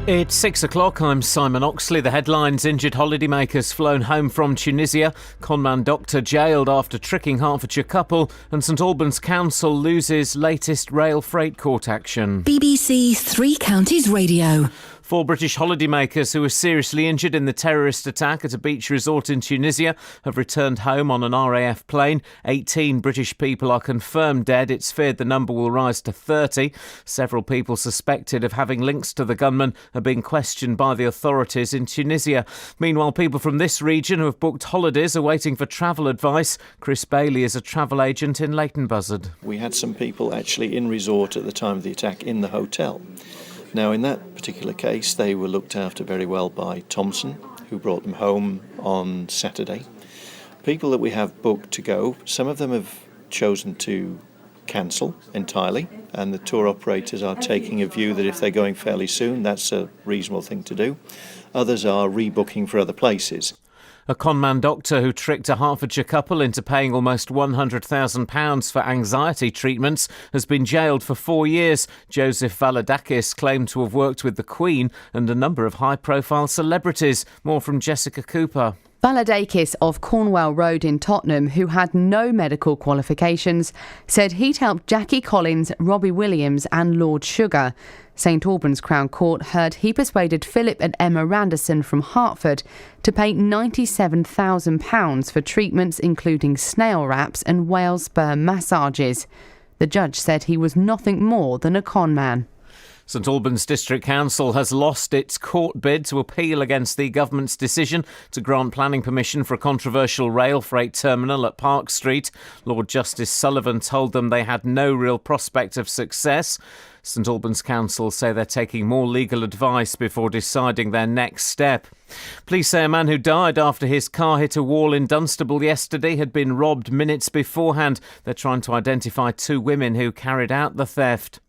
It's 6 o'clock. I'm Simon Oxley. The headlines: injured holidaymakers flown home from Tunisia, conman doctor jailed after tricking Hertfordshire couple, and St Albans Council loses latest rail freight court action. BBC Three Counties Radio. 4 British holidaymakers who were seriously injured in the terrorist attack at a beach resort in Tunisia have returned home on an RAF plane. 18 British people are confirmed dead. It's feared the number will rise to 30. Several people suspected of having links to the gunman are being questioned by the authorities in Tunisia. Meanwhile, people from this region who have booked holidays are waiting for travel advice. Chris Bailey is a travel agent in Leighton Buzzard. We had some people actually in resort at the time of the attack in the hotel. Now, in that particular case, they were looked after very well by Thomson, who brought them home on Saturday. People that we have booked to go, some of them have chosen to cancel entirely, and the tour operators are taking a view that if they're going fairly soon, that's a reasonable thing to do. Others are rebooking for other places. A conman doctor who tricked a Hertfordshire couple into paying almost £100,000 for anxiety treatments has been jailed for 4 years. Joseph Valadakis claimed to have worked with the Queen and a number of high-profile celebrities. More from Jessica Cooper. Valadakis of Cornwell Road in Tottenham, who had no medical qualifications, said he'd helped Jackie Collins, Robbie Williams and Lord Sugar. St Albans Crown Court heard he persuaded Philip and Emma Randerson from Hertford to pay £97,000 for treatments including snail wraps and whale sperm massages. The judge said he was nothing more than a con man. St Albans District Council has lost its court bid to appeal against the government's decision to grant planning permission for a controversial rail freight terminal at Park Street. Lord Justice Sullivan told them they had no real prospect of success. St Albans Council say they're taking more legal advice before deciding their next step. Police say a man who died after his car hit a wall in Dunstable yesterday had been robbed minutes beforehand. They're trying to identify 2 women who carried out the theft.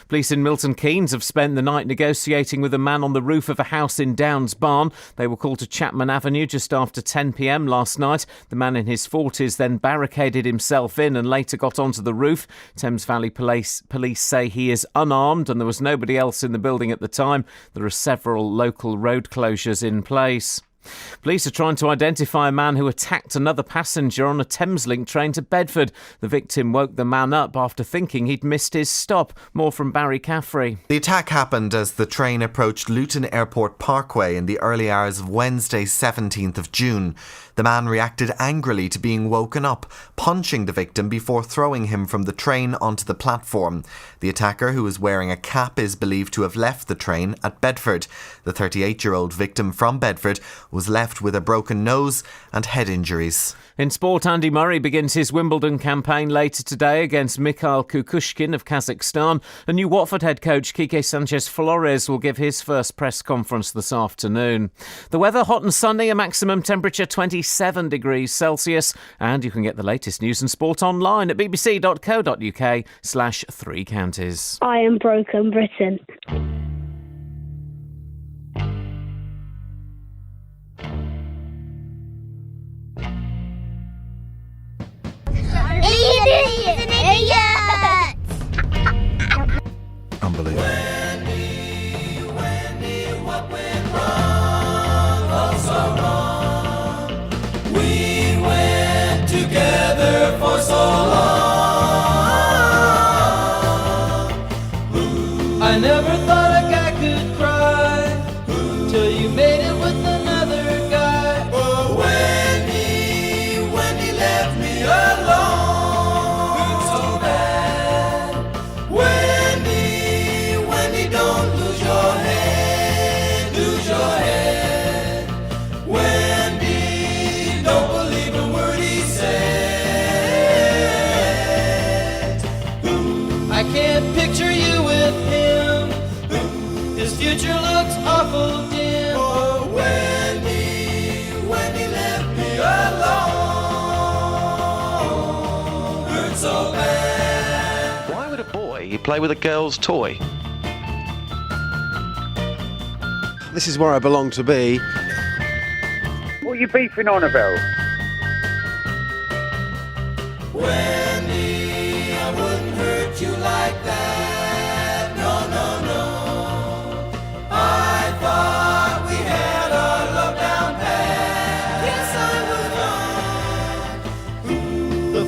Police in Milton Keynes have spent the night negotiating with a man on the roof of a house in Downs Barn. They were called to Chapman Avenue just after 10 p.m. last night. The man in his 40s then barricaded himself in and later got onto the roof. Thames Valley Police say he is unarmed and there was nobody else in the building at the time. There are several local road closures in place. Police are trying to identify a man who attacked another passenger on a Thameslink train to Bedford. The victim woke the man up after thinking he'd missed his stop. More from Barry Caffrey. The attack happened as the train approached Luton Airport Parkway in the early hours of Wednesday, 17th of June. The man reacted angrily to being woken up, punching the victim before throwing him from the train onto the platform. The attacker, who was wearing a cap, is believed to have left the train at Bedford. The 38-year-old victim from Bedford was left with a broken nose and head injuries. In sport, Andy Murray begins his Wimbledon campaign later today against Mikhail Kukushkin of Kazakhstan. A new Watford head coach, Quique Sanchez-Flores, will give his first press conference this afternoon. The weather, hot and sunny, a maximum temperature 27 degrees Celsius. And you can get the latest news and sport online at bbc.co.uk/3 counties. I am Broken Britain. Unbelievable. Wendy, what went wrong? Oh, so wrong. We went together for so long. I never thought a guy could cry till you made it with another guy. Oh, Wendy left me alone. I can't picture you with him. His future looks awful dim. Oh, Wendy left me alone. Hurt so bad. Why would a boy play with a girl's toy? This is where I belong to be. What are you beefing on about? Wendy, I wouldn't hurt you like that. No, no, no. I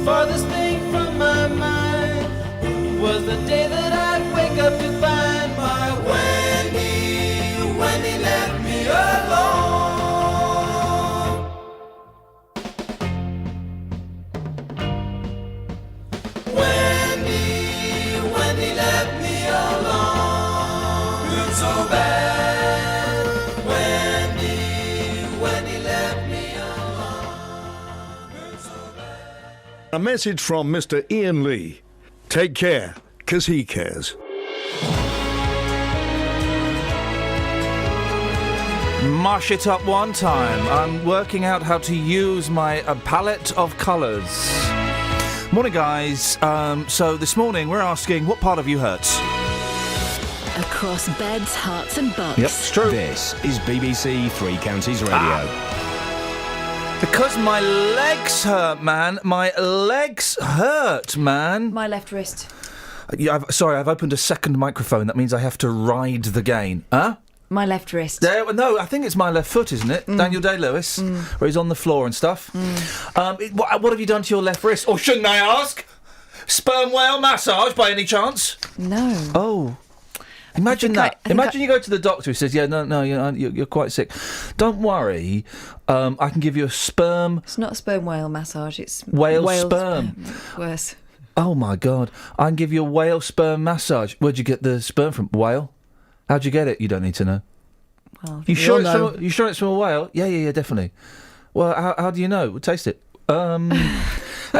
farthest thing from my mind was the day that I'd wake up to find my Wendy left me alone. Wendy left me alone. It's so bad. Wendy left me alone. It's so bad. A message from Mr. Iain Lee. Take care, 'cause he cares. Mush it up one time. I'm working out how to use my palette of colours. Morning, guys. So this morning we're asking, what part of you hurts? Across beds, hearts, and bucks. Yep, it's true. This is BBC Three Counties Radio. Because my legs hurt, man. My legs hurt, man. My left wrist. Yeah, I've opened a second microphone. That means I have to ride the gain. Huh? My left wrist. No, I think it's my left foot, isn't it? Daniel Day-Lewis, where he's on the floor and stuff. What have you done to your left wrist? Or shouldn't I ask? Sperm whale massage, by any chance? No. Oh. Imagine that. Imagine you go to the doctor who says, yeah, no, you're quite sick. Don't worry, I can give you a sperm... It's not a sperm whale massage, it's... Whale sperm. Worse. Oh, my God. I can give you a whale sperm massage. Where'd you get the sperm from? Whale? How'd you get it? You don't need to know. Well, You sure it's from a whale? Yeah, definitely. Well, how do you know? We'll taste it.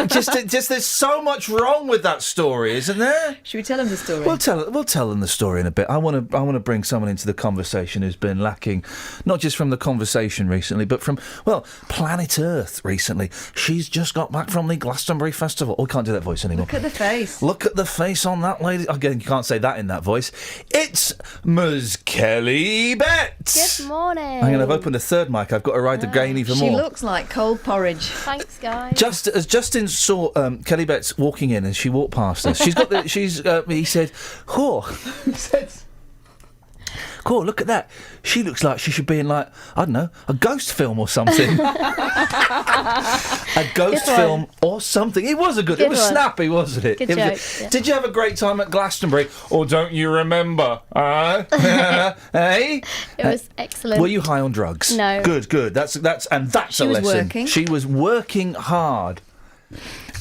Just there's so much wrong with that story, isn't there? Should we tell them the story? We'll tell them the story in a bit. I want to bring someone into the conversation who's been lacking, not just from the conversation recently, but from Planet Earth recently. She's just got back from the Glastonbury Festival. Oh, I can't do that voice anymore. Look at the face. Look at the face on that lady. Again, you can't say that in that voice. It's Ms. Kelly Betts. Good morning. I'm going to have opened a third mic. I've got to ride the gain even more. She looks like cold porridge. Thanks, guys. Just as Justin saw Kelly Betts walking in as she walked past us, he said, "Cool, look at that. She looks like she should be in, like, I don't know, a ghost film or something." A ghost film or something. It was It was snappy, wasn't it? Good joke. Yeah. Did you have a great time at Glastonbury, or don't you remember? Hey? It was excellent. Were you high on drugs? No. Good. That's a lesson. She was working. She was working hard,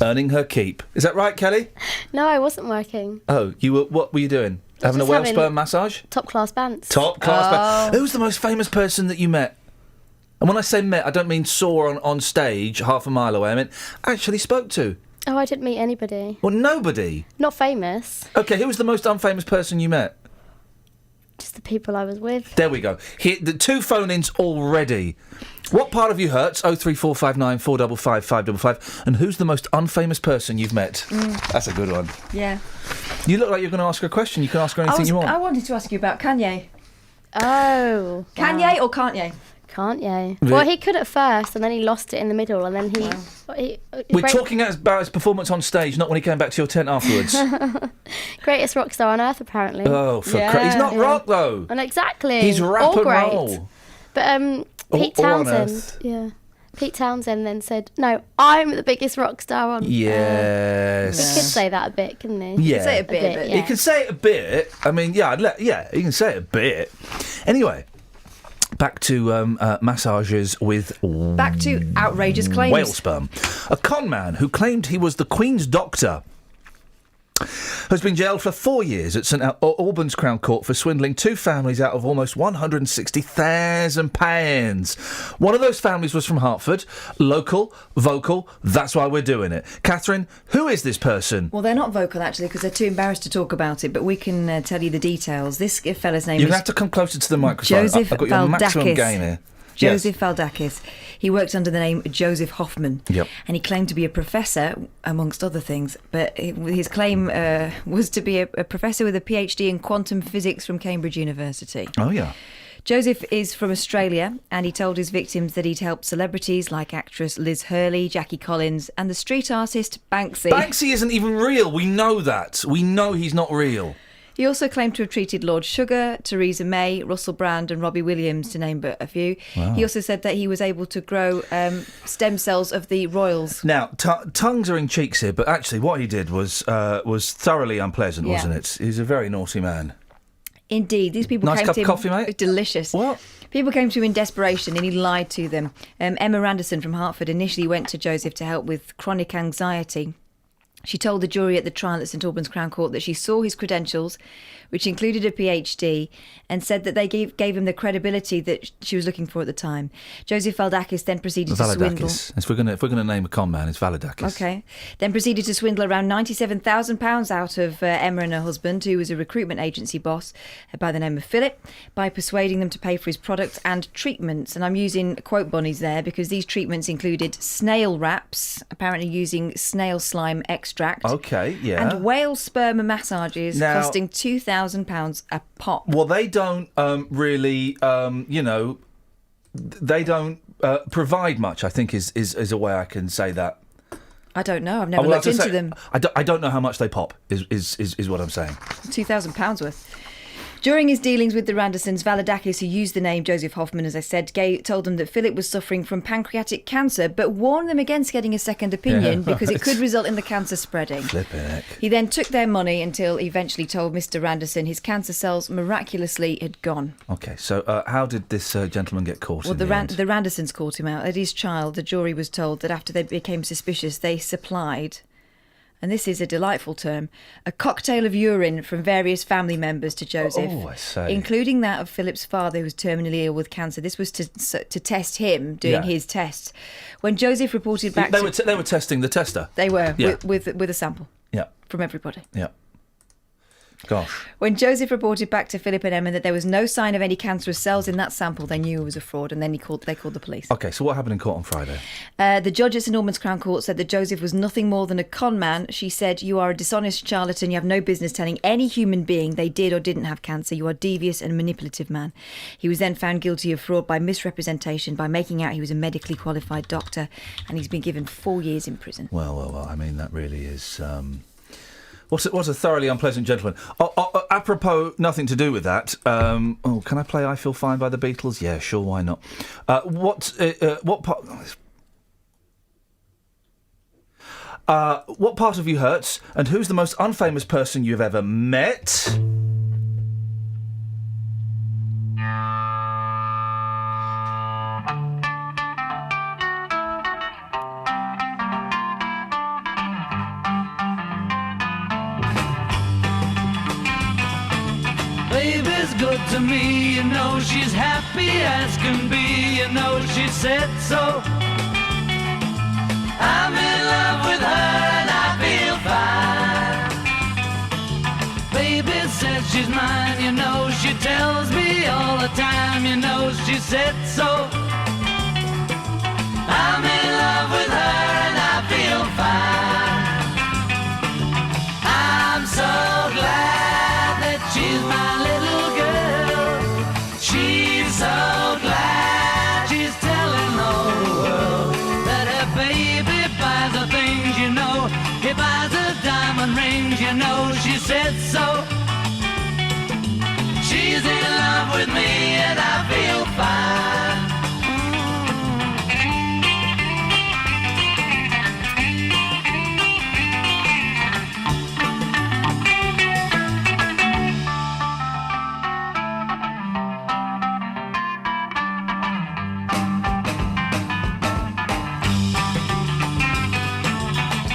earning her keep. Is that right, Kelly? No, I wasn't working. Oh, what were you doing? Having a whale sperm massage? Top class bands. Top class bands. Who's the most famous person that you met? And when I say met, I don't mean saw on stage half a mile away. I mean actually spoke to. Oh, I didn't meet anybody. Well, nobody. Not famous. Okay, who was the most unfamous person you met? Just the people I was with. There we go. The two phone-ins already. What part of you hurts? 03459 455 555. And who's the most unfamous person you've met? That's a good one. Yeah. You look like you're going to ask her a question. You can ask her anything you want. I wanted to ask you about Kanye. Oh. Kanye or Kanye? Kanye. Well, he could at first, and then he lost it in the middle, and then We're talking about his performance on stage, not when he came back to your tent afterwards. Greatest rock star on earth, apparently. Oh, he's not rock, though. And exactly. He's rap and great. roll. But Pete Townsend, Pete Townsend then said, "No, I'm the biggest rock star on." Yes. He could say that a bit, couldn't he? Yeah. He could say it a bit. He can say it a bit. I mean, he can say it a bit. Anyway, back to massages with... Back to outrageous claims. Whale sperm. A con man who claimed he was the Queen's doctor has been jailed for 4 years at St Albans Crown Court for swindling two families out of almost £160,000. One of those families was from Hertford. Local, vocal, that's why we're doing it. Catherine, who is this person? Well, they're not vocal, actually, because they're too embarrassed to talk about it, but we can tell you the details. This fella's name You're is... going to have to come closer to the microphone. Joseph I've got your maximum Valdakis. gain here. Joseph Valdakis. He works under the name Joseph Hoffman. Yep. And he claimed to be a professor, amongst other things. But his claim was to be a professor with a PhD in quantum physics from Cambridge University. Oh, yeah. Joseph is from Australia, and he told his victims that he'd helped celebrities like actress Liz Hurley, Jackie Collins, and the street artist Banksy. Banksy isn't even real. We know that. We know he's not real. He also claimed to have treated Lord Sugar, Theresa May, Russell Brand and Robbie Williams, to name but a few. Wow. He also said that he was able to grow stem cells of the royals. Now, tongues are in cheeks here, but actually what he did was thoroughly unpleasant, wasn't it? He's a very naughty man. Indeed, these people nice came cup to him... of coffee, mate? Delicious. What? People came to him in desperation and he lied to them. Emma Randerson from Hertford initially went to Joseph to help with chronic anxiety. She told the jury at the trial at St Albans Crown Court that she saw his credentials, which included a PhD, and said that they gave him the credibility that she was looking for at the time. Joseph Valdakis then proceeded to swindle... If we're going to name a con man, it's Valdakis. OK. Then proceeded to swindle around £97,000 out of Emma and her husband, who was a recruitment agency boss by the name of Philip, by persuading them to pay for his products and treatments. And I'm using quote bunnies there because these treatments included snail wraps, apparently using snail slime extract. OK, yeah. And whale sperm massages costing £2,000 a pop. Well, they don't really, they don't provide much, I think is a way I can say that. I don't know. I've never looked into them. I don't know how much they pop, is what I'm saying. £2,000 worth. During his dealings with the Randersons, Valadakis, who used the name Joseph Hoffman, as I said, told them that Philip was suffering from pancreatic cancer, but warned them against getting a second opinion because it could result in the cancer spreading. Flippin' heck. He then took their money until he eventually told Mr. Randerson his cancer cells miraculously had gone. OK, so how did this gentleman get caught? Well, the Randersons caught him out. At his trial, the jury was told that after they became suspicious, they supplied... and this is a delightful term, a cocktail of urine from various family members to Joseph, I say. including that of Philip's father, who was terminally ill with cancer. This was to test him doing his tests. When Joseph reported back, they were testing the tester. They were with a sample. Yeah, from everybody. Yeah. Gosh. When Joseph reported back to Philip and Emma that there was no sign of any cancerous cells in that sample, they knew it was a fraud, and then they called the police. OK, so what happened in court on Friday? The judge at St Albans Crown Court said that Joseph was nothing more than a con man. She said, "You are a dishonest charlatan. You have no business telling any human being they did or didn't have cancer. You are a devious and manipulative man." He was then found guilty of fraud by misrepresentation, by making out he was a medically qualified doctor, and he's been given 4 years in prison. Well, I mean, that really is... What's a thoroughly unpleasant gentleman. Apropos, nothing to do with that. Can I play "I Feel Fine" by the Beatles? Yeah, sure, why not? What part of you hurts, and who's the most unfamous person you've ever met? Baby's good to me, you know she's happy as can be, you know she said so. I'm in love with her and I feel fine. Baby says she's mine, you know she tells me all the time, you know she said so. I'm in love with her and I feel fine. I'm so glad that she's my little girl. She's so glad she's telling all the world that her baby buys the things, you know. He buys her diamond rings, you know she said so. She's in love with me and I feel fine.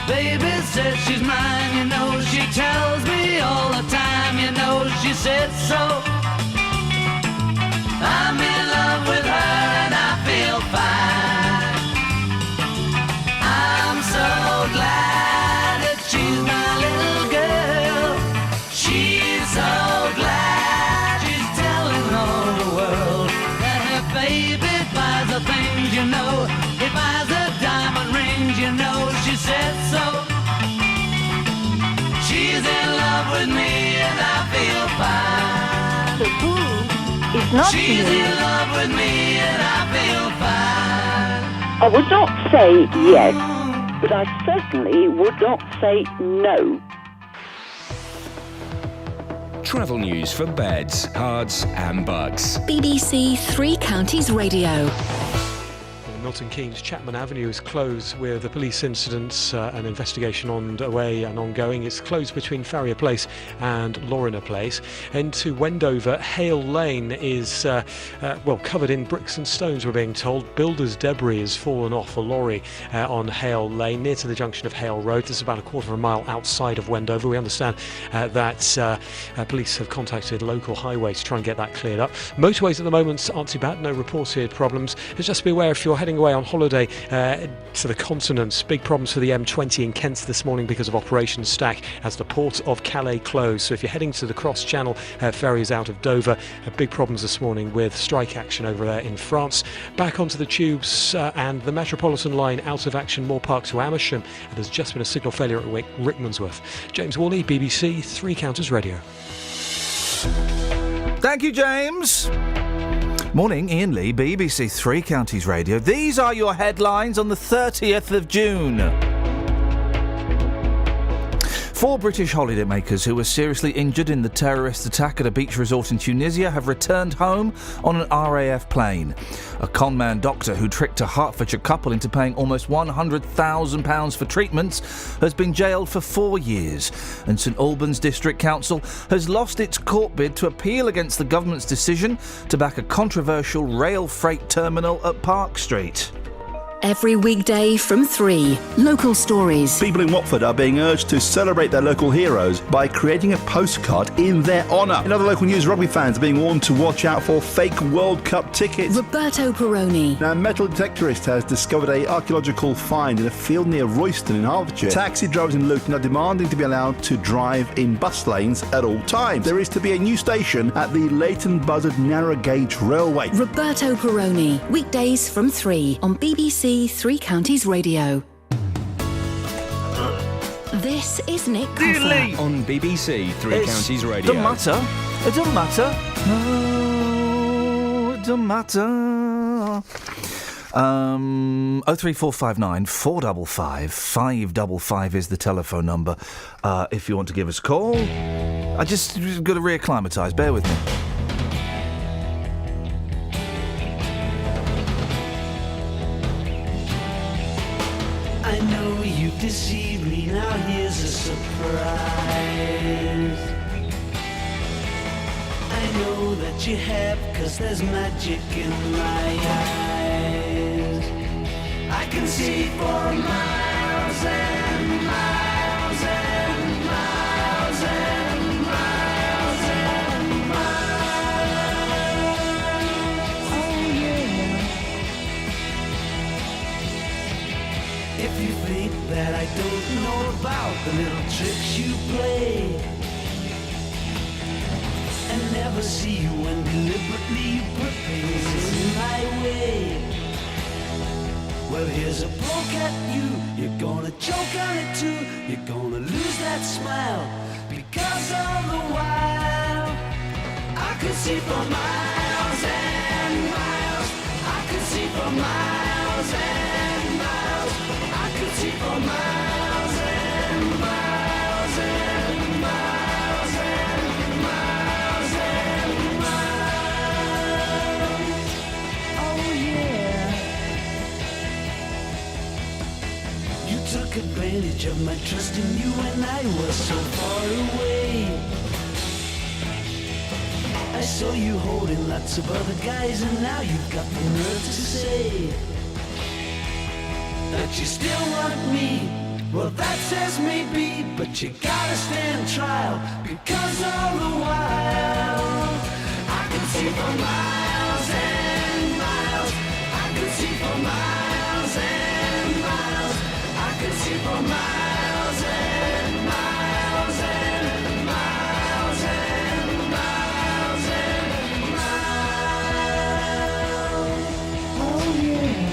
Baby says she's mine, you know she tells me all the time, you know she said so. I'm in love with her and I feel fine. I'm so glad that she's my little girl. She's so glad she's telling all the world that her baby buys the things, you know. He buys her diamond rings, you know she said so. She's in love with me and I feel fine. So who is not She's to you? in love with me and I feel fine. I would not say yes, but I certainly would not say no. Travel news for beds, cards and bugs. BBC Three Counties Radio. Milton Keynes Chapman Avenue is closed with a police incident, an investigation underway and ongoing. It's closed between Farrier Place and Lorina Place. Into Wendover, Hale Lane is covered in bricks and stones, we're being told. Builder's debris has fallen off a lorry on Hale Lane near to the junction of Hale Road. This is about a quarter of a mile outside of Wendover. We understand that police have contacted local highways to try and get that cleared up. Motorways at the moment aren't too bad, no reported problems. Just be aware if you're heading away on holiday to the continent. Big problems for the M20 in Kent this morning because of Operation Stack as the port of Calais closed. So if you're heading to the cross-channel ferries out of Dover, big problems this morning with strike action over there in France. Back onto the tubes and the Metropolitan line out of action, Moore Park to Amersham. There's just been a signal failure at Rickmansworth. James Worley, BBC Three Counties Radio. Thank you, James. Morning, Iain Lee, BBC Three Counties Radio. These are your headlines on the 30th of June. 4 British holidaymakers who were seriously injured in the terrorist attack at a beach resort in Tunisia have returned home on an RAF plane. A conman doctor who tricked a Hertfordshire couple into paying almost £100,000 for treatments has been jailed for 4 years. And St Albans District Council has lost its court bid to appeal against the government's decision to back a controversial rail freight terminal at Park Street. Every weekday from 3. Local stories. People in Watford are being urged to celebrate their local heroes by creating a postcard in their honour. In other local news, rugby fans are being warned to watch out for fake World Cup tickets. Roberto Peroni. Now, a metal detectorist has discovered an archaeological find in a field near Royston in Hertfordshire. Taxi drivers in Luton are demanding to be allowed to drive in bus lanes at all times. There is to be a new station at the Leighton Buzzard Narrow Gauge Railway. Roberto Peroni. Weekdays from 3 on BBC Three Counties Radio. This is Nick Coffer on BBC Three Counties Radio. It doesn't matter. It doesn't matter. No, it doesn't matter. 03459 455 555 is the telephone number if you want to give us a call. I just got to reacclimatise. Bear with me. I know you've deceived me, now here's a surprise. I know that you have, 'cause there's magic in my eyes. I can see for miles and miles and miles and miles and miles. Oh yeah. If you think that I don't know about the little tricks you play and never see you when deliberately you put things in my way, well, here's a poke at you. You're gonna choke on it too. You're gonna lose that smile because all the while I could see for miles and miles. I could see for miles and miles. I could see for miles and miles and miles and miles and miles. Oh yeah. You took advantage of my trust in you when I was so far away. I saw you holding lots of other guys, and now you've got the nerve to say that you still want me. Well, that says maybe, but you gotta stand trial, because all the while I can see for miles and miles. I can see for miles and miles. I can see for miles and miles and miles and miles and miles. Oh yeah.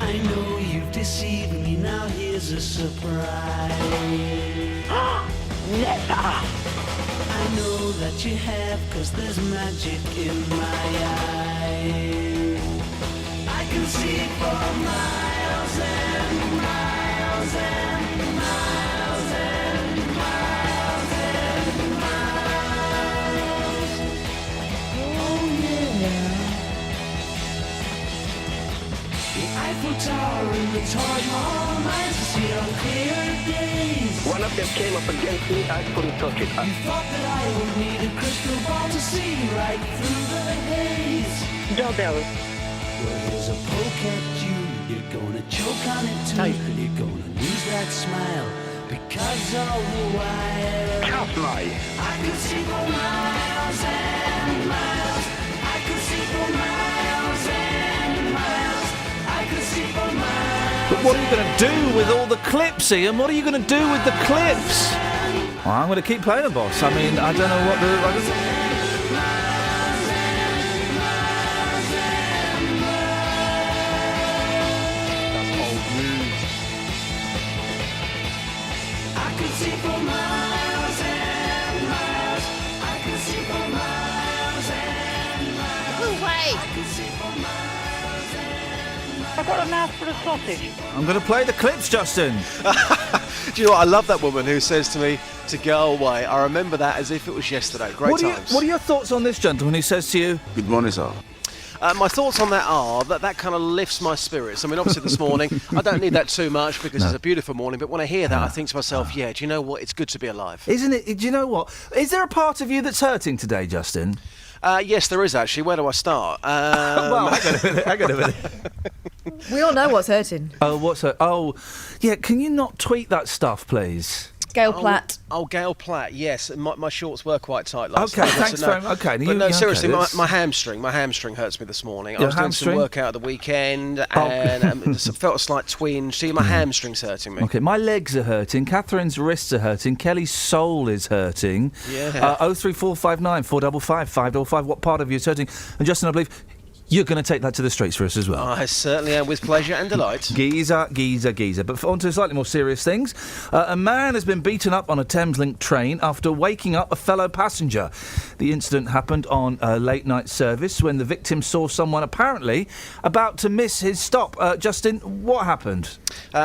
I know you've deceived me, now here's as a surprise. Never. I know that you have, 'cause there's magic in my eyes. I can see for miles and miles and miles and miles and miles. Oh yeah. The Eiffel Tower and the Taj Mahal reminds us here on clear days. One of them came up against me, I couldn't touch it. You thought that I would need a crystal ball to see right through the haze. Double. Well, here's a poke at you. You're gonna choke on it too. You're gonna lose that smile because all the while I could see for miles and miles. I could see for miles and miles. I could see for miles. But what are you going to do with all the clips, Ian? What are you going to do with the clips? Well, I'm going to keep playing the boss. I mean, I don't know what the... I could see for miles and miles. I could see for miles and miles. I could see for miles and miles. I've got a mouth for a sausage. I'm going to play the clips, Justin. Do you know what? I love that woman who says to me to go away. I remember that as if it was yesterday. Great times. What are your thoughts on this gentleman who says to you, Good morning, sir. My thoughts on that are that kind of lifts my spirits. I mean, obviously this morning, I don't need that too much because it's a beautiful morning, but when I hear that, I think to myself, yeah, do you know what? It's good to be alive. Isn't it? Do you know what? Is there a part of you that's hurting today, Justin? Yes, there is actually. Where do I start? Well, hang on a minute. We all know what's hurting. Oh, what's hurt? Oh, yeah, can you not tweet that stuff, please? Gail Platt. Oh, Gail Platt, yes. My shorts were quite tight last Okay, night. thanks very much. Okay, but no, seriously, okay, my hamstring hurts me this morning. I Your was doing hamstring? some workout at the weekend and just felt a slight twinge. See, my hamstring's hurting me. Okay, my legs are hurting. Catherine's wrists are hurting. Kelly's soul is hurting. Yeah. 03459 455 555. What part of you is hurting? And Justin, I believe you're going to take that to the streets for us as well. I certainly am, with pleasure and delight. Geezer. But on to slightly more serious things. A man has been beaten up on a Thameslink train after waking up a fellow passenger. The incident happened on a late-night service when the victim saw someone apparently about to miss his stop. Justin, what happened?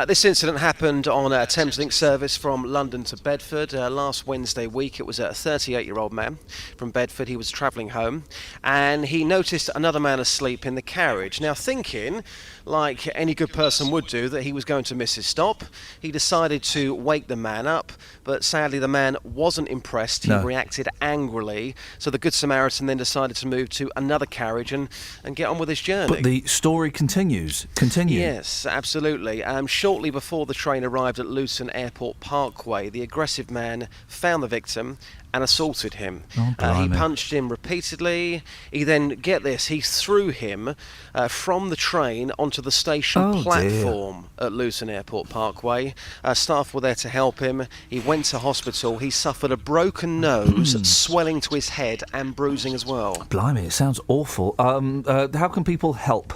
This incident happened on a Thameslink service from London to Bedford last Wednesday week. It was a 38-year-old man from Bedford. He was travelling home and he noticed another man asleep in the carriage. Now, thinking, like any good person would do, that he was going to miss his stop, he decided to wake the man up, but sadly the man wasn't impressed. He reacted angrily, so the Good Samaritan then decided to move to another carriage and get on with his journey. But the story continues. Yes, absolutely. Shortly before the train arrived at Luton Airport Parkway, the aggressive man found the victim and assaulted him. He punched him repeatedly. He then, get this, he threw him from the train onto the station platform at Luton Airport Parkway. Staff were there to help him. He went to hospital. He suffered a broken nose, swelling to his head and bruising as well. Blimey, it sounds awful. How can people help?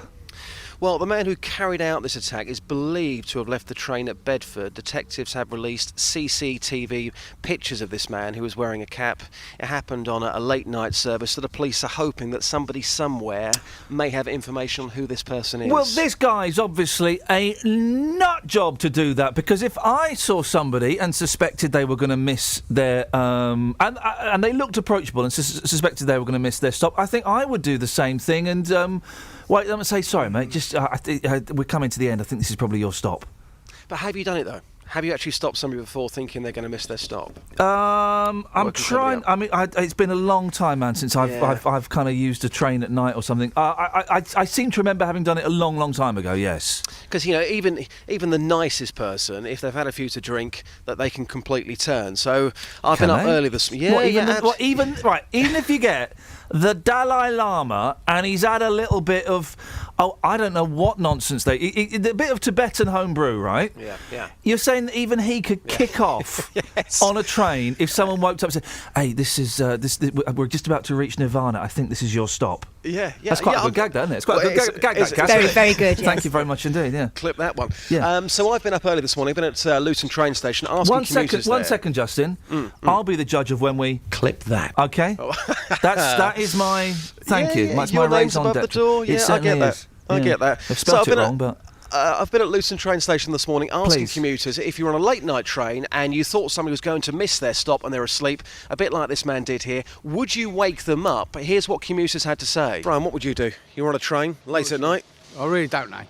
Well, the man who carried out this attack is believed to have left the train at Bedford. Detectives have released CCTV pictures of this man who was wearing a cap. It happened on a late-night service, so the police are hoping that somebody somewhere may have information on who this person is. Well, this guy's obviously a nut job to do that, because if I saw somebody and suspected they were going to miss their... and they looked approachable and suspected they were going to miss their stop, I think I would do the same thing and... Wait, let me say, sorry, mate, just we're coming to the end. I think this is probably your stop. But have you done it, though? Have you actually stopped somebody before thinking they're going to miss their stop? I'm trying. I mean, it's been a long time, man, since I've kind of used a train at night or something. I seem to remember having done it a long, long time ago. Yes. Because even the nicest person, if they've had a few to drink, that they can completely turn. So I've been up early this. Yeah, even if you get the Dalai Lama and he's had a little bit of Oh, I don't know what nonsense they... a bit of Tibetan homebrew, right? Yeah. You're saying that even he could kick off on a train if someone woke up and said, hey, we're just about to reach Nirvana. I think this is your stop. Yeah. That's quite a good gag, though, isn't it? It's quite a good gag, that, Cass. Very, very good, yes. Thank you very much indeed, yeah. Clip that one. Yeah. So I've been up early this morning. I've been at Luton train station asking commuters One second, Justin. I'll be the judge of when we... Clip that. OK? That is my... Thank you. That's my raison above the door. Yeah, I get that. I get that. I've spelt it wrong, but... I've been at Luton train station this morning asking Please. commuters if you're on a late night train and you thought somebody was going to miss their stop and they're asleep, a bit like this man did here, would you wake them up? Here's what commuters had to say. Brian, what would you do? You're on a train late at night? I really don't know,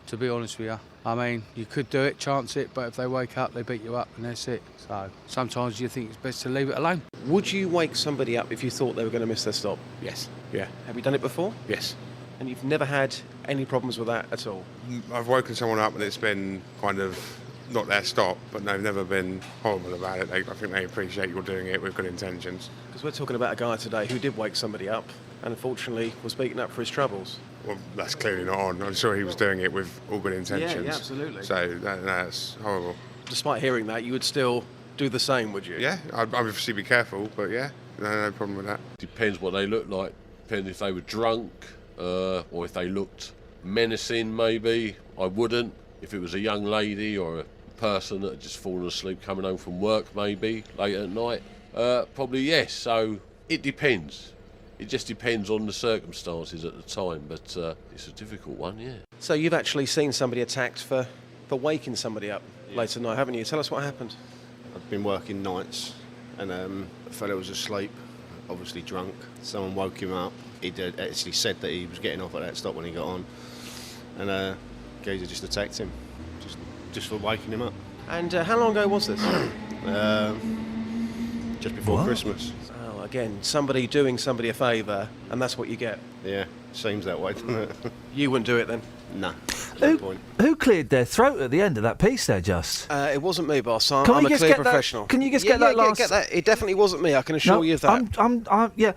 to be honest with you. I mean, you could do it, chance it, but if they wake up, they beat you up and that's it. So sometimes you think it's best to leave it alone. Would you wake somebody up if you thought they were going to miss their stop? Yes. Yeah. Have you done it before? Yes. And you've never had any problems with that at all? I've woken someone up and it's been kind of not their stop, but they've never been horrible about it. I think they appreciate you're doing it with good intentions. Because we're talking about a guy today who did wake somebody up and unfortunately was beaten up for his troubles. Well, that's clearly not on. I'm sure he was doing it with all good intentions. Yeah, absolutely. So that's horrible. Despite hearing that, you would still do the same, would you? Yeah, I'd obviously be careful, but yeah, no problem with that. Depends what they look like. Depends if they were drunk or if they looked menacing, maybe. I wouldn't. If it was a young lady or a person that had just fallen asleep coming home from work, maybe, late at night, probably yes. So it depends. It just depends on the circumstances at the time, but it's a difficult one, yeah. So you've actually seen somebody attacked for waking somebody up late at night, haven't you? Tell us what happened. I've been working nights and a fellow was asleep, obviously drunk. Someone woke him up. He actually said that he was getting off at that stop when he got on, and geezer just attacked him, just for waking him up. And how long ago was this? Just before Christmas. Oh, again, somebody doing somebody a favour, and that's what you get. Yeah, seems that way, doesn't it? You wouldn't do it then? Nah. No point. Who cleared their throat at the end of that piece there, Just? It wasn't me, boss. I'm a clear professional. Can you just get that last... Get that. It definitely wasn't me, I can assure you of that. Yeah.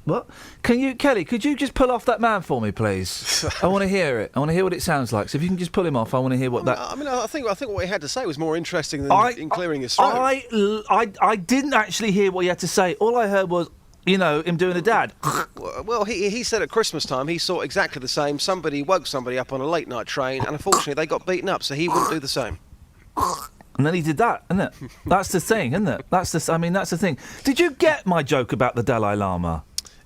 What? Kelly, could you just pull off that man for me, please? I want to hear it. I want to hear what it sounds like. So if you can just pull him off, I want to hear what that... I think what he had to say was more interesting than in clearing his throat. I didn't actually hear what he had to say. All I heard was, him doing a dad. Well, he said at Christmas time he saw exactly the same. Somebody woke somebody up on a late night train, and unfortunately they got beaten up, so he wouldn't do the same. And then he did that, isn't it? That's the thing, isn't it? That's the thing. Did you get my joke about the Dalai Lama?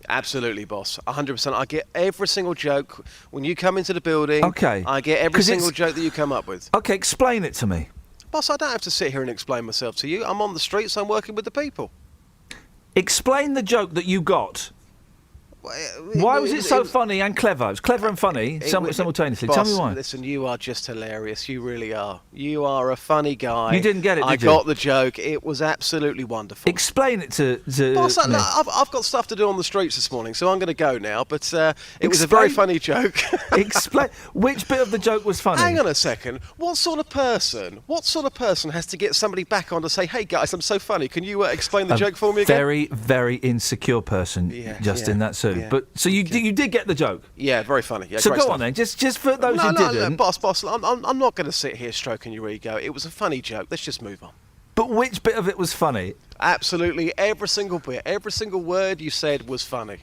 Absolutely, boss. 100%. I get every single joke when you come into the building. Okay. I get every single joke that you come up with. Okay, explain it to me. Boss, I don't have to sit here and explain myself to you. I'm on the streets, I'm working with the people. Explain the joke that you got. Why was it so funny and clever? It was clever and funny simultaneously. Boss, Tell me why. Listen, you are just hilarious. You really are. You are a funny guy. You didn't get it, did you? I got the joke. It was absolutely wonderful. Explain it to Boss, me. I've got stuff to do on the streets this morning, so I'm going to go now. But it was a very funny joke. Explain. Which bit of the joke was funny? Hang on a second. What sort of person has to get somebody back on to say, "Hey guys, I'm so funny. Can you explain the joke for me again?" Very, very insecure person, Justin. That suit. Yeah. But so you did get the joke. Yeah, very funny. Yeah, so great go stuff. on then. Just for those who didn't. No, boss. I'm not going to sit here stroking your ego. It was a funny joke. Let's just move on. But which bit of it was funny? Absolutely every single bit. Every single word you said was funny.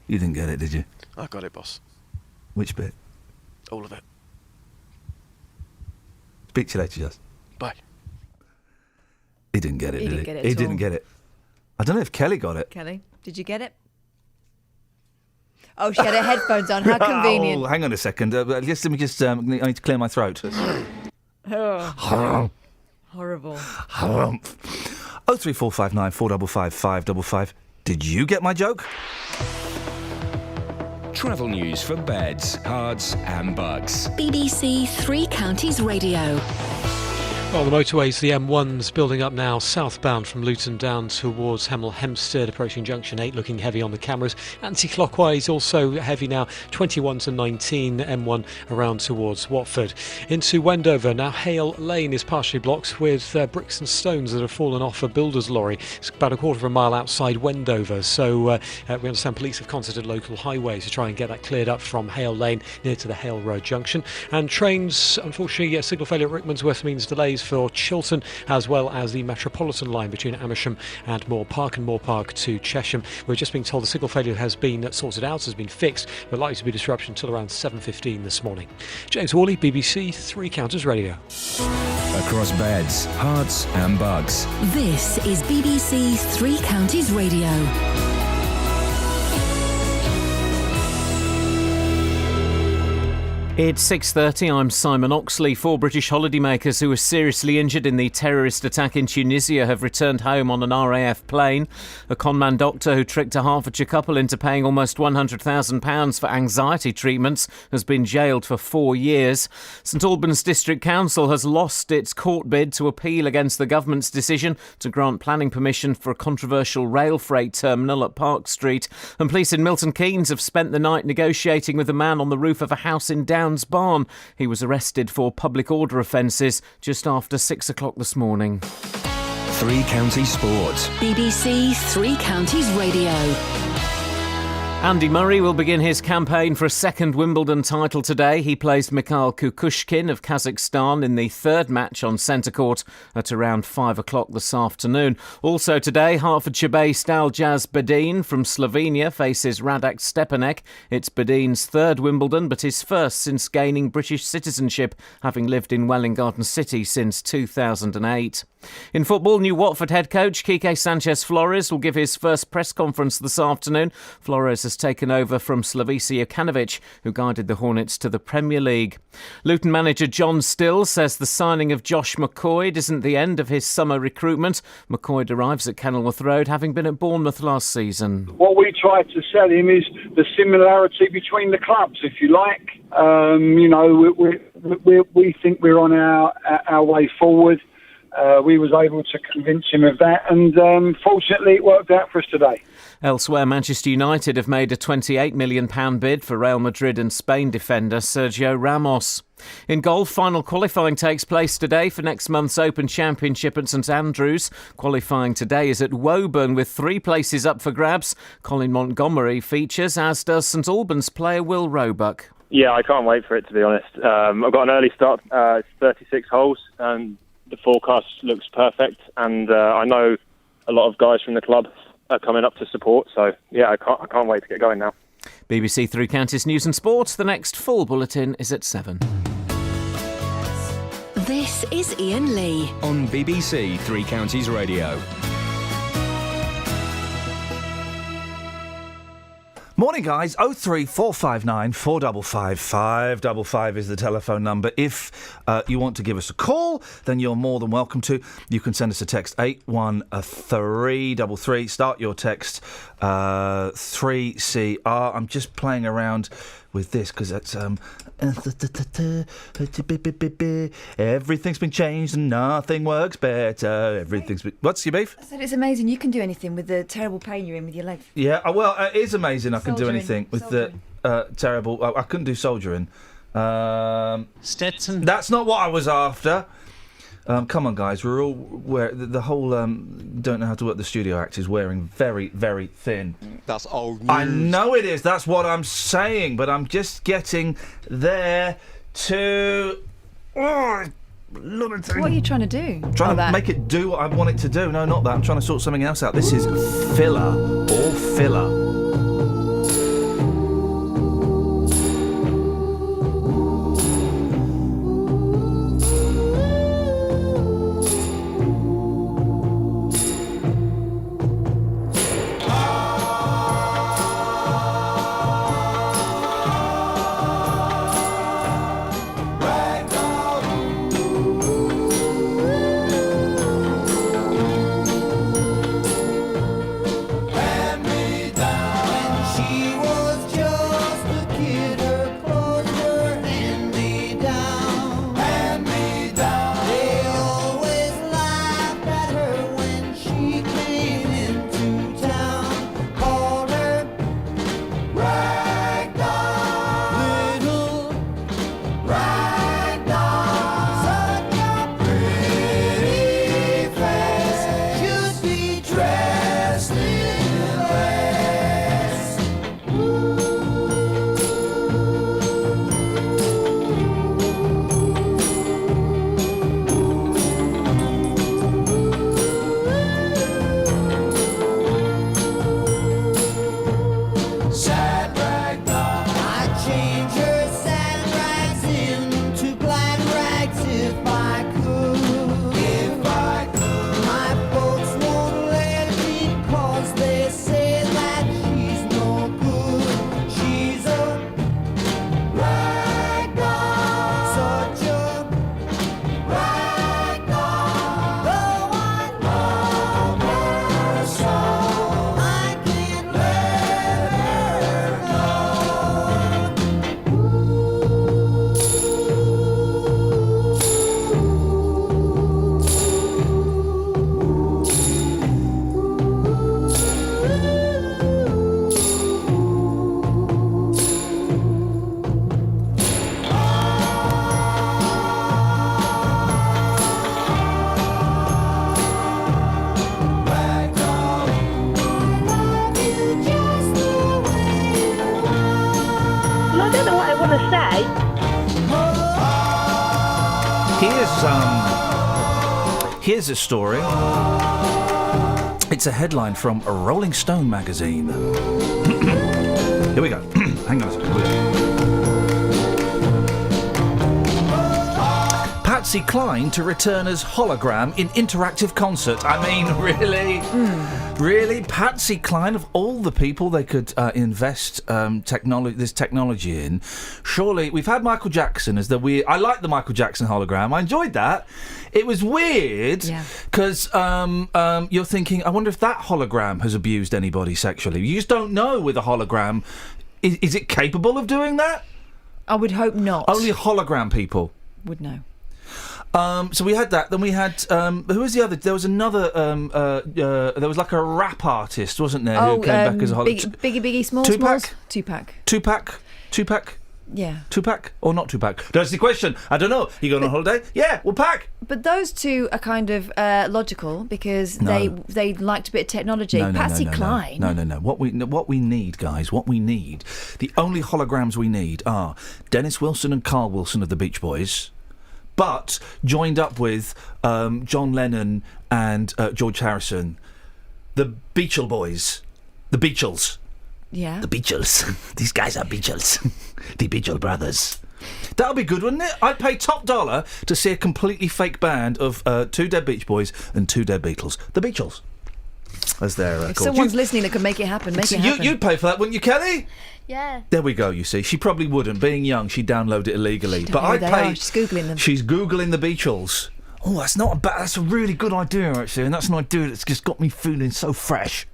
You didn't get it, did you? I got it, boss. Which bit? All of it. Speak to you later, Just. Bye. He didn't get it, did he? He didn't get it. I don't know if Kelly got it. Kelly, did you get it? Oh, she had her headphones on. How convenient. Oh, hang on a second. I need to clear my throat. Oh. Horrible. 03459 455 555. Did you get my joke? Travel news for beds, cards and bugs. BBC Three Counties Radio. Well, the motorways, the M1's building up now southbound from Luton down towards Hemel Hempstead, approaching junction 8, looking heavy on the cameras. Anti-clockwise also heavy now, 21 to 19, M1 around towards Watford. Into Wendover, now Hale Lane is partially blocked with bricks and stones that have fallen off a builder's lorry. It's about a quarter of a mile outside Wendover, so we understand police have contacted local highways to try and get that cleared up from Hale Lane near to the Hale Road junction. And trains, unfortunately, signal failure at Rickmansworth means delays for Chiltern, as well as the Metropolitan line between Amersham and Moore Park to Chesham. We're just being told the signal failure has been sorted out, has been fixed, but likely to be disruption until around 7:15 this morning. James Worley, BBC Three Counties Radio. Across beds, hearts and bugs. This is BBC Three Counties Radio. It's 6:30. I'm Simon Oxley. 4 British holidaymakers who were seriously injured in the terrorist attack in Tunisia have returned home on an RAF plane. A conman doctor who tricked a Hertfordshire couple into paying almost £100,000 for anxiety treatments has been jailed for 4 years. St Albans District Council has lost its court bid to appeal against the government's decision to grant planning permission for a controversial rail freight terminal at Park Street. And police in Milton Keynes have spent the night negotiating with a man on the roof of a house in Downs Barn. He was arrested for public order offences just after 6 o'clock this morning. Three Counties Sports. BBC Three Counties Radio. Andy Murray will begin his campaign for a second Wimbledon title today. He plays Mikhail Kukushkin of Kazakhstan in the third match on centre court at around 5 o'clock this afternoon. Also today, Hertfordshire-based Aljaz Bedin from Slovenia faces Radak Stepanek. It's Bedin's third Wimbledon, but his first since gaining British citizenship, having lived in Welwyn Garden City since 2008. In football, new Watford head coach Quique Sanchez-Flores will give his first press conference this afternoon. Flores has taken over from Slavisa Jokanovic, who guided the Hornets to the Premier League. Luton manager John Still says the signing of Josh McCoyd isn't the end of his summer recruitment. McCoyd arrives at Kenilworth Road, having been at Bournemouth last season. What we try to sell him is the similarity between the clubs, if you like. We think we're on our way forward. We was able to convince him of that, and fortunately it worked out for us today. Elsewhere, Manchester United have made a £28 million bid for Real Madrid and Spain defender Sergio Ramos. In golf, final qualifying takes place today for next month's Open Championship at St Andrews. Qualifying today is at Woburn with 3 places up for grabs. Colin Montgomery features, as does St Albans player Will Roebuck. Yeah, I can't wait for it, to be honest. I've got an early start. It's 36 holes, and the forecast looks perfect, and I know a lot of guys from the club are coming up to support, so yeah, I can't wait to get going now. BBC Three Counties News and Sports. The next full bulletin is at 7. This is Iain Lee on BBC Three Counties Radio. Morning, guys. 03459 455 555 is the telephone number. If you want to give us a call, then you're more than welcome to. You can send us a text 81333. Start your text 3CR. I'm just playing around with this because that's everything's been changed and nothing works better. Everything's been... What's your beef? I said it's amazing you can do anything with the terrible pain you're in with your leg. Yeah, well, it is amazing I can do Soldiering. anything with the terrible... I couldn't do soldiering. Stetson? That's not what I was after. Come on, guys. We're all... the whole don't know how to work the studio act is wearing very, very thin. That's old news. I know it is. That's what I'm saying. But I'm just getting there to... What are you trying to do? Trying to make it do what I want it to do. No, not that. I'm trying to sort something else out. This is filler or filler. Here's a story. It's a headline from a Rolling Stone magazine. Here we go. Hang on a second. Patsy Cline to return as hologram in interactive concert. I mean, really? Really? Patsy Cline, of all the people they could invest this technology in, surely... We've had Michael Jackson as the weird... I like the Michael Jackson hologram. I enjoyed that. It was weird because you're thinking, I wonder if that hologram has abused anybody sexually. You just don't know with a hologram. Is it capable of doing that? I would hope not. Only hologram people would know. So we had that. Then we had who was the other? There was another. There was like a rap artist, wasn't there? Who came back as a hologram? Biggie Smalls. Tupac. Tupac. Yeah. Tupac or not Tupac? That's the question. I don't know. You going on holiday? Yeah, we'll pack. But those two are kind of logical because they liked a bit of technology. Patsy Cline. No. What we need, guys. What we need. The only holograms we need are Dennis Wilson and Carl Wilson of the Beach Boys. But joined up with John Lennon and George Harrison, the Beachel Boys, the Beachels. Yeah. The Beachels. These guys are Beachels. The Beachel Brothers. That'll be good, wouldn't it? I'd pay top dollar to see a completely fake band of 2 dead Beach Boys and 2 dead Beatles. The Beachels. As they're If called. someone's listening that can make it happen, make it happen. You'd pay for that, wouldn't you, Kelly? Yeah. There we go, you see. She probably wouldn't. Being young, she'd download it illegally. But I'd pay... She's Googling them. She's Googling the Beachels. Oh, that's not a bad... That's a really good idea, actually. And that's an idea that's just got me feeling so fresh.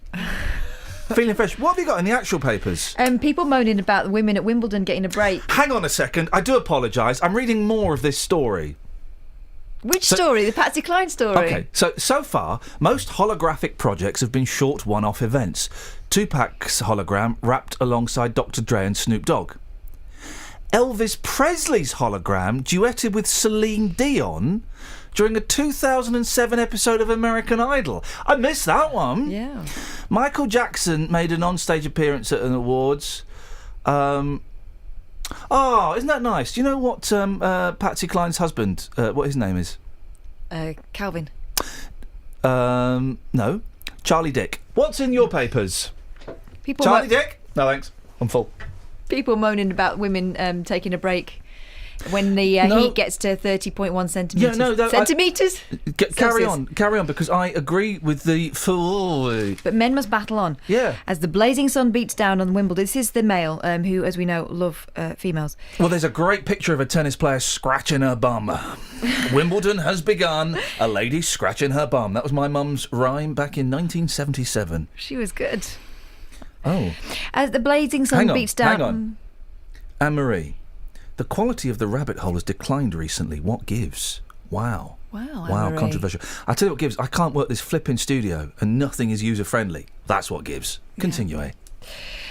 Feeling fresh. What have you got in the actual papers? People moaning about the women at Wimbledon getting a break. Hang on a second. I do apologise. I'm reading more of this story. Which story? The Patsy Cline story? Okay, so far, most holographic projects have been short one-off events. Tupac's hologram wrapped alongside Dr. Dre and Snoop Dogg. Elvis Presley's hologram duetted with Celine Dion during a 2007 episode of American Idol. I missed that one. Yeah. Michael Jackson made an on-stage appearance at an awards. Oh, isn't that nice? Do you know what Patsy Cline's husband, what his name is? Calvin. No. Charlie Dick. What's in your papers? Charlie Dick? No, thanks. I'm full. People moaning about women taking a break when the heat gets to 30.1 centimetres. Yeah, no, centimetres? Carry on, because I agree with the fool. But men must battle on. Yeah. As the blazing sun beats down on Wimbledon. This is the Mail, who, as we know, love females. Well, there's a great picture of a tennis player scratching her bum. Wimbledon has begun. A lady scratching her bum. That was my mum's rhyme back in 1977. She was good. Oh. As the blazing sun beats down... Hang on. Anne-Marie, the quality of the rabbit hole has declined recently. What gives? Wow. Wow, controversial. I'll tell you what gives. I can't work this flipping studio and nothing is user-friendly. That's what gives. Continue, eh?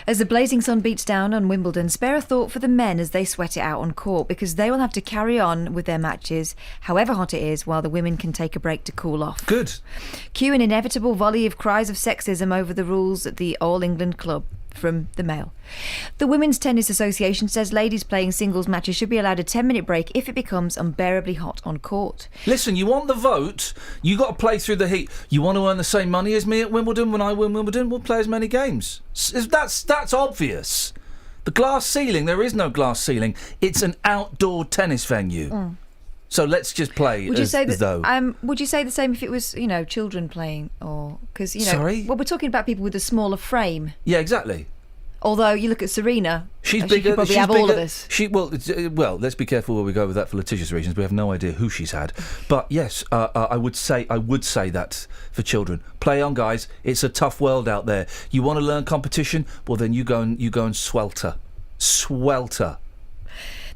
As the blazing sun beats down on Wimbledon, spare a thought for the men as they sweat it out on court, because they will have to carry on with their matches, however hot it is, while the women can take a break to cool off. Good. Cue an inevitable volley of cries of sexism over the rules at the All England Club. From the Mail. The Women's Tennis Association says ladies playing singles matches should be allowed a 10-minute break if it becomes unbearably hot on court. Listen, you want the vote, you got to play through the heat. You want to earn the same money as me at Wimbledon? When I win Wimbledon, we'll play as many games. That's obvious. The glass ceiling, there is no glass ceiling. It's an outdoor tennis venue. So let's just play would you say as though... would you say the same if it was, children playing? Or because, Sorry? Well, we're talking about people with a smaller frame. Yeah, exactly. Although you look at Serena, she's and bigger. She could probably have all of us. Well, let's be careful where we go with that for litigious reasons. We have no idea who she's had. But yes, I would say that for children. Play on, guys. It's a tough world out there. You want to learn competition? Well, then you go and swelter.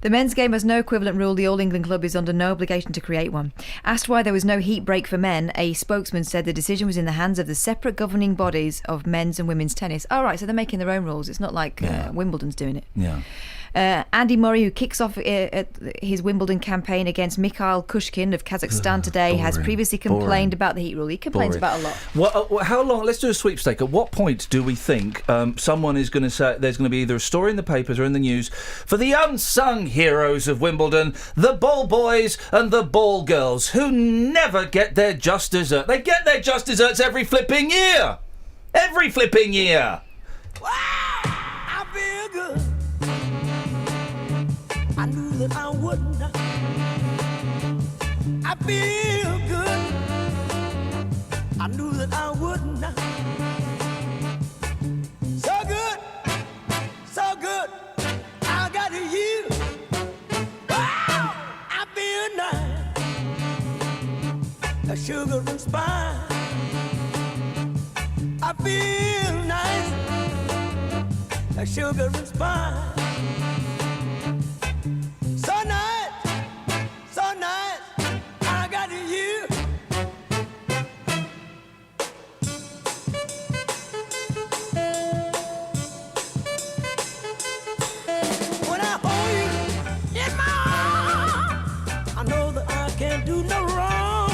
The men's game has no equivalent rule. The All England Club is under no obligation to create one. Asked why there was no heat break for men, a spokesman said the decision was in the hands of the separate governing bodies of men's and women's tennis. Oh, right, so they're making their own rules. It's not like Wimbledon's doing it. Yeah. Andy Murray, who kicks off his Wimbledon campaign against Mikhail Kushkin of Kazakhstan today, has previously complained about the heat rule. He complains about a lot. Well, how long? Let's do a sweepstake. At what point do we think someone is going to say there's going to be either a story in the papers or in the news for the unsung heroes of Wimbledon, the ball boys and the ball girls, who never get their just dessert? They get their just desserts every flipping year. Every flipping year. I feel good. I knew that I wouldn't. I feel good. I knew that I wouldn't. So good, so good. I got you. Wow, I feel nice. A sugar and spice. I feel nice. A sugar and spice. So nice, so nice. I got you. When I hold you in my arms, I know that I can't do no wrong.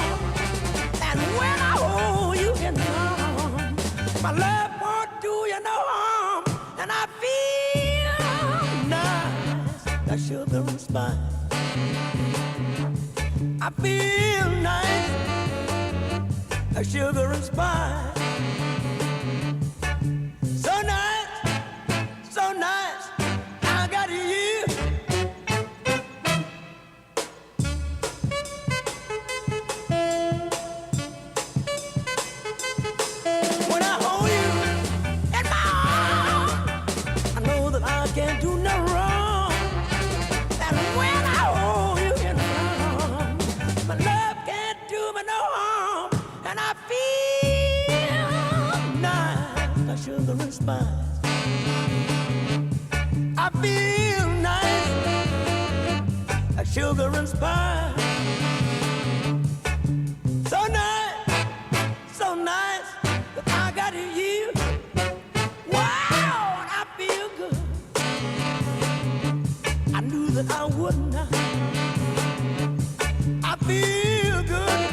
And when I hold you in my arms, my love won't do you no harm. And I feel nice, like sugar and spice. I feel nice, like sugar and spice. So nice, so nice. I got you. When I hold you in my arms, I know that I can't do no wrong. And when I hold you in my arms, my love can't do me no harm. And I feel nice, like sugar and spice. I feel nice, like sugar and spice. So nice, so nice, that I got you. Wow, and I feel good. I knew that I wouldn't. I feel good.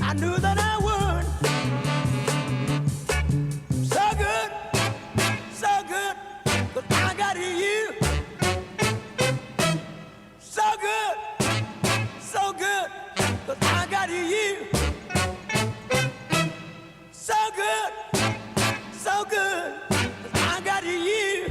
I knew that I would. So good, so good, but I got you. So good, but I got you. So good, but I got you.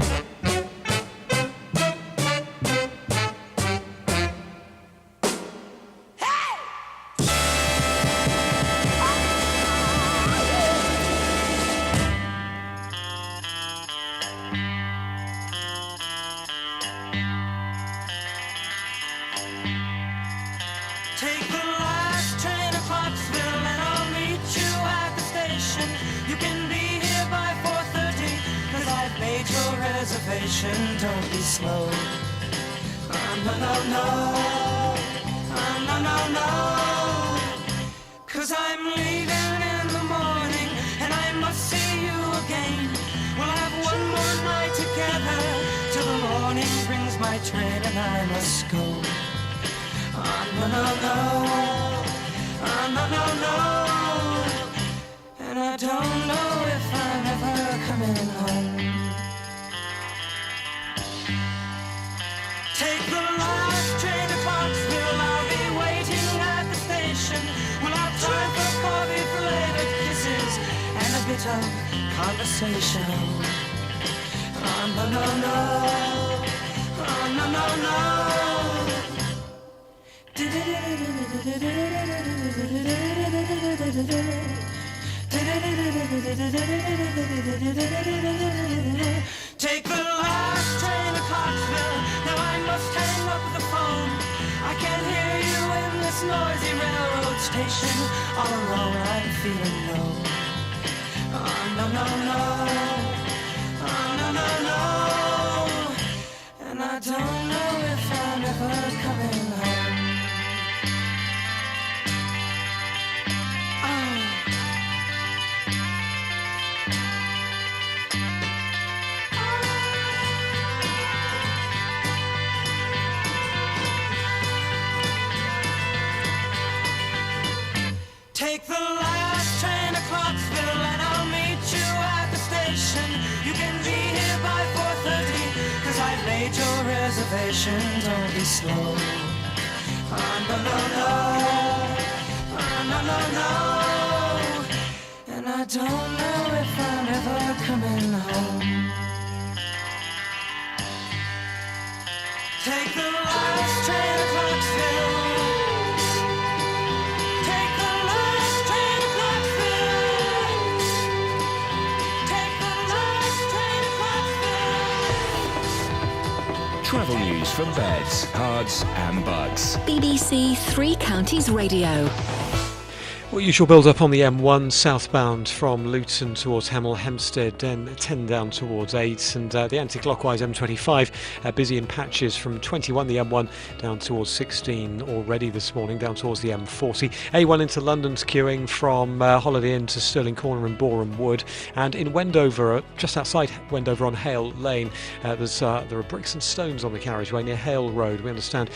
Take the last train to Clarksville and I'll meet you at the station. You can be here by 4:30, cause I've made your reservation. Don't be slow. No, no, no. No, no, no. Cause I'm leaving in the morning and I must see you again. We'll have one more night together till the morning brings my train and I must go. No, no, no. No, no, no. And I don't know if I'm ever coming home. Take the last train to Clarksville. I'll be waiting at the station. We'll have time for coffee, flavored kisses, and a bit of conversation. No, no, no. No, no, no. Take the last train to Clarksville. Now I must hang up the phone. I can't hear you in this noisy railroad station. All alone I'm feeling low. No, no, no. No, no, no. And I don't know if I'm ever coming home. Take the last train to Clarksville and I'll meet you at the station. You can be here by 4:30, 'cause I've made your reservation. Don't be slow. No, no, no. No, no, no. And I don't know if I'm ever coming home. Take the last train to Clarksville. Take the last train to Clarksville. Take the last train to Clarksville. Travel news for beds, cards and bugs. BBC Three Counties Radio. Well, usual build-up on the M1 southbound from Luton towards Hemel Hempstead, then 10 down towards 8, and the anti-clockwise M25 busy in patches from 21 the M1 down towards 16 already this morning, down towards the M40. A1 into London's queuing from Holiday Inn to Stirling Corner and Boreham Wood, and in Wendover, just outside Wendover on Hale Lane, there are bricks and stones on the carriageway near Hale Road. We understand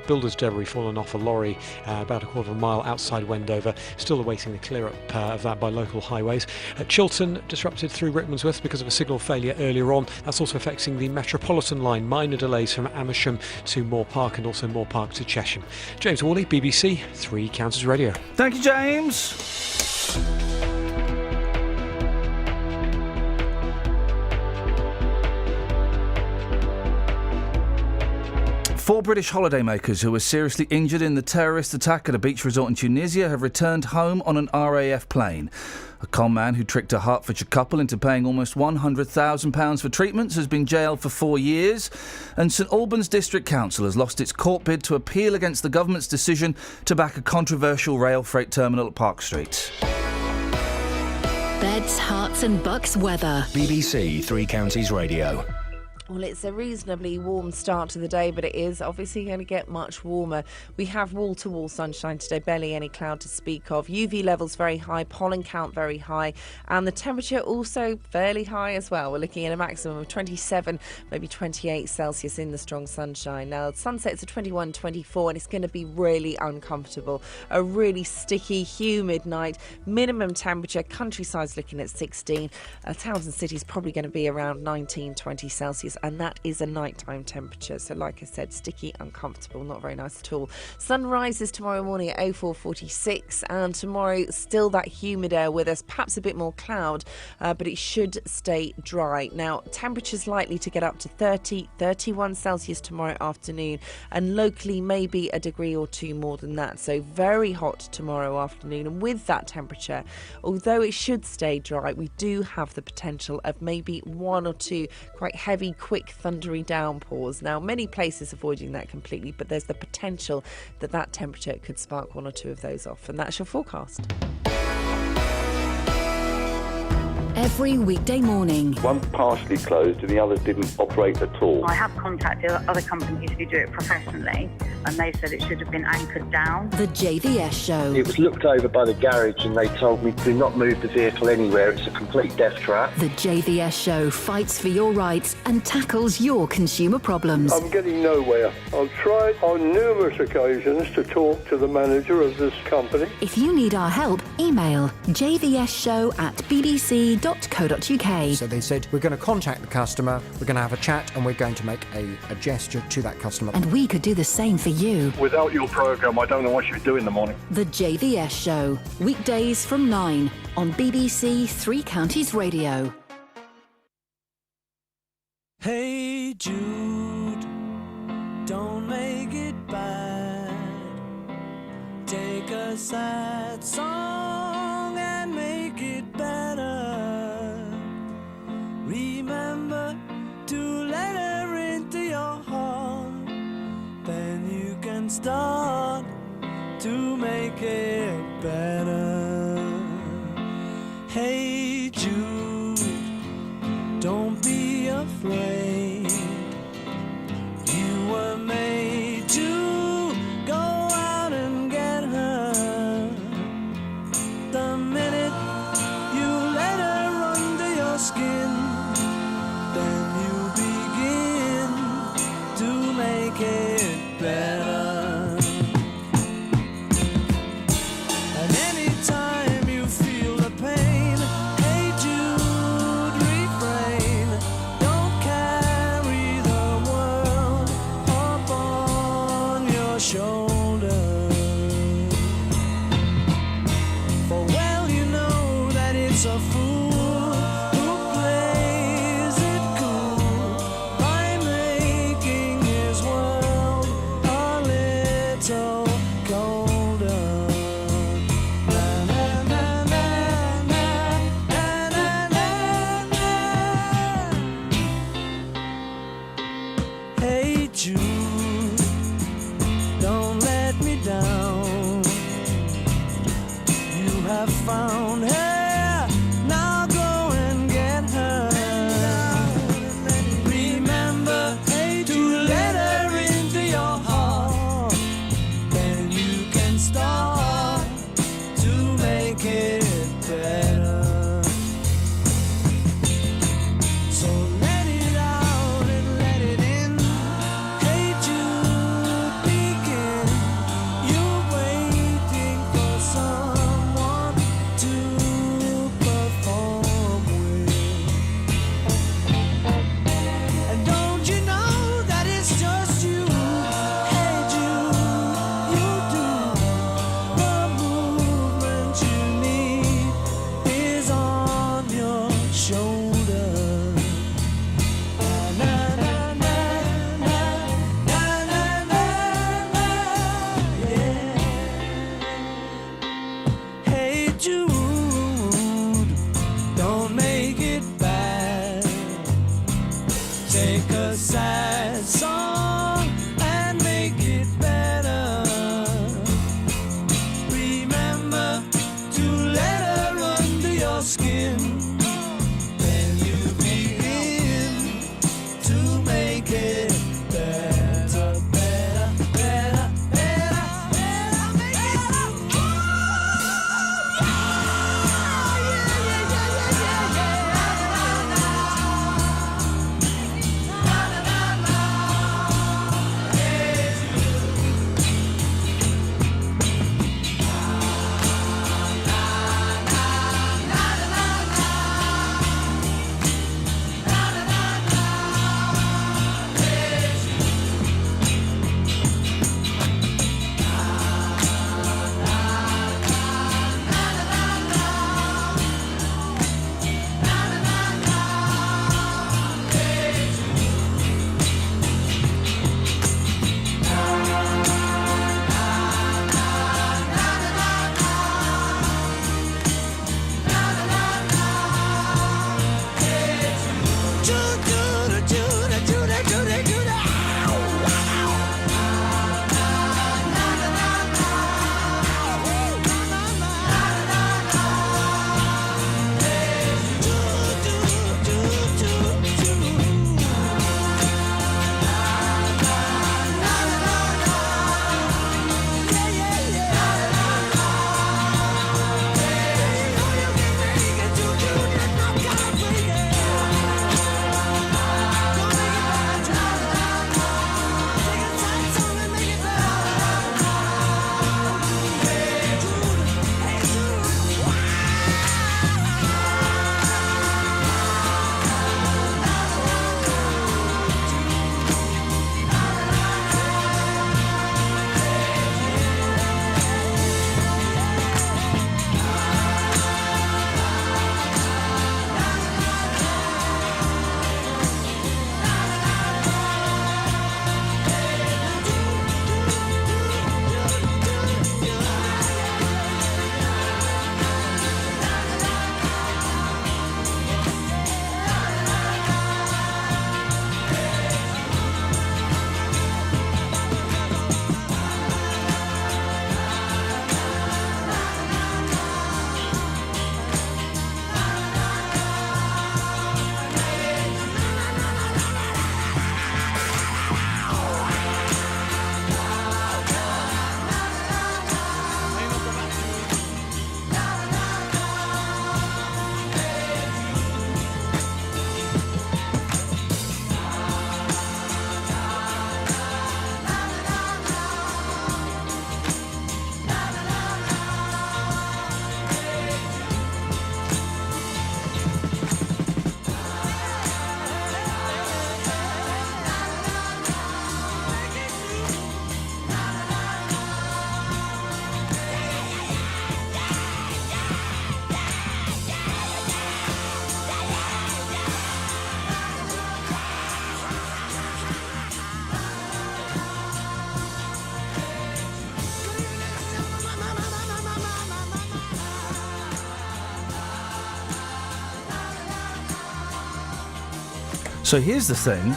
builder's debris fallen off a lorry about a quarter of a mile outside Wendover. Still awaiting the clear-up of that by local highways. Chiltern disrupted through Rickmansworth because of a signal failure earlier on. That's also affecting the Metropolitan line. Minor delays from Amersham to Moore Park and also Moore Park to Chesham. James Worley, BBC Three Counties Radio. Thank you, James. 4 British holidaymakers who were seriously injured in the terrorist attack at a beach resort in Tunisia have returned home on an RAF plane. A con man who tricked a Hertfordshire couple into paying almost £100,000 for treatments has been jailed for 4 years. And St Albans District Council has lost its court bid to appeal against the government's decision to back a controversial rail freight terminal at Park Street. Beds, Herts and Bucks weather. BBC Three Counties Radio. Well, it's a reasonably warm start to the day, but it is obviously going to get much warmer. We have wall-to-wall sunshine today, barely any cloud to speak of. UV levels very high, pollen count very high, and the temperature also fairly high as well. We're looking at a maximum of 27, maybe 28 Celsius in the strong sunshine. Now, sunsets are 21, 24, and it's going to be really uncomfortable. A really sticky, humid night. Minimum temperature, countryside's looking at 16. Towns and cities probably going to be around 19, 20 Celsius. And that is a nighttime temperature. So like I said, sticky, uncomfortable, not very nice at all. Sun rises tomorrow morning at 04:46, and tomorrow still that humid air with us, perhaps a bit more cloud, but it should stay dry. Now, temperatures likely to get up to 30, 31 Celsius tomorrow afternoon, and locally maybe a degree or two more than that. So very hot tomorrow afternoon, and with that temperature, although it should stay dry, we do have the potential of maybe 1 or 2 quite heavy, quick thundery downpours. Now, many places avoiding that completely, but there's the potential that that temperature could spark 1 or 2 of those off, and that's your forecast. Every weekday morning. One partially closed and the other didn't operate at all. I have contacted other companies who do it professionally, and they said it should have been anchored down. The JVS Show. It was looked over by the garage and they told me do not move the vehicle anywhere. It's a complete death trap. The JVS Show fights for your rights and tackles your consumer problems. I'm getting nowhere. I've tried on numerous occasions to talk to the manager of this company. If you need our help, email jvsshow@bbc.co.uk. So they said, we're going to contact the customer, we're going to have a chat, and we're going to make a gesture to that customer. And we could do the same for you. Without your programme, I don't know what you'd do in the morning. The JVS Show, weekdays from 9 on BBC Three Counties Radio. Hey Jude, don't make it bad. Take a sad song and make it better. Remember to let her into your heart. Then you can start to make it better. Hey Jude, don't be afraid. You were made to go out and get her. The minute you let her under your skin, then you begin to make it better. And anytime found her. Now go and get her. Remember to let her into your heart. Then you can start to make it better. So let it out and let it in. Hey Jude, begin. You're waiting for someone to perform with. And don't you know that it's just you? Hey Jude, you do. The movement you need is on your shoulder. Na na na na na na na na, yeah. Hey Jude, don't make it bad. Take a sad song and make it better. Remember to let her under your skin. Then you begin to make it better, better, better, better, better, make it So here's the thing.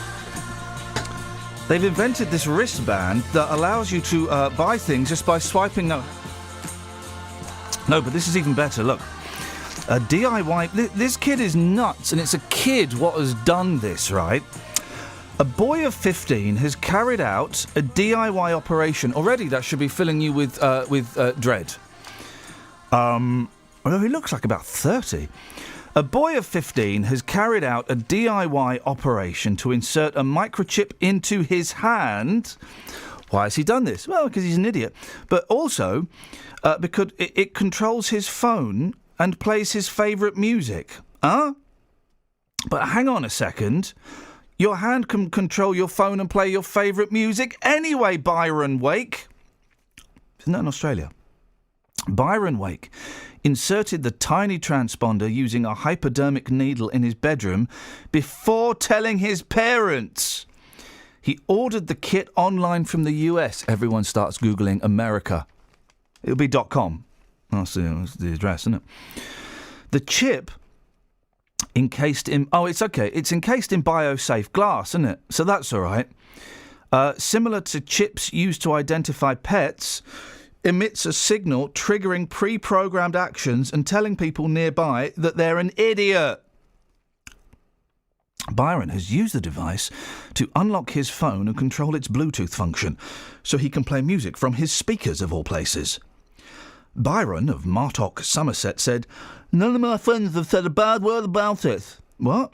They've invented this wristband that allows you to buy things just by swiping No, but this is even better. Look. A DIY... This kid is nuts, and it's a kid what has done this, right? A boy of 15 has carried out a DIY operation. Already that should be filling you with dread. Although he looks like about 30. A boy of 15 has carried out a DIY operation to insert a microchip into his hand. Why has he done this? Well, because he's an idiot. But also because it controls his phone and plays his favourite music. Huh? But hang on a second. Your hand can control your phone and play your favourite music anyway, Byron Wake. Isn't that in Australia? Byron Wake inserted the tiny transponder using a hypodermic needle in his bedroom before telling his parents. He ordered the kit online from the US. Everyone starts Googling America. It'll be .com. That's the address, isn't it? The chip encased in... Oh, it's okay. It's encased in biosafe glass, isn't it? So that's all right. Similar to chips used to identify pets, emits a signal triggering pre-programmed actions and telling people nearby that they're an idiot. Byron has used the device to unlock his phone and control its Bluetooth function, so he can play music from his speakers, of all places. Byron of Martock, Somerset, said, "None of my friends have said a bad word about it." What?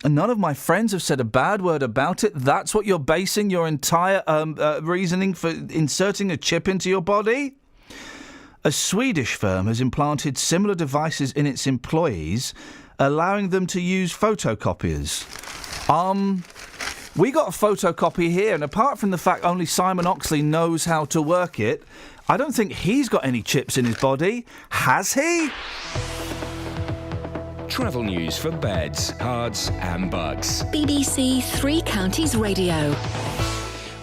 And none of my friends have said a bad word about it? That's what you're basing your entire reasoning for inserting a chip into your body? A Swedish firm has implanted similar devices in its employees, allowing them to use photocopiers. We got a photocopy here, and apart from the fact only Simon Oxley knows how to work it, I don't think he's got any chips in his body. Has he? Travel news for beds, cards and bugs. BBC Three Counties Radio.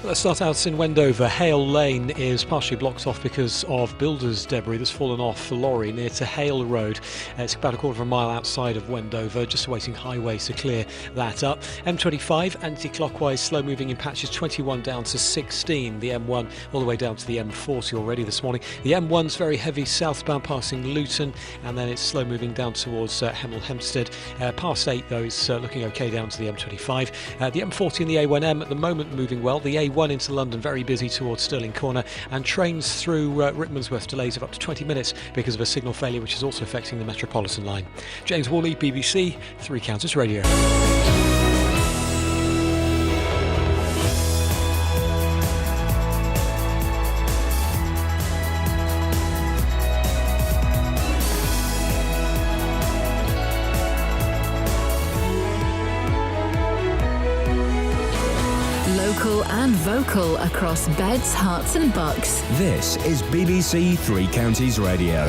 Let's start out in Wendover. Hale Lane is partially blocked off because of builder's debris that's fallen off the lorry near to Hale Road. It's about a quarter of a mile outside of Wendover, just awaiting highways to clear that up. M25 anti-clockwise, slow moving in patches 21 down to 16. The M1 all the way down to the M40 already this morning. The M1's very heavy southbound passing Luton, and then it's slow moving down towards Hemel Hempstead. Past 8 though is looking okay down to the M25. The M40 and the A1M at the moment moving well. The A1 into London very busy towards Stirling Corner, and trains through Rickmansworth delays of up to 20 minutes because of a signal failure which is also affecting the Metropolitan line. James Worley, BBC Three Counties Radio. Local and vocal across beds, hearts and bucks. This is BBC Three Counties Radio.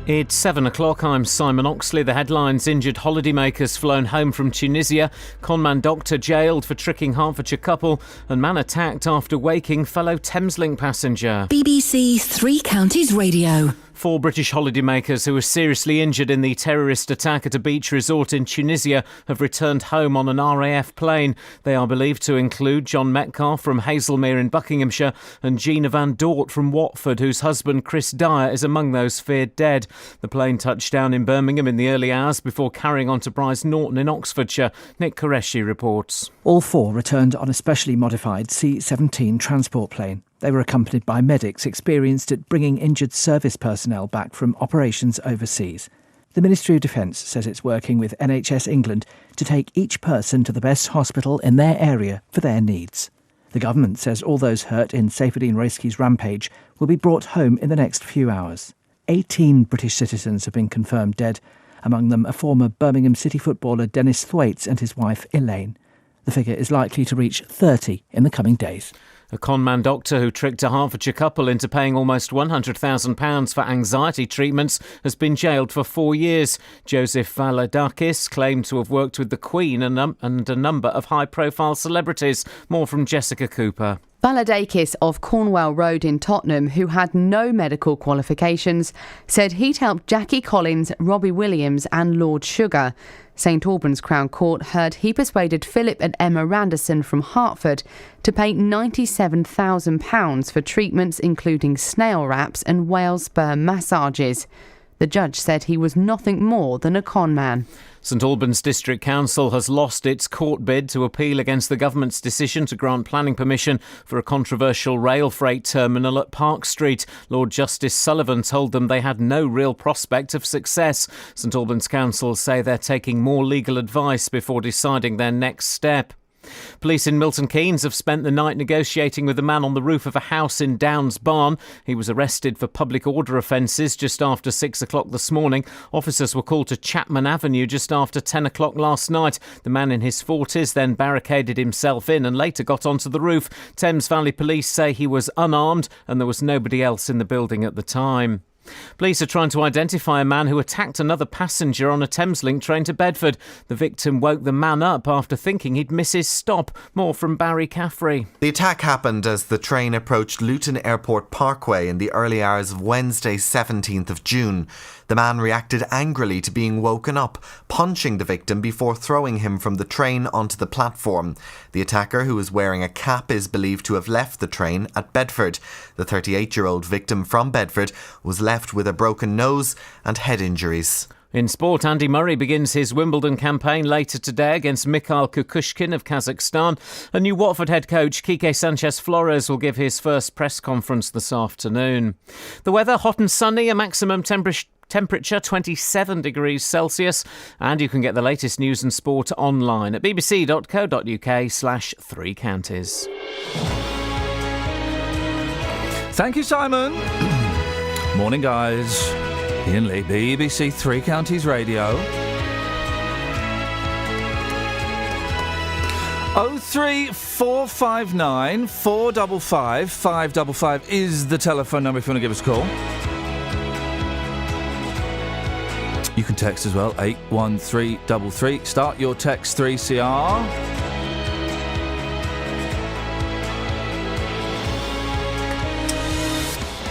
It's 7 o'clock. I'm Simon Oxley. The headlines: injured holidaymakers flown home from Tunisia, conman doctor jailed for tricking Hertfordshire couple, and man attacked after waking fellow Thameslink passenger. BBC Three Counties Radio. 4 British holidaymakers who were seriously injured in the terrorist attack at a beach resort in Tunisia have returned home on an RAF plane. They are believed to include John Metcalfe from Hazelmere in Buckinghamshire and Gina Van Dort from Watford, whose husband Chris Dyer is among those feared dead. The plane touched down in Birmingham in the early hours before carrying on to Brize Norton in Oxfordshire. Nick Qureshi reports. All 4 returned on a specially modified C-17 transport plane. They were accompanied by medics experienced at bringing injured service personnel back from operations overseas. The Ministry of Defence says it's working with NHS England to take each person to the best hospital in their area for their needs. The government says all those hurt in Seyfedine Roski's rampage will be brought home in the next few hours. 18 British citizens have been confirmed dead, among them a former Birmingham City footballer Dennis Thwaites and his wife Elaine. The figure is likely to reach 30 in the coming days. A conman doctor who tricked a Hertfordshire couple into paying almost £100,000 for anxiety treatments has been jailed for 4 years. Joseph Valadakis claimed to have worked with the Queen and a number of high-profile celebrities. More from Jessica Cooper. Valadakis of Cornwell Road in Tottenham, who had no medical qualifications, said he'd helped Jackie Collins, Robbie Williams and Lord Sugar. St Albans Crown Court heard he persuaded Philip and Emma Randerson from Hertford to pay £97,000 for treatments including snail wraps and whale sperm massages. The judge said he was nothing more than a con man. St Albans District Council has lost its court bid to appeal against the government's decision to grant planning permission for a controversial rail freight terminal at Park Street. Lord Justice Sullivan told them they had no real prospect of success. St Albans Council say they're taking more legal advice before deciding their next step. Police in Milton Keynes have spent the night negotiating with a man on the roof of a house in Downs Barn. He was arrested for public order offences just after 6 o'clock this morning. Officers were called to Chapman Avenue just after 10 o'clock last night. The man in his 40s then barricaded himself in and later got onto the roof. Thames Valley Police say he was unarmed and there was nobody else in the building at the time. Police are trying to identify a man who attacked another passenger on a Thameslink train to Bedford. The victim woke the man up after thinking he'd miss his stop. More from Barry Caffrey. The attack happened as the train approached Luton Airport Parkway in the early hours of Wednesday, 17th of June. The man reacted angrily to being woken up, punching the victim before throwing him from the train onto the platform. The attacker, who was wearing a cap, is believed to have left the train at Bedford. The 38-year-old victim from Bedford was left with a broken nose and head injuries. In sport, Andy Murray begins his Wimbledon campaign later today against Mikhail Kukushkin of Kazakhstan. A new Watford head coach, Quique Sanchez-Flores, will give his first press conference this afternoon. The weather, hot and sunny, a maximum temperature 27 degrees Celsius, and you can get the latest news and sport online at bbc.co.uk/3 counties. Thank you, Simon. Morning, guys. Iain Lee, BBC Three Counties Radio. 03459 455 555 is the telephone number if you want to give us a call. You can text as well, 81333. Start your text 3CR.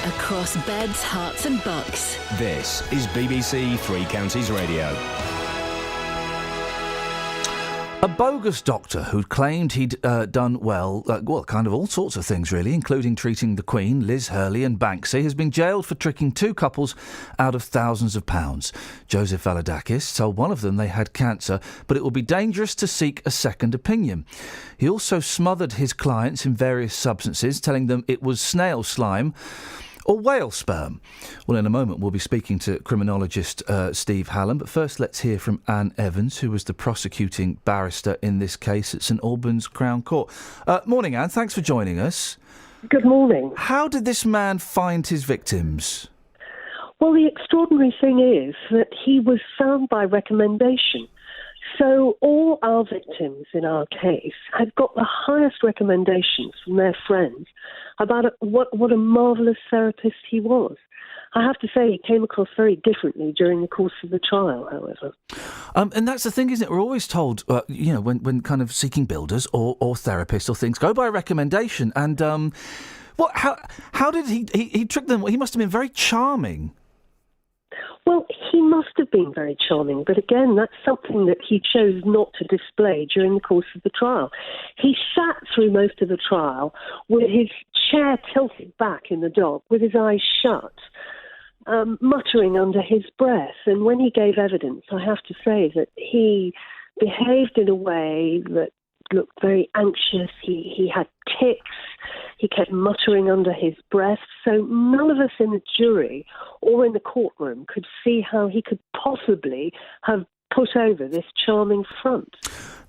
Across beds, hearts and bucks. This is BBC Three Counties Radio. A bogus doctor who claimed he'd done kind of all sorts of things really, including treating the Queen, Liz Hurley and Banksy, has been jailed for tricking two couples out of thousands of pounds. Joseph Valadakis told one of them they had cancer, but it will be dangerous to seek a second opinion. He also smothered his clients in various substances, telling them it was snail slime or whale sperm. Well, in a moment we'll be speaking to criminologist Steve Hallam, but first let's hear from Anne Evans, who was the prosecuting barrister in this case at St Albans Crown Court. Morning, Anne. Thanks for joining us. Good morning. How did this man find his victims? Well, the extraordinary thing is that he was found by recommendation. So all our victims in our case had got the highest recommendations from their friends about what a marvellous therapist he was. I have to say he came across very differently during the course of the trial, however. And that's the thing, isn't it? We're always told, when kind of seeking builders or therapists or things, go by recommendation. And how did he trick them? He must have been very charming. Well, he must have been very charming, but again, that's something that he chose not to display during the course of the trial. He sat through most of the trial with his chair tilted back in the dock, with his eyes shut, muttering under his breath. And when he gave evidence, I have to say that he behaved in a way that looked very anxious. He had tics. He kept muttering under his breath. So none of us in the jury or in the courtroom could see how he could possibly have put over this charming front.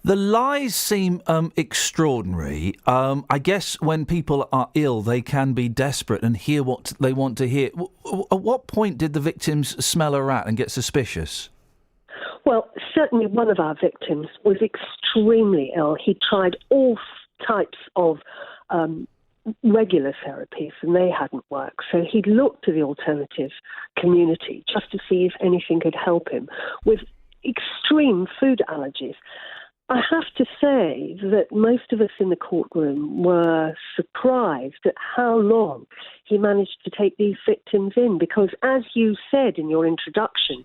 The lies seem extraordinary. I guess when people are ill, they can be desperate and hear what they want to hear. At what point did the victims smell a rat and get suspicious? Well, certainly one of our victims was extremely ill. He tried all types of regular therapies and they hadn't worked. So he looked to the alternative community just to see if anything could help him with extreme food allergies. I have to say that most of us in the courtroom were surprised at how long he managed to take these victims in because, as you said in your introduction,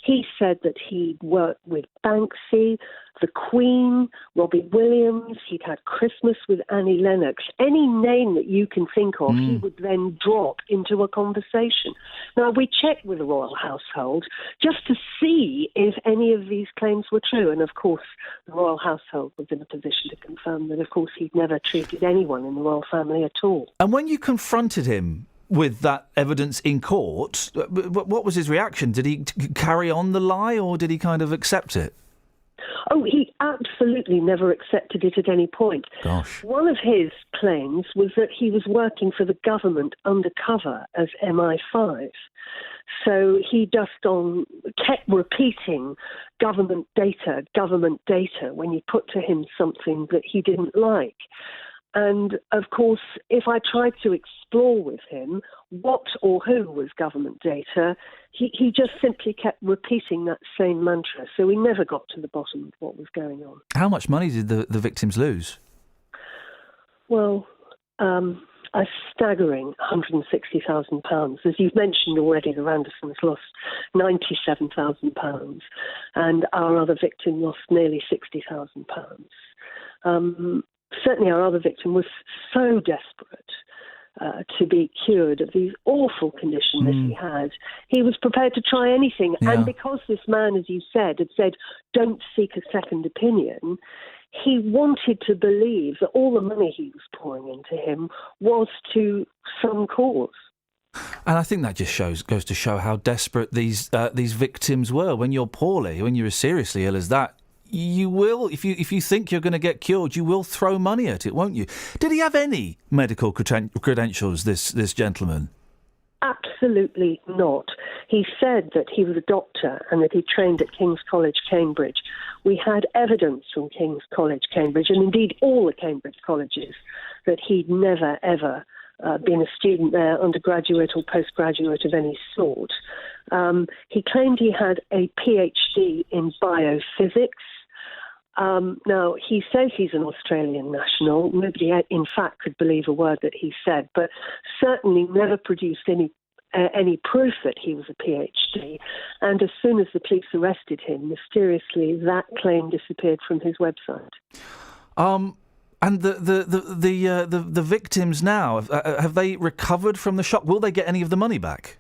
He said that he'd worked with Banksy, the Queen, Robbie Williams. He'd had Christmas with Annie Lennox. Any name that you can think of, he would then drop into a conversation. Now, we checked with the royal household just to see if any of these claims were true. And, of course, the royal household was in a position to confirm that, of course, he'd never treated anyone in the royal family at all. And when you confronted him with that evidence in court, what was his reaction? Did he carry on the lie, or did he kind of accept it? Oh, he absolutely never accepted it at any point. Gosh. One of his claims was that he was working for the government undercover as MI5. So he just kept repeating government data when you put to him something that he didn't like. And, of course, if I tried to explore with him what or who was government data, he just simply kept repeating that same mantra. So we never got to the bottom of what was going on. How much money did the victims lose? Well, a staggering £160,000. As you've mentioned already, the Randersons lost £97,000 and our other victim lost nearly £60,000. Certainly our other victim was so desperate to be cured of these awful conditions that he had. He was prepared to try anything. Yeah. And because this man, as you said, had said, don't seek a second opinion, he wanted to believe that all the money he was pouring into him was to some cause. And I think that just goes to show how desperate these victims were. When you're poorly, when you're as seriously ill as that, you will, if you think you're going to get cured, you will throw money at it, won't you? Did he have any medical credentials, this gentleman? Absolutely not. He said that he was a doctor and that he trained at King's College, Cambridge. We had evidence from King's College, Cambridge, and indeed all the Cambridge colleges, that he'd never, ever been a student there, undergraduate or postgraduate of any sort. He claimed he had a PhD in biophysics. Now, he says he's an Australian national. Nobody, in fact, could believe a word that he said, but certainly never produced any proof that he was a PhD. And as soon as the police arrested him, mysteriously, that claim disappeared from his website. And the victims now, have they recovered from the shock? Will they get any of the money back?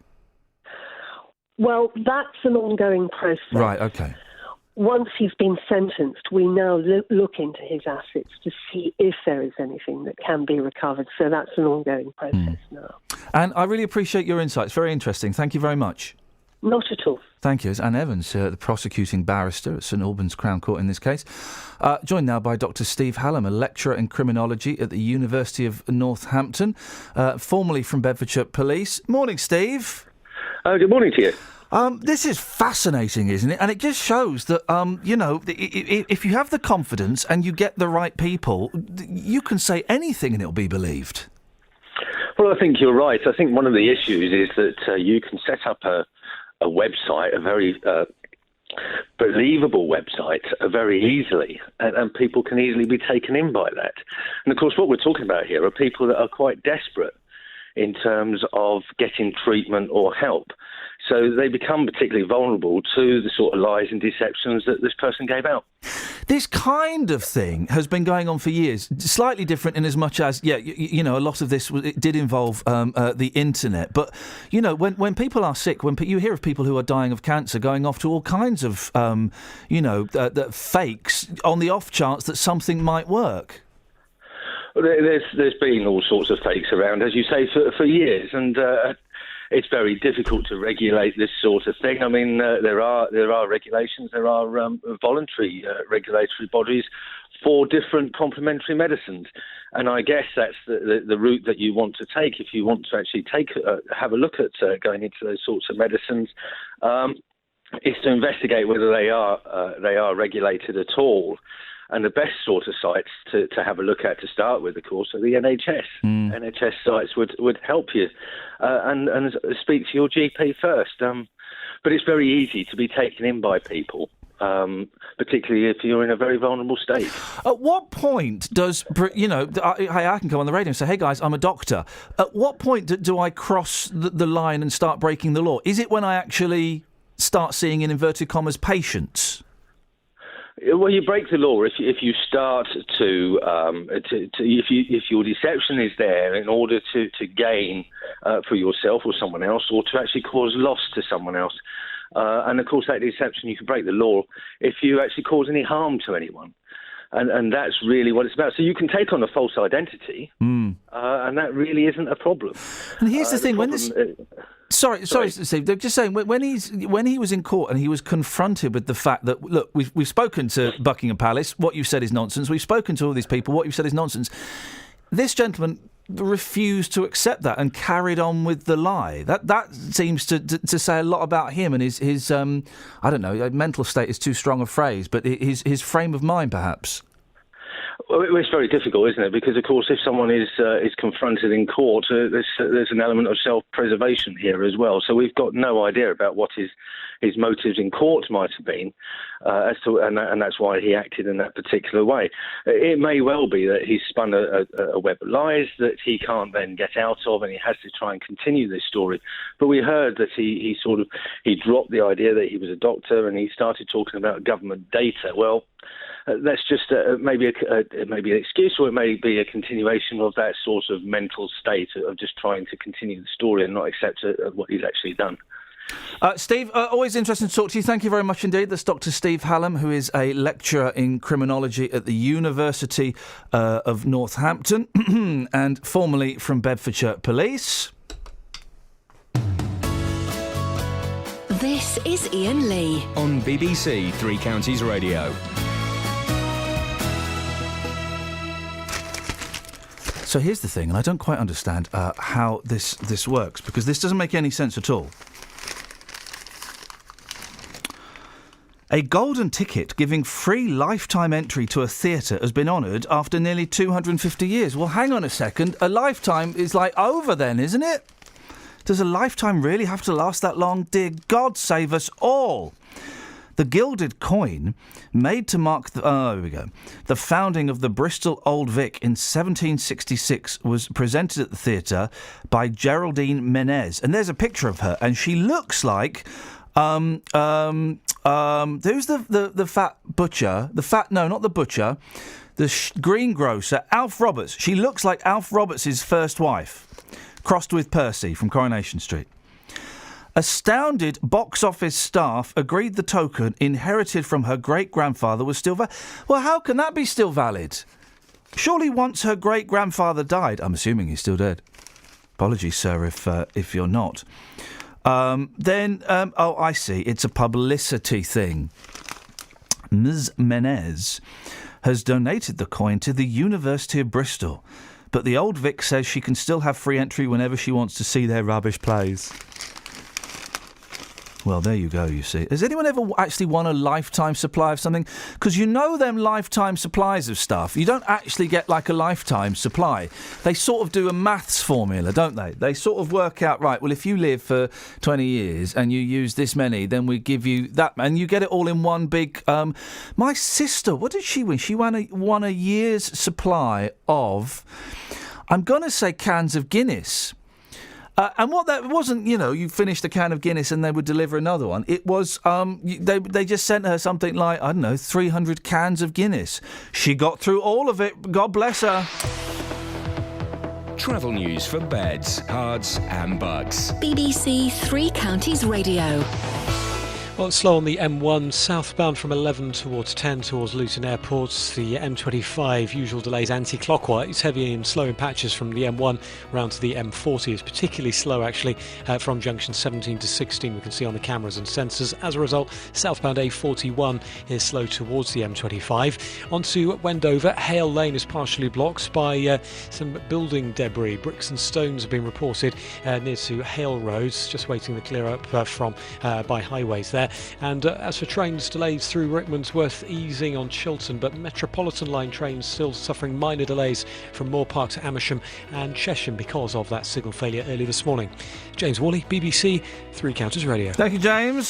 Well, that's an ongoing process. Right, okay. Once he's been sentenced, we now look into his assets to see if there is anything that can be recovered. So that's an ongoing process now. And I really appreciate your insights. Very interesting. Thank you very much. Not at all. Thank you. It's Anne Evans, the prosecuting barrister at St Albans Crown Court in this case. Joined now by Dr Steve Hallam, a lecturer in criminology at the University of Northampton, formerly from Bedfordshire Police. Morning, Steve. Good morning to you. This is fascinating, isn't it? And it just shows that, if you have the confidence and you get the right people, you can say anything and it'll be believed. Well, I think you're right. I think one of the issues is that you can set up a website, a very believable website, very easily, and people can easily be taken in by that. And, of course, what we're talking about here are people that are quite desperate in terms of getting treatment or help. So they become particularly vulnerable to the sort of lies and deceptions that this person gave out. This kind of thing has been going on for years, slightly different in as much as, a lot of this it did involve the internet. But, when people are sick, when you hear of people who are dying of cancer going off to all kinds of, fakes on the off chance that something might work. There's been all sorts of fakes around, as you say, for years, and it's very difficult to regulate this sort of thing. I mean, there are regulations, there are voluntary regulatory bodies for different complementary medicines, and I guess that's the route that you want to take if you want to actually have a look at going into those sorts of medicines. Is to investigate whether they are regulated at all. And the best sort of sites to have a look at to start with, of course, are the NHS. NHS sites would help you and speak to your GP first. But it's very easy to be taken in by people, particularly if you're in a very vulnerable state. At what point does, I can come on the radio and say, hey guys, I'm a doctor. At what point do I cross the line and start breaking the law? Is it when I actually start seeing, in inverted commas, patients? Well, you break the law if you start to if your deception is there in order to gain for yourself or someone else, or to actually cause loss to someone else. And of course, that deception, you can break the law if you actually cause any harm to anyone. And that's really what it's about. So you can take on a false identity, and that really isn't a problem. And here's the thing: when this. Sorry, Steve. They're just saying when he was in court and he was confronted with the fact that, look, we've spoken to Buckingham Palace. What you've said is nonsense. We've spoken to all these people. What you've said is nonsense. This gentleman refused to accept that and carried on with the lie. That seems to say a lot about him and his I don't know, mental state is too strong a phrase, but his frame of mind, perhaps. Well, it's very difficult, isn't it? Because, of course, if someone is confronted in court, there's an element of self-preservation here as well. So we've got no idea about what his motives in court might have been, and that's why he acted in that particular way. It may well be that he's spun a web of lies that he can't then get out of, and he has to try and continue this story. But we heard that he dropped the idea that he was a doctor, and he started talking about government data. Well, that's just maybe an excuse, or it may be a continuation of that sort of mental state of just trying to continue the story and not accept what he's actually done. Steve, always interesting to talk to you. Thank you very much indeed. That's Dr. Steve Hallam, who is a lecturer in criminology at the University of Northampton and formerly from Bedfordshire Police. This is Iain Lee on BBC Three Counties Radio. So here's the thing, and I don't quite understand how this works, because this doesn't make any sense at all. A golden ticket giving free lifetime entry to a theatre has been honoured after nearly 250 years. Well, hang on a second. A lifetime is like over then, isn't it? Does a lifetime really have to last that long? Dear God, save us all. The gilded coin, made to mark the founding of the Bristol Old Vic in 1766, was presented at the theatre by Geraldine Menez. And there's a picture of her, and she looks like who's the fat butcher? Not the butcher. The greengrocer, Alf Roberts. She looks like Alf Roberts' first wife, crossed with Percy from Coronation Street. Astounded box office staff agreed the token, inherited from her great-grandfather, was still valid. Well, how can that be still valid? Surely once her great-grandfather died, I'm assuming he's still dead. Apologies, sir, if you're not. I see, it's a publicity thing. Ms. Menez has donated the coin to the University of Bristol, but the Old Vic says she can still have free entry whenever she wants to see their rubbish plays. Well, there you go, you see. Has anyone ever actually won a lifetime supply of something? Because you know them lifetime supplies of stuff. You don't actually get like a lifetime supply. They sort of do a maths formula, don't they? They sort of work out, right, well, if you live for 20 years and you use this many, then we give you that. And you get it all in one big... my sister, what did she win? She won a year's supply of, I'm going to say, cans of Guinness. And what that wasn't, you finished a can of Guinness and they would deliver another one. It was, they just sent her something like, 300 cans of Guinness. She got through all of it. God bless her. Travel news for beds, cards and bugs. BBC Three Counties Radio. Well, it's slow on the M1 southbound from 11 towards 10 towards Luton Airport. The M25, usual delays anti-clockwise, heavy and slow in patches from the M1 round to the M40. It's particularly slow, actually, from junction 17 to 16. We can see on the cameras and sensors. As a result, southbound A41 is slow towards the M25. Onto Wendover, Hale Lane is partially blocked by some building debris. Bricks and stones have been reported near to Hale Roads, just waiting to clear up from by highways there. And as for trains, delays through Rickmansworth easing on Chiltern, but Metropolitan line trains still suffering minor delays from Moore Park to Amersham and Chesham because of that signal failure early this morning. James Worley, BBC Three Counties Radio. Thank you, James.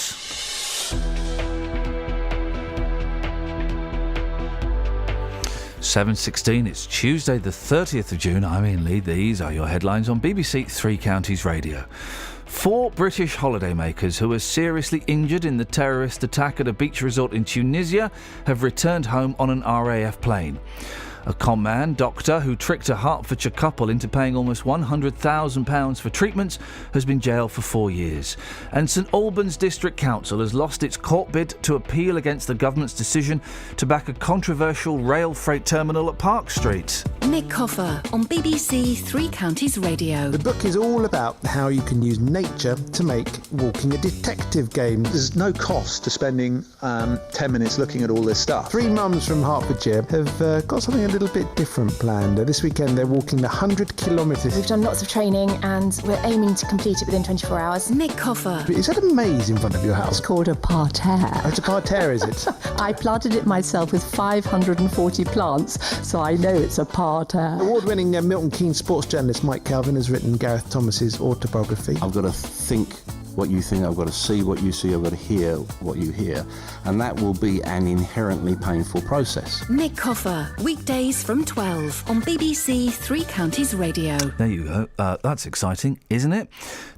7:16. It's Tuesday the 30th of June. I'm Iain Lee. These are your headlines on BBC Three Counties Radio. 4 British holidaymakers who were seriously injured in the terrorist attack at a beach resort in Tunisia have returned home on an RAF plane. A con-man doctor who tricked a Hertfordshire couple into paying almost £100,000 for treatments has been jailed for 4 years. And St Albans District Council has lost its court bid to appeal against the government's decision to back a controversial rail freight terminal at Park Street. Nick Coffer on BBC Three Counties Radio. The book is all about how you can use nature to make walking a detective game. There's no cost to spending 10 minutes looking at all this stuff. 3 mums from Hertfordshire have got something a little bit different planned. This weekend they're walking 100 kilometres. We've done lots of training and we're aiming to complete it within 24 hours. Nick Coffer. Is that a maze in front of your house? It's called a parterre. Oh, it's a parterre, is it? I planted it myself with 540 plants, so I know it's a parterre. Award-winning Milton Keynes sports journalist Mike Calvin has written Gareth Thomas's autobiography. I've got to think what you think, I've got to see what you see, I've got to hear what you hear, and that will be an inherently painful process. Nick Coffer, weekdays from 12 on BBC Three Counties Radio. There you go. That's exciting, isn't it?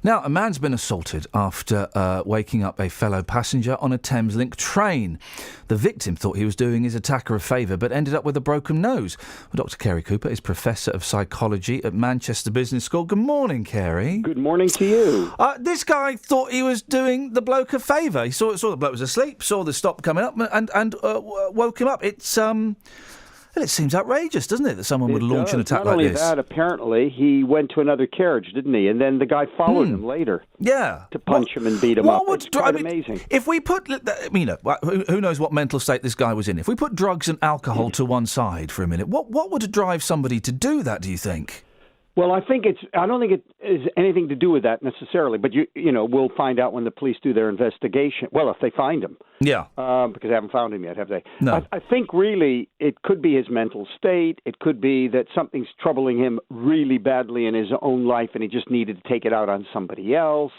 Now, a man's been assaulted after waking up a fellow passenger on a Thameslink train. The victim thought he was doing his attacker a favour, but ended up with a broken nose. Well, Dr. Kerry Cooper is Professor of Psychology at Manchester Business School. Good morning, Kerry. Good morning to you. This guy thought he was doing the bloke a favour. He saw the bloke was asleep, saw the stop coming up, and woke him up. It seems outrageous, doesn't it, that someone would launch an attack like this? Not only that, apparently, he went to another carriage, didn't he? And then the guy followed him later. Yeah. To punch him and beat him up. It's quite amazing. If we put, who knows what mental state this guy was in? If we put drugs and alcohol to one side for a minute, what would drive somebody to do that, do you think? Well, I don't think it is anything to do with that necessarily, but we'll find out when the police do their investigation. Well, if they find him. Yeah. Because they haven't found him yet, have they? No. I think really it could be his mental state. It could be that something's troubling him really badly in his own life and he just needed to take it out on somebody else.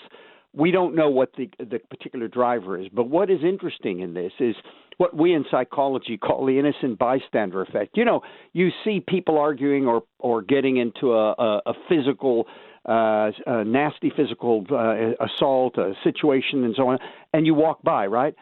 We don't know what the particular driver is, but what is interesting in this is what we in psychology call the innocent bystander effect. You see people arguing or getting into a physical, a nasty physical assault, a situation and so on, and you walk by, right?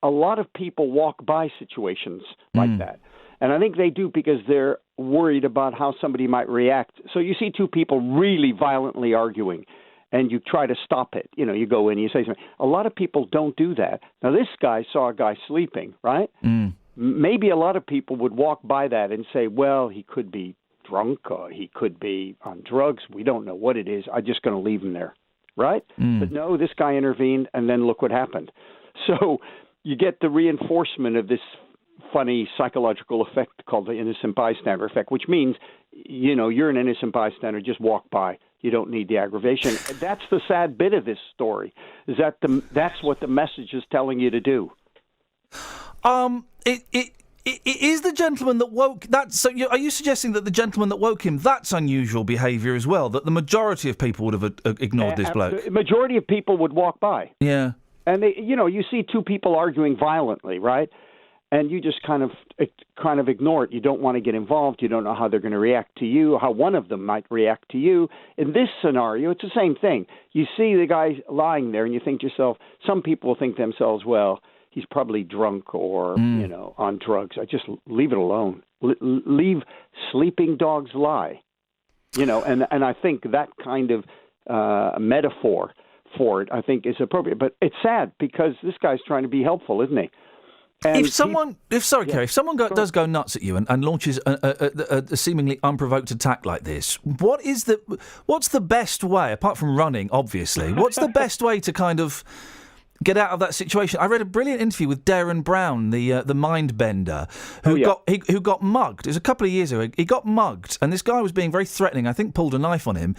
A lot of people walk by situations like that. And I think they do because they're worried about how somebody might react. So you see two people really violently arguing, and you try to stop it. You go in and you say something. A lot of people don't do that. Now, this guy saw a guy sleeping, right? Maybe a lot of people would walk by that and say, well, he could be drunk or he could be on drugs. We don't know what it is. I'm just going to leave him there, right? But no, this guy intervened, and then look what happened. So you get the reinforcement of this funny psychological effect called the innocent bystander effect, which means, you're an innocent bystander, just walk by. You don't need the aggravation. That's the sad bit of this story, is that that's what the message is telling you to do. It is the gentleman that woke... are you suggesting that the gentleman that woke him, that's unusual behaviour as well, that the majority of people would have ignored this bloke? The majority of people would walk by. Yeah. And you see two people arguing violently, right? And you just kind of ignore it. You don't want to get involved. You don't know how they're going to react to you, how one of them might react to you. In this scenario, it's the same thing. You see the guy lying there, and you think to yourself, some people will think to themselves, well, he's probably drunk or, on drugs. I just leave it alone. Leave sleeping dogs lie. And I think that kind of metaphor for it, I think, is appropriate. But it's sad because this guy's trying to be helpful, isn't he? And if someone does go nuts at you and launches a seemingly unprovoked attack like this, what's the best way, apart from running, obviously, what's the best way to kind of get out of that situation? I read a brilliant interview with Darren Brown, the mind bender, who got mugged. It was a couple of years ago. He got mugged, and this guy was being very threatening. I think pulled a knife on him,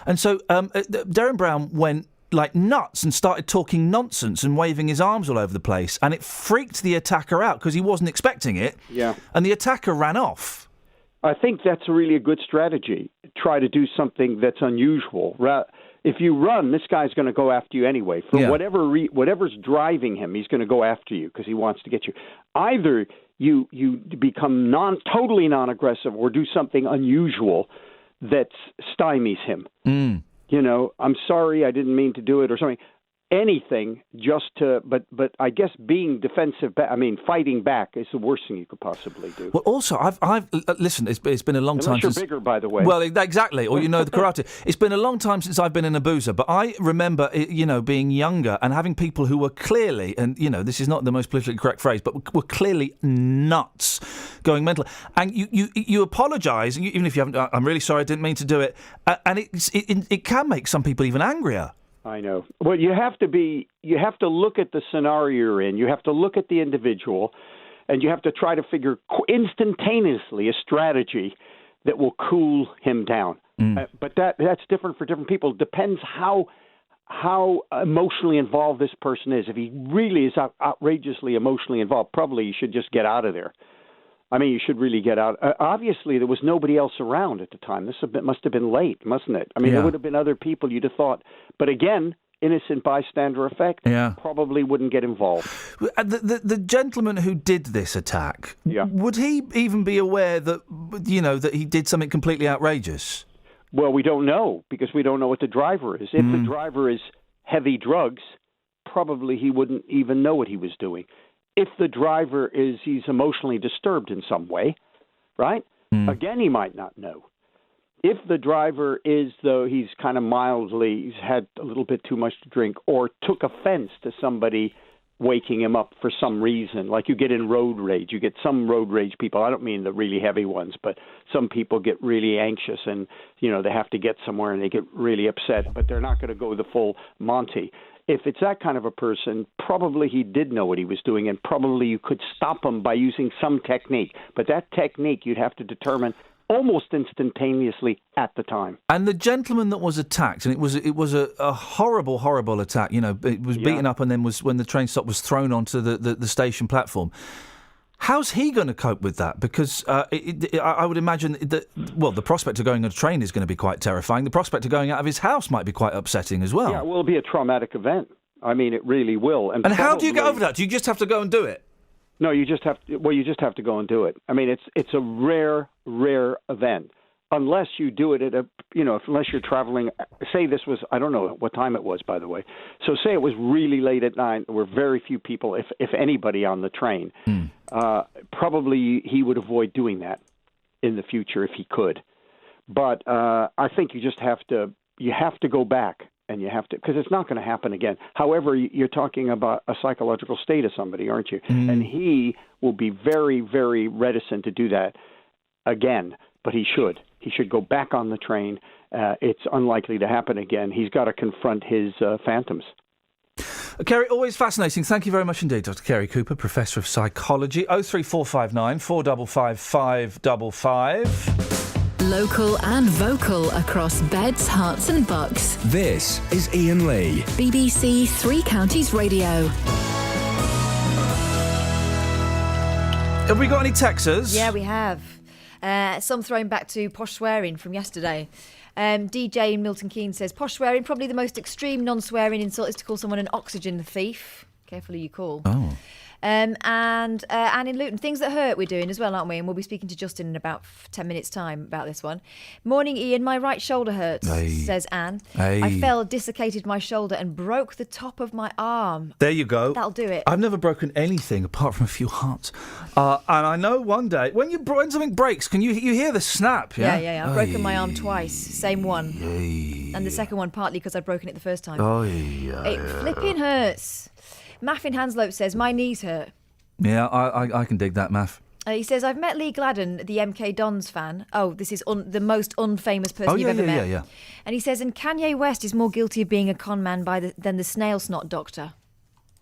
and so Darren Brown went like nuts and started talking nonsense and waving his arms all over the place, and it freaked the attacker out because he wasn't expecting it. Yeah. And the attacker ran off. I think that's really a good strategy. Try to do something that's unusual. If you run, this guy's going to go after you anyway. For whatever's driving him, he's going to go after you because he wants to get you. Either you become totally non-aggressive or do something unusual that stymies him. I'm sorry, I didn't mean to do it or something. Anything just to, but I guess being defensive, fighting back is the worst thing you could possibly do. Well, also, I've listen. It's been a long time Unless you're since. bigger, by the way. Well, exactly, or the karate. It's been a long time since I've been in a boozer, but I remember, being younger and having people who were clearly, and this is not the most politically correct phrase, but were clearly nuts, going mental. And you apologise, even if you haven't. I'm really sorry, I didn't mean to do it, and it can make some people even angrier. I know. Well, you have to look at the scenario you're in. You have to look at the individual, and you have to try to figure instantaneously a strategy that will cool him down. But that's different for different people. It depends how emotionally involved this person is. If he really is outrageously emotionally involved, probably you should just get out of there. You should really get out. Obviously, there was nobody else around at the time. This must have been late, mustn't it? There would have been other people you'd have thought. But again, innocent bystander effect, probably wouldn't get involved. The gentleman who did this attack, would he even be aware that, that he did something completely outrageous? Well, we don't know, because we don't know what the driver is. If the driver is heavy drugs, probably he wouldn't even know what he was doing. If the driver he's emotionally disturbed in some way, right? Again, he might not know. If the driver is, though, he's kind of he's had a little bit too much to drink, or took offense to somebody waking him up for some reason, like you get in road rage. You get some road rage people. I don't mean the really heavy ones, but some people get really anxious and, they have to get somewhere and they get really upset, but they're not going to go the full Monty. If it's that kind of a person, probably he did know what he was doing, and probably you could stop him by using some technique. But that technique you'd have to determine almost instantaneously at the time. And the gentleman that was attacked, and it was a horrible, horrible attack. It was beaten up, and then when the train stop was thrown onto the station platform. How's he going to cope with that? Because I would imagine that, the prospect of going on a train is going to be quite terrifying. The prospect of going out of his house might be quite upsetting as well. Yeah, it will be a traumatic event. It really will. And how do you get over that? Do you just have to go and do it? No, you just have to go and do it. It's a rare event. Unless you do it unless you're traveling, say this was, I don't know what time it was, by the way. So say it was really late at night, there were very few people, if anybody, on the train. Probably he would avoid doing that in the future if he could. But I think you have to go back, and you have to, because it's not going to happen again. However, you're talking about a psychological state of somebody, aren't you? And he will be very, very reticent to do that again, but he should. He should go back on the train. It's unlikely to happen again. He's got to confront his phantoms. Kerry, always fascinating. Thank you very much indeed, Dr. Kerry Cooper, Professor of Psychology. 03459 455 555. Local and vocal across beds, hearts and bucks. This is Iain Lee. BBC Three Counties Radio. Have we got any texters? Yeah, we have. Some thrown back to posh swearing from yesterday. DJ in Milton Keynes says, posh swearing, probably the most extreme non-swearing insult is to call someone an oxygen thief. Careful who you call. Oh. And Anne in Luton, things that hurt we're doing as well, aren't we? And we'll be speaking to Justin in about 10 minutes' time about this one. Morning, Iain. My right shoulder hurts, says Anne. I fell, dislocated my shoulder and broke the top of my arm. There you go. That'll do it. I've never broken anything apart from a few hearts. And I know one day, when something breaks, you hear the snap, yeah? Yeah. I've broken my arm twice, same one. And the second one partly because I'd broken it the first time. It flipping hurts. Maff in Hanslope says, my knees hurt. Yeah, I can dig that, Maff. He says, I've met Lee Gladden, the MK Dons fan. Oh, this is the most unfamous person you've ever met. Yeah. And he says, and Kanye West is more guilty of being a con man than the snail snot doctor.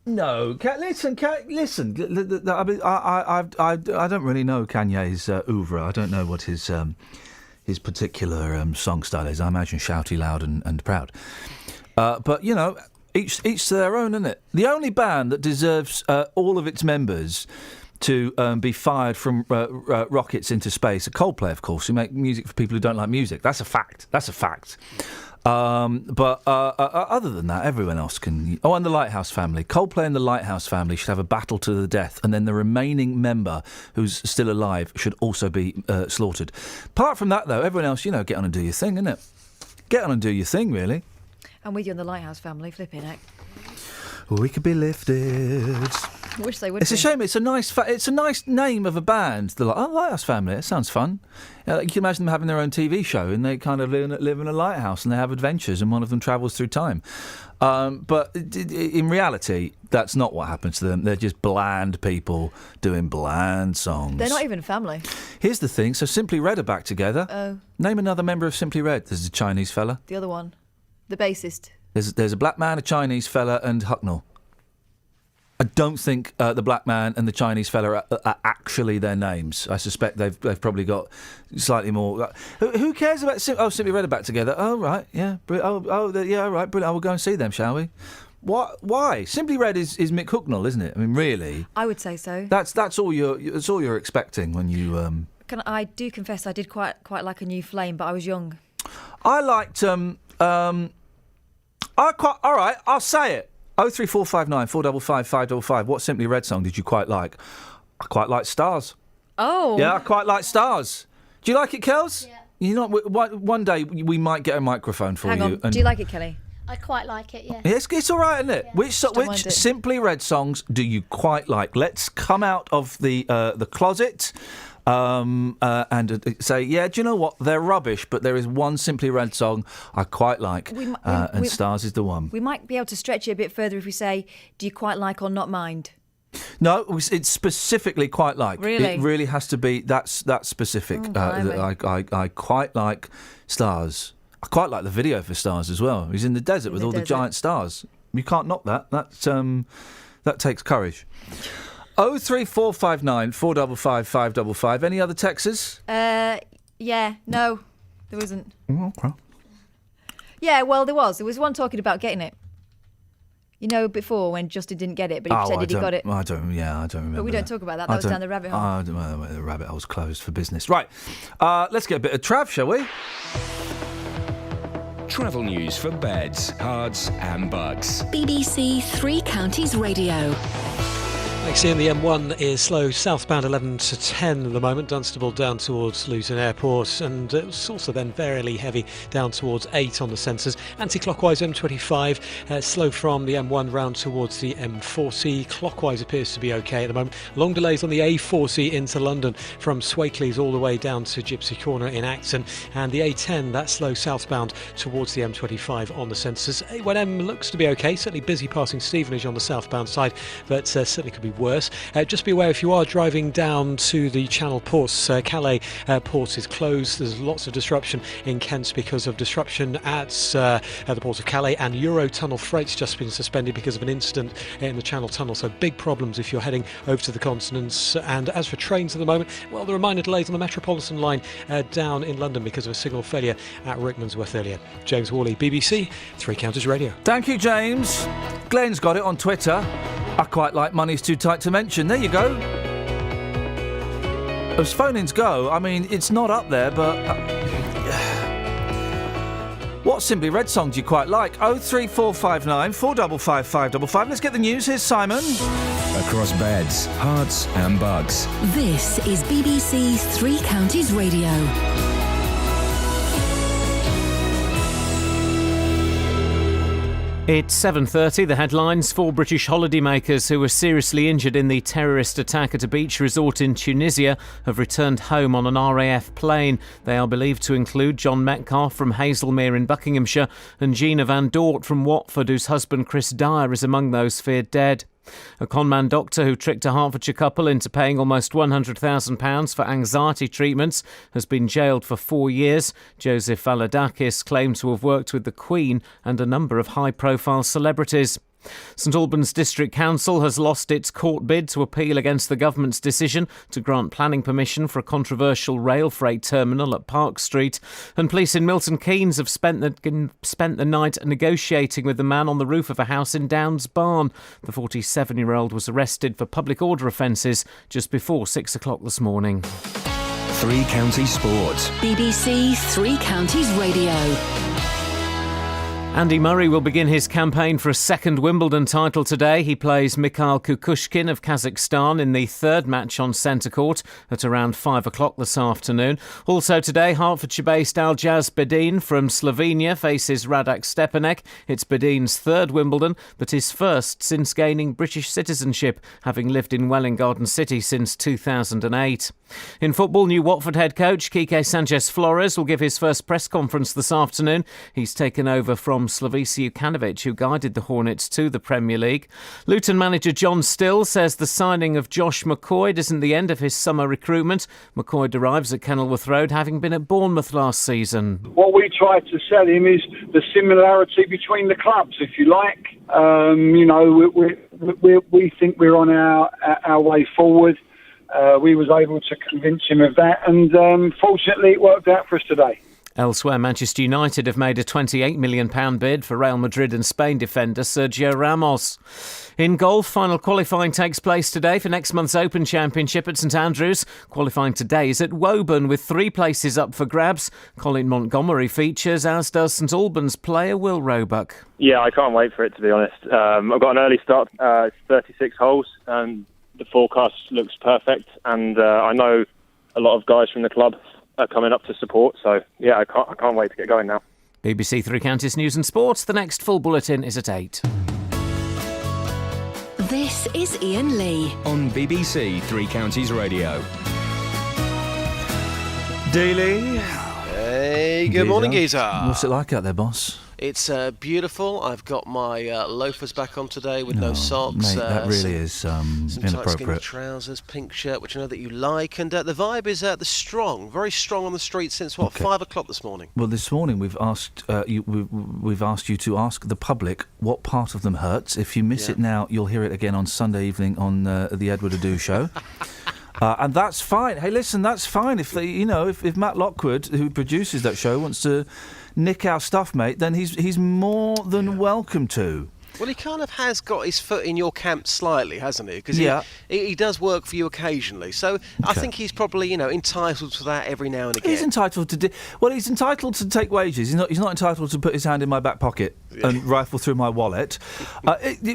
No, listen. I don't really know Kanye's oeuvre. I don't know what his particular song style is. I imagine shouty, loud, and proud. But each to their own, isn't it? The only band that deserves all of its members to be fired from rockets into space are Coldplay, of course, who make music for people who don't like music. That's a fact. But other than that, everyone else can... Oh, and the Lighthouse Family. Coldplay and the Lighthouse Family should have a battle to the death, and then the remaining member who's still alive should also be slaughtered. Apart from that, though, everyone else, get on and do your thing, innit? Get on and do your thing, really. I'm with you on the Lighthouse family, flipping heck. We could be lifted. I wish they would. It's a shame. It's a nice name of a band. The Lighthouse Family. It sounds fun. You can imagine them having their own TV show, and they kind of live in a lighthouse, and they have adventures, and one of them travels through time. But in reality, that's not what happens to them. They're just bland people doing bland songs. They're not even family. Here's the thing. So Simply Red are back together. Oh. Name another member of Simply Red. There's a Chinese fella. The other one, the bassist. There's a black man, a Chinese fella, and Hucknall. I don't think the black man and the Chinese fella are actually their names. I suspect they've probably got slightly more. Who cares about? Simply Red are back together. Oh right, yeah. Yeah, all right. Brilliant. I will go and see them, shall we? What? Why? Simply Red is Mick Hucknall, isn't it? I mean, really. I would say so. That's all you're expecting when you. I do confess I did quite like a New Flame, but I was young. I liked. All right. I'll say it. 03459 455 555. What Simply Red song did you quite like? I quite like Stars. Oh. Yeah, I quite like Stars. Do you like it, Kels? Yeah. You know, one day we might get a microphone for Hang you. on. Do you like it, Kelly? I quite like it, yeah. It's all right, isn't it? Yeah. Which Simply Red songs do you quite like? Let's come out of the closet. And say, yeah, do you know what? They're rubbish, but there is one Simply Red song I quite like, and Stars is the one. We might be able to stretch it a bit further if we say, do you quite like or not mind? No, it's specifically quite like. Really? It really has to be, that's specific. I quite like Stars. I quite like the video for Stars as well. He's in the desert with all the giant stars. You can't knock that. That takes courage. 03459 455 555. Any other texts? Yeah, no, there wasn't. Okay. Yeah, well, there was. There was one talking about getting it. You know, before when Justin didn't get it, but he pretended he got it. I don't remember. But we don't talk about that. That was down the rabbit hole. The rabbit hole's closed for business. Right. Let's get a bit of Trav, shall we? Travel news for beds, cards and bugs. BBC Three Counties Radio. Thanks, Iain. The M1 is slow southbound 11 to 10 at the moment, Dunstable down towards Luton Airport, and it's also then fairly heavy down towards 8 on the sensors. Anti-clockwise M25, slow from the M1 round towards the M40. Clockwise appears to be okay at the moment. Long delays on the A40 into London from Swakeleys all the way down to Gypsy Corner in Acton, and the A10, that's slow southbound towards the M25 on the sensors. A1M looks to be okay, certainly busy passing Stevenage on the southbound side, but certainly could be worse. Just be aware if you are driving down to the Channel ports, Calais port is closed. There's lots of disruption in Kent because of disruption at the port of Calais, and Eurotunnel freight's just been suspended because of an incident in the Channel Tunnel, so big problems if you're heading over to the continent. And as for trains at the moment, well, there are minor delays on the Metropolitan line down in London because of a signal failure at Rickmansworth earlier. James Worley, BBC Three Counties Radio. Thank you, James. Glenn's got it on Twitter. I quite like Money's Too Tight to Mention. There you go. As phone-ins go, I mean, it's not up there, but... what Simply Red song do you quite like? 03459 455 555. Let's get the news. Here's Simon. Across beds, hearts and bugs. This is BBC Three Counties Radio. It's 7:30. The headlines: 4 British holidaymakers who were seriously injured in the terrorist attack at a beach resort in Tunisia have returned home on an RAF plane. They are believed to include John Metcalfe from Hazelmere in Buckinghamshire and Gina Van Dort from Watford, whose husband Chris Dyer is among those feared dead. A conman doctor who tricked a Hertfordshire couple into paying almost £100,000 for anxiety treatments has been jailed for 4 years. Joseph Valadakis claimed to have worked with the Queen and a number of high-profile celebrities. St Albans District Council has lost its court bid to appeal against the government's decision to grant planning permission for a controversial rail freight terminal at Park Street. And police in Milton Keynes have spent the night negotiating with the man on the roof of a house in Downs Barn. The 47-year-old was arrested for public order offences just before 6 o'clock this morning. Three Counties Sport. BBC Three Counties Radio. Andy Murray will begin his campaign for a second Wimbledon title today. He plays Mikhail Kukushkin of Kazakhstan in the third match on centre court at around 5 o'clock this afternoon. Also today, Hertfordshire-based Aljaz Bedin from Slovenia faces Radak Stepanek. It's Bedin's third Wimbledon, but his first since gaining British citizenship, having lived in Welwyn Garden City since 2008. In football, new Watford head coach Quique Sanchez-Flores will give his first press conference this afternoon. He's taken over from Slavisa Jukanovic, who guided the Hornets to the Premier League. Luton manager John Still says the signing of Josh McCoy isn't the end of his summer recruitment. McCoy arrives at Kenilworth Road, having been at Bournemouth last season. What we try to sell him is the similarity between the clubs, if you like. We think we're on our way forward. We was able to convince him of that, and fortunately it worked out for us today. Elsewhere, Manchester United have made a £28 million bid for Real Madrid and Spain defender Sergio Ramos. In golf, final qualifying takes place today for next month's Open Championship at St Andrews. Qualifying today is at Woburn with 3 places up for grabs. Colin Montgomery features, as does St Albans player Will Roebuck. Yeah, I can't wait for it, to be honest. I've got an early start, 36 holes, and the forecast looks perfect, and I know a lot of guys from the club are coming up to support, so yeah, I can't wait to get going now. BBC Three Counties News and Sports. The next full bulletin is at 8. This is Iain Lee on BBC Three Counties Radio. Daily. Hey, good morning, Geezer. What's it like out there, boss? It's beautiful. I've got my loafers back on today with no socks. Mate, that really is some inappropriate. tight trousers, pink shirt, which I know that you like, and the vibe is very strong on the street since 5 o'clock this morning. Well, this morning we've asked we've asked you to ask the public what part of them hurts. If you miss it now, you'll hear it again on Sunday evening on the Edward Adu show. And that's fine. Hey, listen, that's fine. If if Matt Lockwood, who produces that show, wants to nick our stuff, mate, then he's more than welcome to. Well, he kind of has got his foot in your camp slightly, hasn't he? Because he does work for you occasionally. So I think he's probably, entitled to that every now and again. He's entitled to he's entitled to take wages. He's not entitled to put his hand in my back pocket and rifle through my wallet.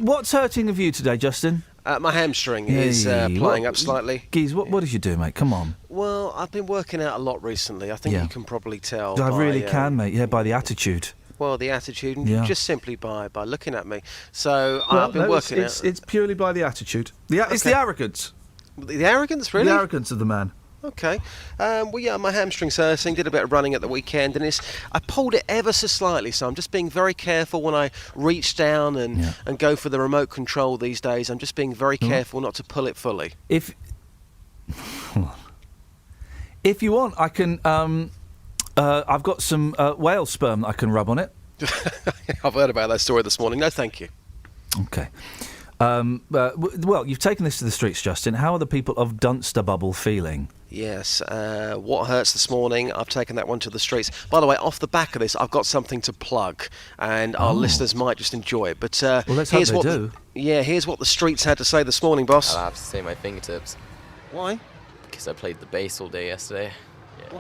What's hurting of you today, Justin? My hamstring is playing up slightly. Geez, what did you do, mate? Come on. Well, I've been working out a lot recently. I think you can probably tell. I really can, mate. Yeah, by the attitude. Well, the attitude, and just simply by looking at me. So I've been working out. It's purely by the attitude. It's the arrogance. The arrogance, really? The arrogance of the man. Okay. My hamstring's hurting. Did a bit of running at the weekend, and I pulled it ever so slightly. So I'm just being very careful when I reach down and go for the remote control these days. I'm just being very careful not to pull it fully. If you want, I can. I've got some whale sperm that I can rub on it. I've heard about that story this morning. No, thank you. Okay. Well, you've taken this to the streets, Justin. How are the people of Dunstable feeling? Yes. What hurts this morning? I've taken that one to the streets. By the way, off the back of this, I've got something to plug, and our listeners might just enjoy it. But let's hope they do. Here's what the streets had to say this morning, boss. I'll have to say my fingertips. Why? Because I played the bass all day yesterday. Yeah.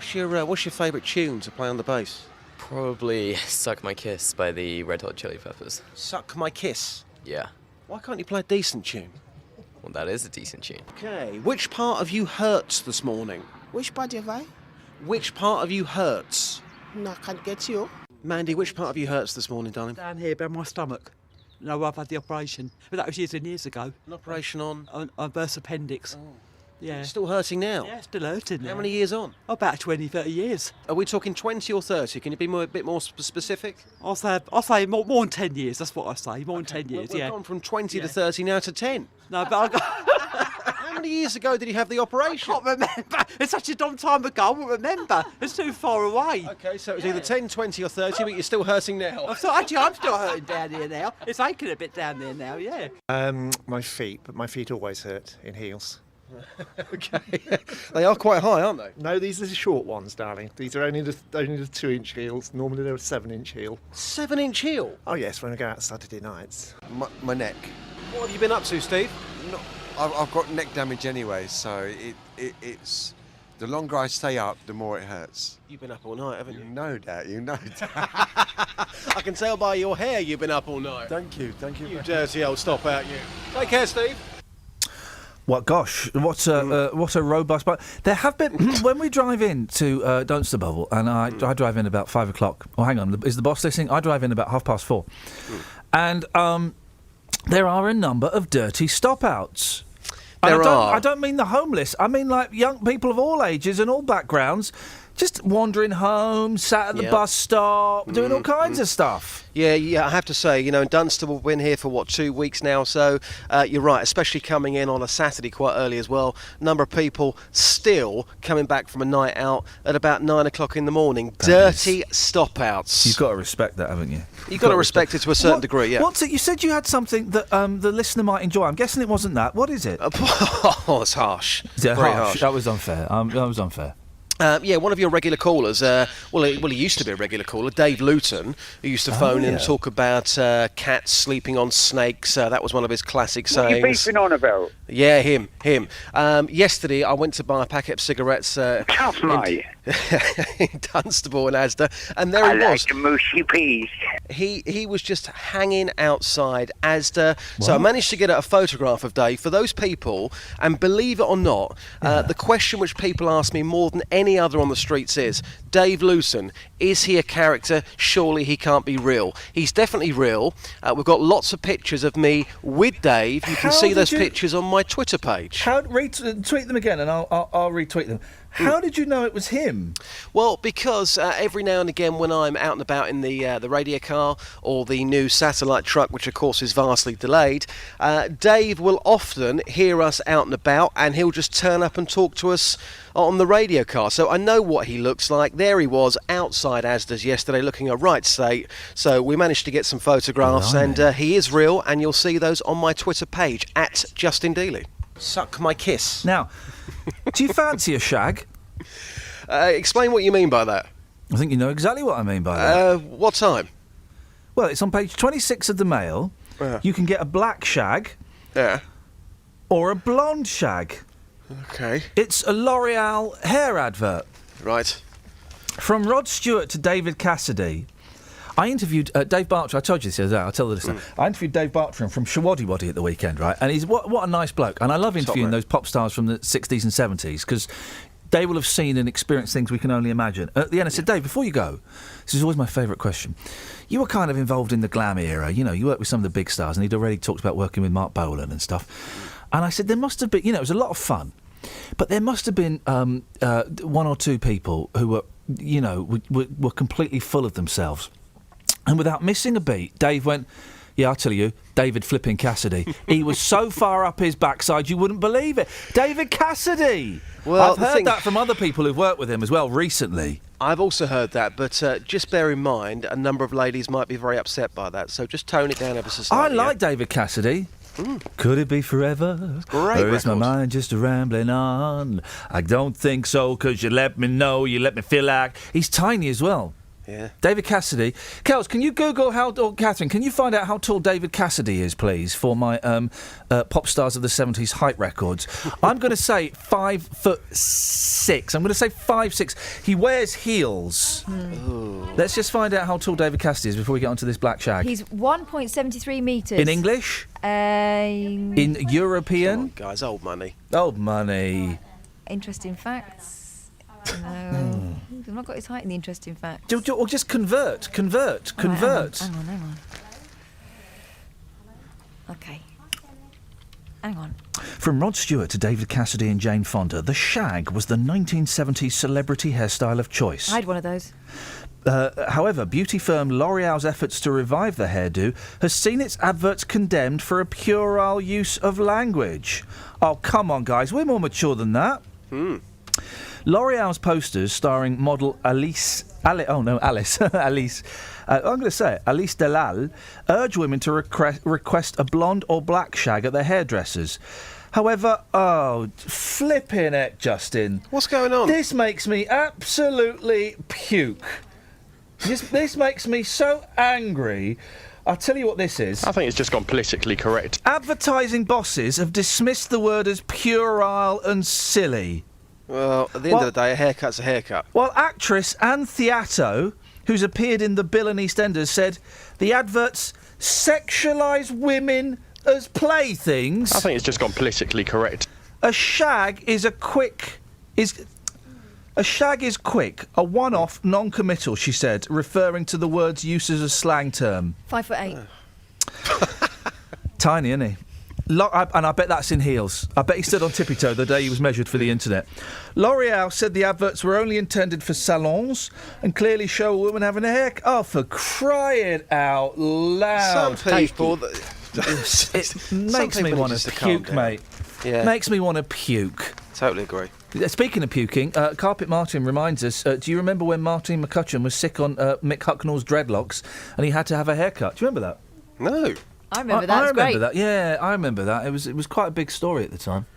What's your favourite tune to play on the bass? Probably Suck My Kiss by the Red Hot Chili Peppers. Suck My Kiss? Yeah. Why can't you play a decent tune? Well, that is a decent tune. Okay. Which part of you hurts this morning? Which part have I? Which part of you hurts? No, I can't get you. Mandy, which part of you hurts this morning, darling? Down here, by my stomach. No, I've had the operation. But that was years and years ago. An operation on? On burst appendix. Oh. Yeah. It's still hurting now? Yeah, it's still hurting now. How many years on? About 20, 30 years. Are we talking 20 or 30? Can you be a bit more specific? I'll say more than 10 years, that's what I say. More than 10 years, We've gone from 20 to 30 now to 10. No, but I got... How many years ago did you have the operation? I can't remember. It's such a long time ago, I won't remember. It's too far away. Okay, so it was either 10, 20 or 30, but you're still hurting now. I'm still hurting down here now. It's aching a bit down there now, yeah. My feet, but my feet always hurt in heels. Okay. They are quite high, aren't they? No, these are the short ones, darling. These are only the 2-inch heels. Normally they're a 7-inch heel. 7-inch heel? Oh yes, when I go out Saturday nights. My neck. What have you been up to, Steve? I've got neck damage anyway, so it's The longer I stay up, the more it hurts. You've been up all night, haven't you? No doubt, you know that. I can tell by your hair you've been up all night. Thank you. You dirty old stop out, you. Take care, Steve. What gosh? What a robust. But there have been when we drive in to Dunster Bubble, and I drive in about 5 o'clock. Oh, hang on, is the boss listening? I drive in about 4:30, and there are a number of dirty stop-outs. I don't mean the homeless. I mean like young people of all ages and all backgrounds, just wandering home, sat at the bus stop, doing all kinds of stuff. Yeah, I have to say, in Dunstable, we've been here for, 2 weeks now, so you're right, especially coming in on a Saturday quite early as well. Number of people still coming back from a night out at about 9 o'clock in the morning. Dirty stop-outs. You've got to respect that, haven't you? You've got to respect it to a certain degree, yeah. What's it? You said you had something that the listener might enjoy. I'm guessing it wasn't that. What is it? Oh, it's harsh. Yeah, very harsh. That was unfair. That was unfair. One of your regular callers, he used to be a regular caller, Dave Luton, who used to phone in and talk about cats sleeping on snakes. That was one of his classic sayings. What are you beefing on about? Yeah, him. Yesterday, I went to buy a packet of cigarettes Tough, mate. in Dunstable and Asda, and there he was. I like the mushy peas. He was just hanging outside Asda. What? So I managed to get a photograph of Dave for those people, and believe it or not, the question which people ask me more than any other on the streets is, Dave Luton, is he a character? Surely he can't be real. He's definitely real. We've got lots of pictures of me with Dave. You can see those pictures on my Twitter page. Tweet them again and I'll retweet them. How did you know it was him? Well, because every now and again when I'm out and about in the radio car or the new satellite truck, which of course is vastly delayed, Dave will often hear us out and about and he'll just turn up and talk to us on the radio car. So I know what he looks like. There he was outside Asda's yesterday looking a right state. So we managed to get some photographs and he is real, and you'll see those on my Twitter page at Justin Dealey. Suck my kiss. Now, do you fancy a shag? Explain what you mean by that. I think you know exactly what I mean by that. What time? Well, it's on page 26 of the Mail. You can get a black shag. Yeah. Or a blonde shag. Okay. It's a L'Oreal hair advert. Right. From Rod Stewart to David Cassidy. I interviewed Dave Bartram. I told you this the other day. I'll tell the listener. I interviewed Dave Bartram from Shawaddy Waddy at the weekend, right? And he's what a nice bloke. And I love interviewing those pop stars from the 60s and 70s because they will have seen and experienced things we can only imagine. At the end, I said, Dave, before you go, this is always my favourite question. You were kind of involved in the glam era. You worked with some of the big stars, and he'd already talked about working with Mark Bolan and stuff. And I said, there must have been, it was a lot of fun, but there must have been one or two people who were completely full of themselves. And without missing a beat, Dave went, yeah, I'll tell you, David flipping Cassidy. He was so far up his backside you wouldn't believe it. David Cassidy! Well, I've heard that from other people who've worked with him as well recently. I've also heard that, but just bear in mind, a number of ladies might be very upset by that, so just tone it down ever so slightly. I like David Cassidy. Could it be forever? Great or is my mind just rambling on? I don't think so, because you let me know, you let me feel like... He's tiny as well. Yeah. David Cassidy. Kels, can you Google or Catherine, can you find out how tall David Cassidy is, please, for my pop stars of the 70s height records? I'm going to say 5'6". I'm going to say 5'6". He wears heels. Let's just find out how tall David Cassidy is before we get onto this black shag. He's 1.73 metres. In English? In European? Come on, guys, old money. Old money. Interesting facts. No, I've not got his height in the interesting facts. Or just convert. Hang on. Okay. Hang on. From Rod Stewart to David Cassidy and Jane Fonda, the shag was the 1970s celebrity hairstyle of choice. I had one of those. However, beauty firm L'Oreal's efforts to revive the hairdo has seen its adverts condemned for a puerile use of language. Oh, come on, guys. We're more mature than that. L'Oreal's posters starring model Alice. I'm going to say it, Alice Delal, urge women to request a blonde or black shag at their hairdressers. However, flipping it, Justin. What's going on? This makes me absolutely puke. This makes me so angry. I'll tell you what this is. I think it's just gone politically correct. Advertising bosses have dismissed the word as puerile and silly. Well, at the end of the day, a haircut's a haircut. Well, actress Anne Theato, who's appeared in The Bill and EastEnders, said the adverts sexualise women as playthings. I think it's just gone politically correct. A shag is quick, a one-off, non-committal, she said, referring to the word's use as a slang term. 5'8". Tiny, isn't he? And I bet that's in heels. I bet he stood on tippy-toe the day he was measured for the internet. L'Oreal said the adverts were only intended for salons and clearly show a woman having a haircut. Oh, for crying out loud. Some people... It makes me want to puke, mate. Yeah. Makes me want to puke. Totally agree. Speaking of puking, Carpet Martin reminds us, do you remember when Martin McCutcheon was sick on Mick Hucknall's dreadlocks and he had to have a haircut? Do you remember that? No. I remember that. I It's remember great. that. Yeah, I remember that. It was quite a big story at the time.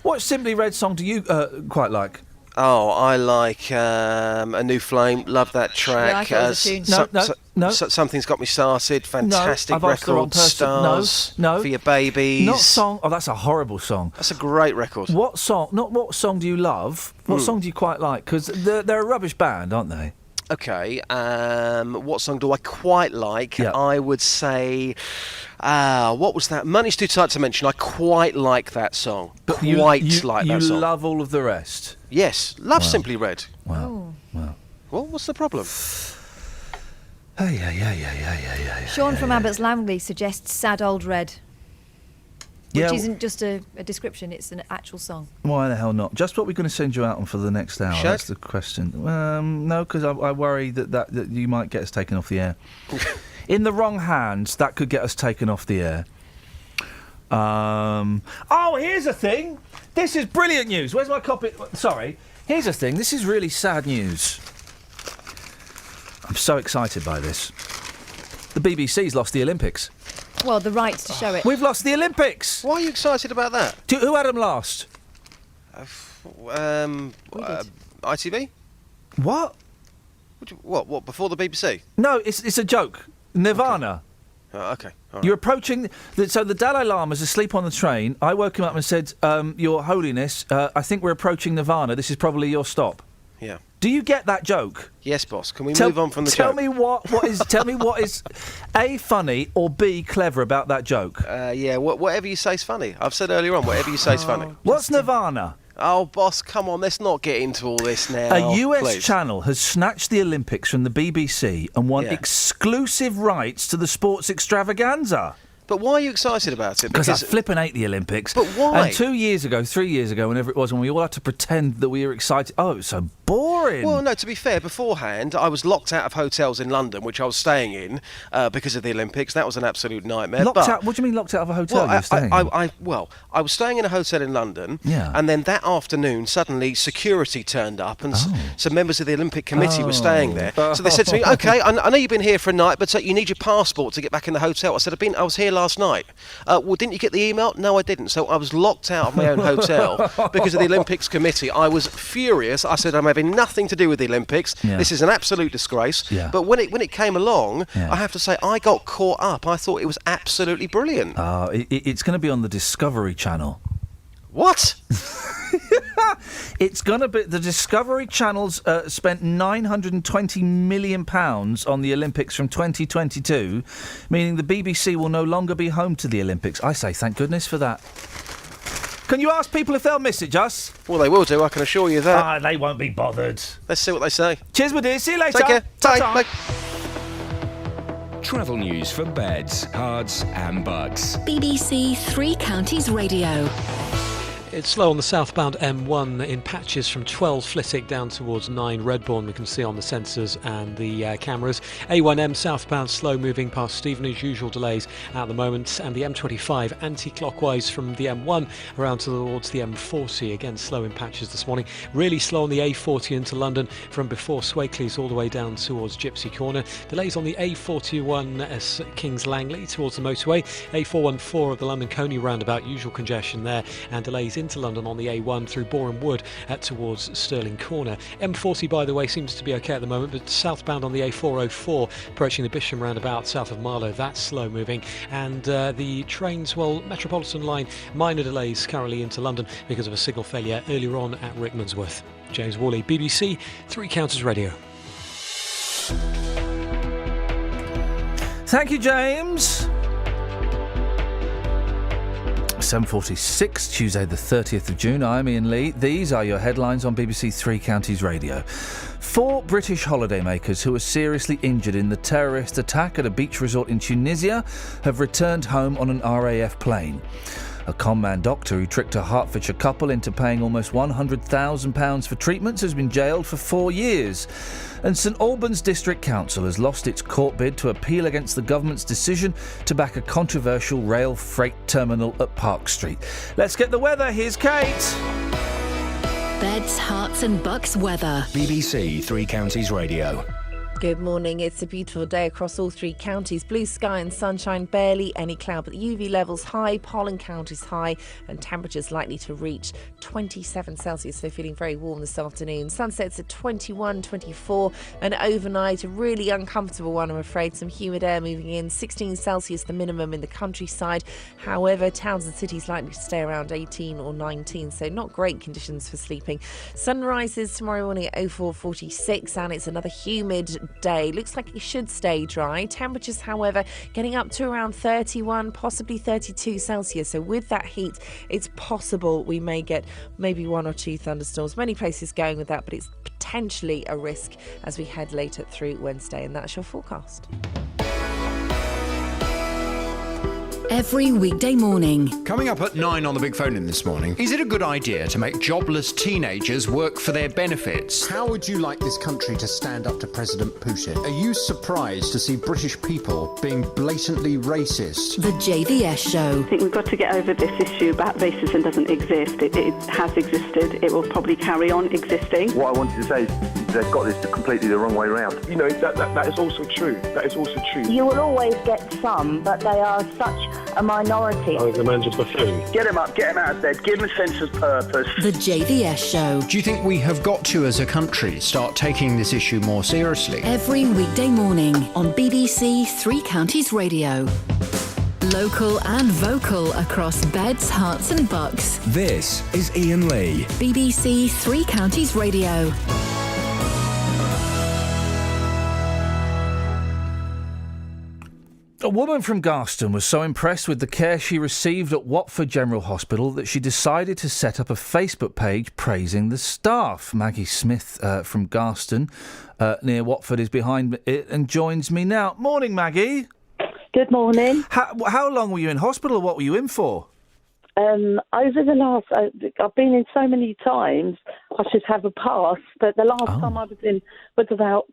What Simply Red song do you quite like? Oh, I like A New Flame. Love that track. Yeah, I thought it was a tune. No. Something's Got Me Started. Fantastic I've asked the wrong record. person. Stars. No. For Your Babies. Not song. Oh, that's a horrible song. That's a great record. What song? Not what song do you love? What song do you quite like? Because they're a rubbish band, aren't they? Okay. What song do I quite like? Yeah. I would say... what was that? Money's Too Tight to Mention. I quite like that song. You like that song. You love all of the rest. Yes. Love Simply Red. Wow. Well, what's the problem? Yeah. Sean from Abbots Langley suggests Sad Old Red. Which isn't just a description, it's an actual song. Why the hell not? Just what we're going to send you out on for the next hour. Shag? That's the question. No, because I worry that you might get us taken off the air. In the wrong hands, that could get us taken off the air. Oh, here's a thing. This is brilliant news. Where's my copy? Sorry. Here's a thing. This is really sad news. I'm so excited by this. The BBC's lost the Olympics. Well, the rights to show it. We've lost the Olympics. Why are you excited about that? Who had them last? ITV? What? What? Before the BBC? No, it's a joke. Nirvana. Okay. All right. You're approaching... So the Dalai Lama's asleep on the train. I woke him up and said, Your Holiness, I think we're approaching Nirvana. This is probably your stop. Yeah. Do you get that joke? Yes, boss. Can we move on from the joke? Tell me what is A, funny, or B, clever about that joke? Yeah, whatever you say is funny. I've said earlier on, whatever you say is funny. What's Nirvana? Oh, boss, come on, let's not get into all this now. A US please. channel has snatched the Olympics from the BBC and won exclusive rights to the sports extravaganza. But why are you excited about it? Because I flippin' hate the Olympics. But why? And 3 years ago, whenever it was, when we all had to pretend that we were excited. Oh, it was so boring. Well, no, to be fair, beforehand, I was locked out of hotels in London, which I was staying in because of the Olympics. That was an absolute nightmare. Locked out? What do you mean locked out of a hotel you were staying in? I was staying in a hotel in London, and then that afternoon, suddenly security turned up, and some members of the Olympic Committee were staying there. So they said to me, OK, I know you've been here for a night, but you need your passport to get back in the hotel. I said, I was here last night. Well, didn't you get the email? No, I didn't. So I was locked out of my own hotel because of the Olympics Committee. I was furious. I said, I'm having nothing to do with the Olympics. Yeah. This is an absolute disgrace. Yeah. But when it came along, I have to say, I got caught up. I thought it was absolutely brilliant. It's going to be on the Discovery Channel. What? It's going to be... The Discovery Channel's spent £920 million on the Olympics from 2022, meaning the BBC will no longer be home to the Olympics. I say thank goodness for that. Can you ask people if they'll message us? Well, they will do, I can assure you that. They won't be bothered. Let's see what they say. Cheers, my dear. See you later. Take care. Ta-ta. Bye. Travel news for beds, cards and bugs. BBC Three Counties Radio. It's slow on the southbound M1 in patches from 12 Flitwick down towards 9 Redbourne. We can see on the sensors and the cameras. A1M southbound slow moving past Stevenage, usual delays at the moment. And the M25 anti-clockwise from the M1 around towards the M40. Again, slow in patches this morning. Really slow on the A40 into London from before Swakeleys all the way down towards Gypsy Corner. Delays on the A41 as Kings Langley towards the motorway. A414 of the London Coney roundabout, usual congestion there. And delays in into London on the A1 through Boreham Wood towards Stirling Corner. M40, by the way, seems to be okay at the moment, but southbound on the A404 approaching the Bisham roundabout south of Marlow, that's slow moving. And the trains, well, Metropolitan line, minor delays currently into London because of a signal failure earlier on at Rickmansworth. James Worley, BBC Three Counties Radio. Thank you, James. 7:46, Tuesday the 30th of June. I'm Iain Lee. These are your headlines on BBC Three Counties Radio. 4 British holidaymakers who were seriously injured in the terrorist attack at a beach resort in Tunisia have returned home on an RAF plane. A con-man doctor who tricked a Hertfordshire couple into paying almost £100,000 for treatments has been jailed for 4 years. And St Albans District Council has lost its court bid to appeal against the government's decision to back a controversial rail freight terminal at Park Street. Let's get the weather. Here's Kate. Beds, Herts and Bucks weather. BBC Three Counties Radio. Good morning. It's a beautiful day across all 3 counties. Blue sky and sunshine, barely any cloud, but UV levels high, pollen count is high, and temperatures likely to reach 27 Celsius, so feeling very warm this afternoon. Sunsets at 21, 24, and overnight a really uncomfortable one, I'm afraid. Some humid air moving in, 16 Celsius the minimum in the countryside. However, towns and cities likely to stay around 18 or 19, so not great conditions for sleeping. Sunrises tomorrow morning at 04:46, and it's another humid day. Looks like it should stay dry. Temperatures, however, getting up to around 31, possibly 32 Celsius. So with that heat, it's possible we may get maybe 1 or 2 thunderstorms. Many places going with that, but it's potentially a risk as we head later through Wednesday. And that's your forecast. Every weekday morning. Coming up at 9 on the Big Phone In this morning, is it a good idea to make jobless teenagers work for their benefits? How would you like this country to stand up to President Putin? Are you surprised to see British people being blatantly racist? The JVS Show. I think we've got to get over this issue about racism doesn't exist. It has existed. It will probably carry on existing. What I wanted to say is they've got this completely the wrong way around. You know, that is also true. That is also true. You will always get some, but they are such a minority. I think the man's just a buffoon. Get him up, get him out of bed, give him a sense of purpose. The JVS Show. Do you think we have got to, as a country, start taking this issue more seriously? Every weekday morning on BBC Three Counties Radio. Local and vocal across Beds, Herts and Bucks. This is Iain Lee. BBC Three Counties Radio. A woman from Garston was so impressed with the care she received at Watford General Hospital that she decided to set up a Facebook page praising the staff. Maggie Smith from Garston near Watford is behind it and joins me now. Morning, Maggie. Good morning. How long were you in hospital? What were you in for? Over the last, I've been in so many times, I should have a pass, but the last time I was in was about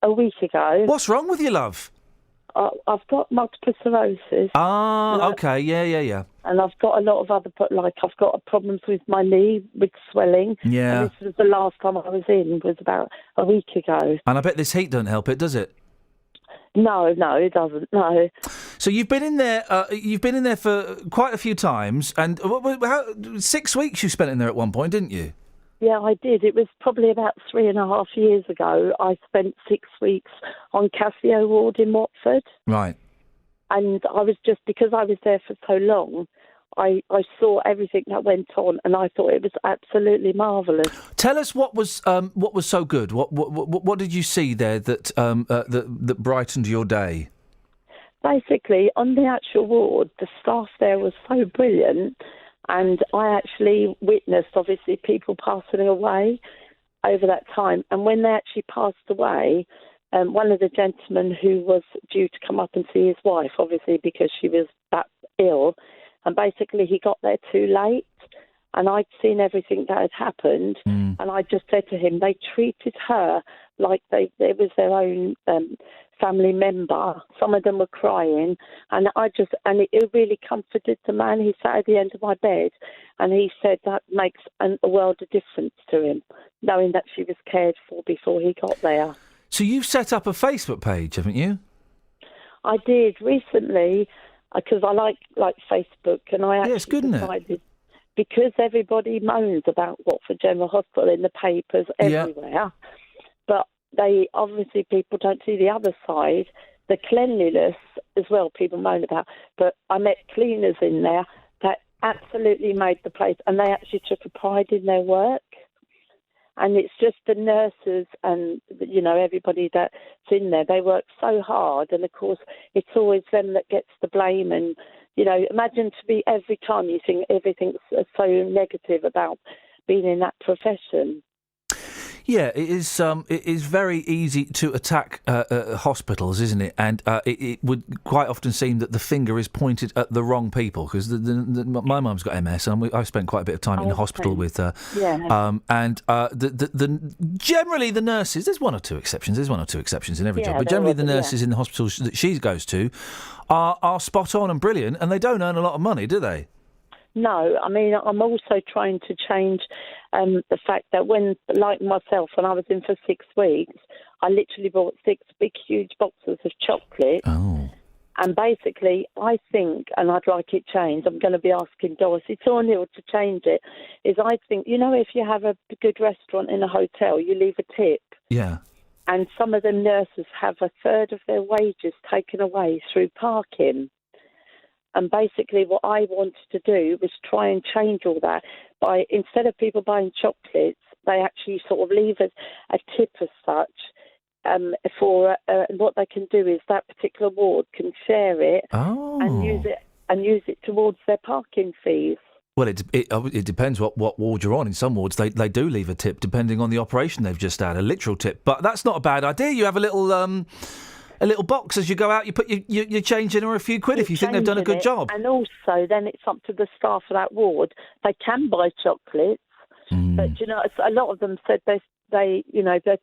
a week ago. What's wrong with you, love? I've got multiple sclerosis. Okay, yeah. And I've got a lot of other, I've got problems with my knee, with swelling. Yeah. And this was the last time I was in, was about a week ago. And I bet this heat don't help it, does it? No, it doesn't, no. So you've been in there, for quite a few times, and 6 weeks you spent in there at one point, didn't you? Yeah, I did. It was probably about 3.5 years ago. I spent 6 weeks on Cassio ward in Watford. Right. And I was because I was there for so long, I saw everything that went on, and I thought it was absolutely marvellous. Tell us what was so good. What did you see there that brightened your day? Basically, on the actual ward, the staff there was so brilliant. And I actually witnessed, obviously, people passing away over that time. And when they actually passed away, one of the gentlemen who was due to come up and see his wife, obviously, because she was that ill, and basically he got there too late. And I'd seen everything that had happened. And I just said to him, they treated her like it was their own family member. Some of them were crying, and it really comforted the man. He sat at the end of my bed, and he said that makes a world of difference to him, knowing that she was cared for before he got there. So you've set up a Facebook page, haven't you? I did recently, because I like Facebook, and I actually it's good, isn't it? because everybody moans about Watford General Hospital in the papers everywhere, but people don't see the other side, the cleanliness as well, people moan about. But I met cleaners in there that absolutely made the place, and they actually took a pride in their work. And it's just the nurses and, everybody that's in there. They work so hard. And, of course, it's always them that gets the blame. And, imagine to be every time you think everything's so negative about being in that profession. Yeah, it is very easy to attack hospitals, isn't it? And it would quite often seem that the finger is pointed at the wrong people, because my mum's got MS, and I've spent quite a bit of time in the hospital with her. Yeah. And generally the nurses, there's one or two exceptions in every job, but generally the nurses in the hospitals that she goes to are spot on and brilliant, and they don't earn a lot of money, do they? No, I mean, I'm also trying to change the fact that when I was in for 6 weeks, I literally bought 6 big, huge boxes of chocolate. Oh. And basically, I think, and I'd like it changed, I'm going to be asking Dorothy Thornhill to change it, is I think, if you have a good restaurant in a hotel, you leave a tip. Yeah. And some of the nurses have a third of their wages taken away through parking. And basically what I wanted to do was try and change all that by, instead of people buying chocolates, they actually sort of leave a tip as such for what they can do is that particular ward can share it and use it towards their parking fees. Well, it depends what ward you're on. In some wards, they do leave a tip depending on the operation they've just had, a literal tip. But that's not a bad idea. You have a little box as you go out. You put your change in, or a few quid if you think they've done a good job. And also, then it's up to the staff of that ward. They can buy chocolates, but a lot of them said they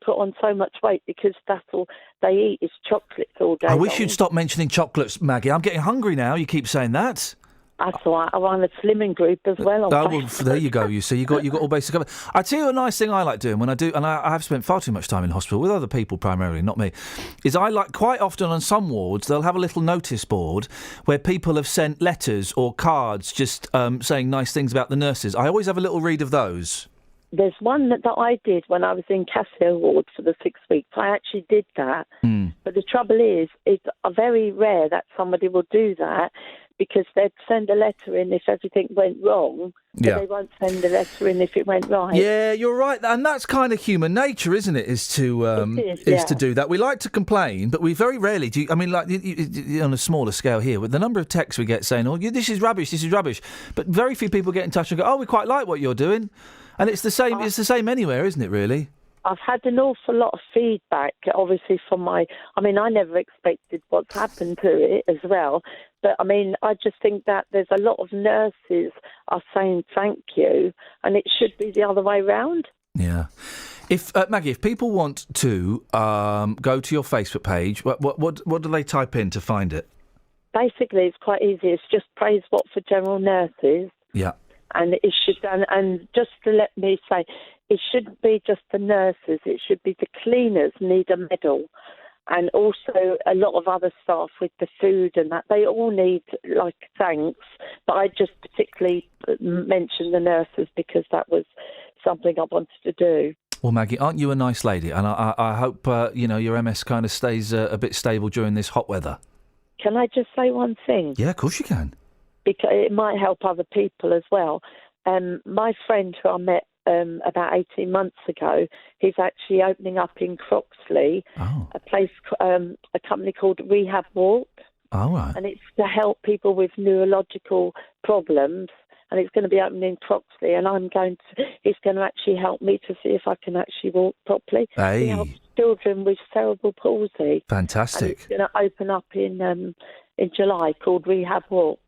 put on so much weight because that's all they eat is chocolates all day. I wish you'd stop mentioning chocolates, Maggie. I'm getting hungry now. You keep saying that. That's all right. I run a slimming group as well. There you go. You see, you got all bases covered. I tell you a nice thing I like doing when I do, and I have spent far too much time in hospital with other people primarily, not me. Is I like quite often on some wards they'll have a little notice board where people have sent letters or cards just saying nice things about the nurses. I always have a little read of those. There's one that I did when I was in Casio ward for the 6 weeks. I actually did that. But the trouble is, it's very rare that somebody will do that, because they'd send a letter in if everything went wrong, but they won't send a letter in if it went right. Yeah, you're right, and that's kind of human nature, isn't it? Is to do that. We like to complain, but we very rarely do. I mean, like on a smaller scale here, with the number of texts we get saying, "Oh, this is rubbish," but very few people get in touch and go, "Oh, we quite like what you're doing," and it's the same. It's the same anywhere, isn't it? Really. I've had an awful lot of feedback, obviously, I never expected what's happened to it as well. But, I just think that there's a lot of nurses are saying thank you, and it should be the other way round. Yeah. If Maggie, if people want to go to your Facebook page, what do they type in to find it? Basically, it's quite easy. It's just Praise Watford General Nurses. Yeah. And it should, and just to let me say, it shouldn't be just the nurses. It should be the cleaners need a medal, and also a lot of other staff with the food and that. They all need thanks. But I just particularly mentioned the nurses because that was something I wanted to do. Well, Maggie, aren't you a nice lady? And I hope your MS kind of stays a bit stable during this hot weather. Can I just say one thing? Yeah, of course you can. Because it might help other people as well. My friend who I met about 18 months ago, he's actually opening up in Croxley, a company called Rehab Walk. Oh, right. And it's to help people with neurological problems. And it's going to be opening in Croxley, and he's going to actually help me to see if I can actually walk properly. Hey. He helps children with cerebral palsy. Fantastic. And it's going to open up in July, called Rehab Walk.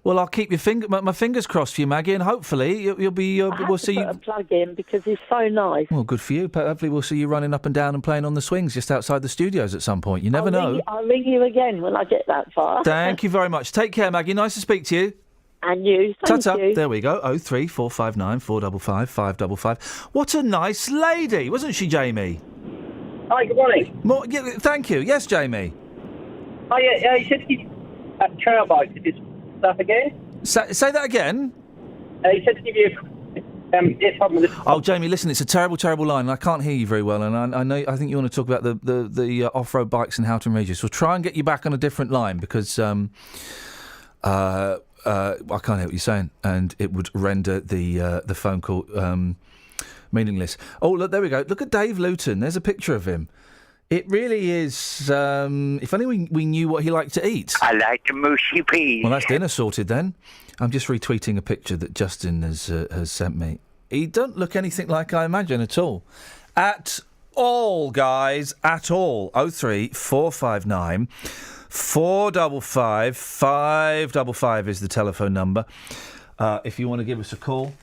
Well, I'll keep my fingers crossed for you, Maggie, and hopefully we'll see you. I had to put a plug in because he's so nice. Well, good for you. Hopefully we'll see you running up and down and playing on the swings just outside the studios at some point. You never know. I'll ring you again when I get that far. Thank you very much. Take care, Maggie. Nice to speak to you. And you. Thank you. There we go. 03459 455 555. What a nice lady, wasn't she, Jamie? Hi, good morning. Thank you. Yes, Jamie. Oh, yeah, you said he's at trial bike. Is this stuff again? Say that again? He said to give you Oh, Jamie, listen, it's a terrible, terrible line. I can't hear you very well, and I think you want to talk about the off-road bikes in Houghton Regis. We'll try and get you back on a different line because I can't hear what you're saying, and it would render the phone call meaningless. Oh, look, there we go. Look at Dave Luton. There's a picture of him. It really is. If only we knew what he liked to eat. I like the mushy peas. Well, that's dinner sorted then. I'm just retweeting a picture that Justin has sent me. He don't look anything like I imagine at all. At all, guys. At all. 03459 455 555 is the telephone number. If you want to give us a call.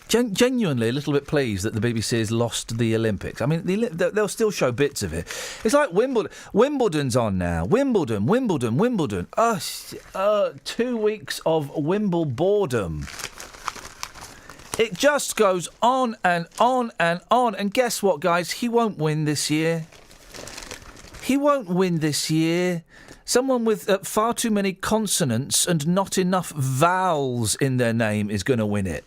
Genuinely a little bit pleased that the BBC has lost the Olympics. I mean, they'll still show bits of it. It's like Wimbledon. Wimbledon's on now. Wimbledon. 2 weeks of Wimble boredom. It just goes on and on and on. And guess what, guys? He won't win this year. He won't win this year. Someone with far too many consonants and not enough vowels in their name is going to win it.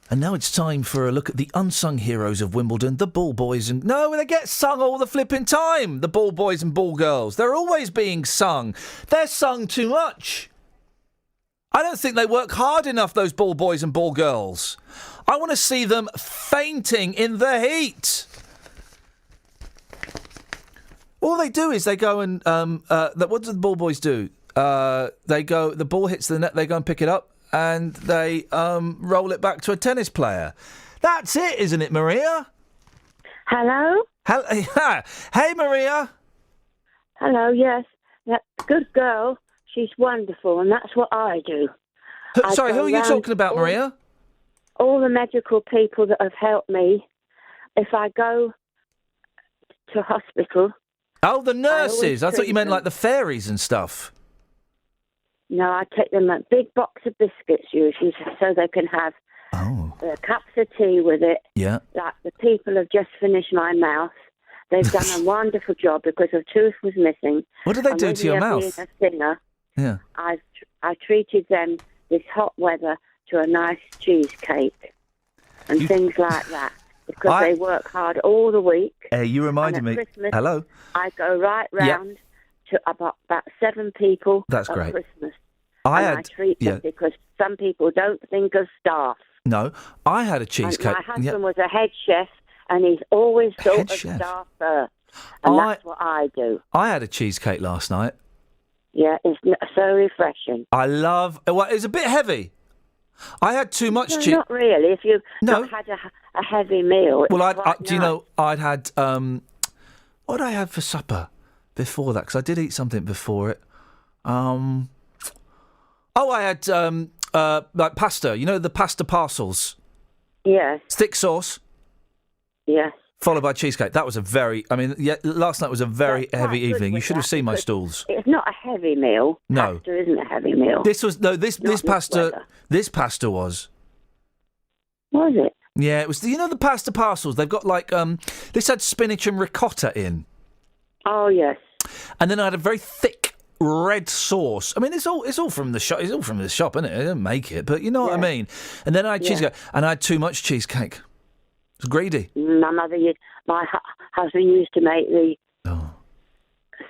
And now it's time for a look at the unsung heroes of Wimbledon, the ball boys and... No, they get sung all the flipping time, the ball boys and ball girls. They're always being sung. They're sung too much. I don't think they work hard enough, those ball boys and ball girls. I want to see them fainting in the heat. All they do is they go and... what do the ball boys do? The ball hits the net, they go and pick it up, and they roll it back to a tennis player. That's it, isn't it, Maria? Hello? Hey, Maria. Hello, yes. That good girl, she's wonderful, and that's what I do. Sorry, who are you talking about, Maria? All the medical people that have helped me. If I go to hospital... Oh, the nurses. I thought you meant like the fairies and stuff. No, I take them a big box of biscuits usually so they can have cups of tea with it. Yeah. Like the people have just finished my mouth. They've done a wonderful job because a tooth was missing. What did they do to your mouth? Being a singer, yeah. I treated them this hot weather to a nice cheesecake and things like that because they work hard all the week. You reminded me. Christmas, Hello. I go right round to about 7 people. That's great. Christmas. I treat them because some people don't think of staff. No, I had a cheesecake. My husband was a head chef, and he's always thought of staff first. And that's what I do. I had a cheesecake last night. Yeah, it's so refreshing. I love... Well, it was a bit heavy. I had too much cheese. Not really. If you've not had a heavy meal. Well, do you know, I'd had... what did I have for supper before that? Because I did eat something before it. I had like pasta. You know, the pasta parcels? Yes. Thick sauce? Yes. Followed by cheesecake. That was last night was a very heavy evening. You should have seen my stools. It's not a heavy meal. No. Pasta isn't a heavy meal. This pasta was. Was it? Yeah, it was. You know the pasta parcels? They've got like, this had spinach and ricotta in. Oh, yes. And then I had a very thick red sauce. I mean, it's all from the shop. It's all from the shop, isn't it? They didn't make it, but you know what I mean. And then I had cheesecake, and I had too much cheesecake. It was greedy. My husband used to make the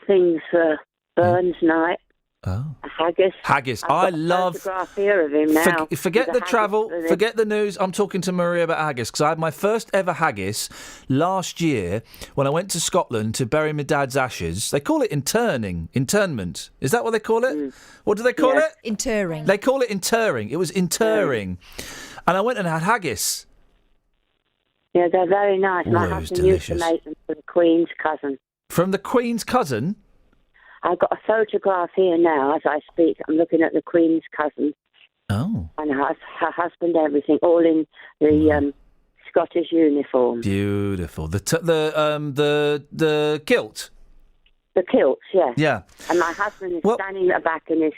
things for Burns night. Oh. Haggis. I love... I've got a photograph here of him now. Forget the travel, forget the news. I'm talking to Maria about haggis, because I had my first ever haggis last year when I went to Scotland to bury my dad's ashes. They call it internment. Is that what they call it? What do they call it? Interring. They call it interring. It was interring. And I went and had haggis. Yeah, they're very nice. My husband used to make them for the Queen's cousin. From the Queen's cousin? I've got a photograph here now as I speak. I'm looking at the Queen's cousin. Oh. And her husband, everything, all in the Scottish uniform. Beautiful. The kilt? The kilts, yes. Yeah. And my husband is standing at the back and is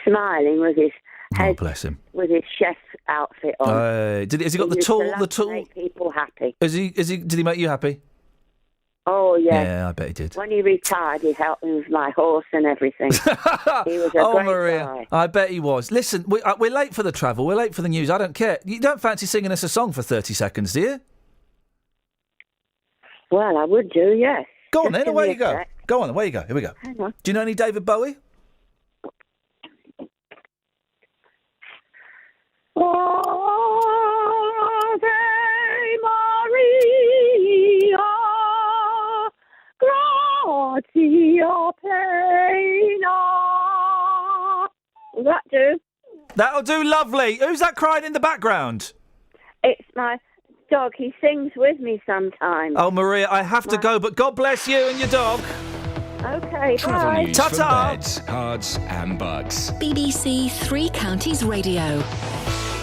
smiling with his head, bless him, with his chef outfit on. Has he got the tool? To make people happy. Did he make you happy? Oh, yes. Yeah, I bet he did. When he retired, he helped me with my horse and everything. He was a great Maria, guy. I bet he was. Listen, we're late for the travel. We're late for the news. I don't care. You don't fancy singing us a song for 30 seconds, do you? Well, I would do, yes. Go on Just then, give away me you go. a sec. Go on, away you go. Here we go. Hang on. Do you know any David Bowie? Ave Maria, gratia plena. Will that do? That'll do, lovely. Who's that crying in the background? It's my dog. He sings with me sometimes. Oh, Maria, I have to go, but God bless you and your dog. Okay, Travel bye. news Ta-ta. for beds, cards and bugs. BBC Three Counties Radio.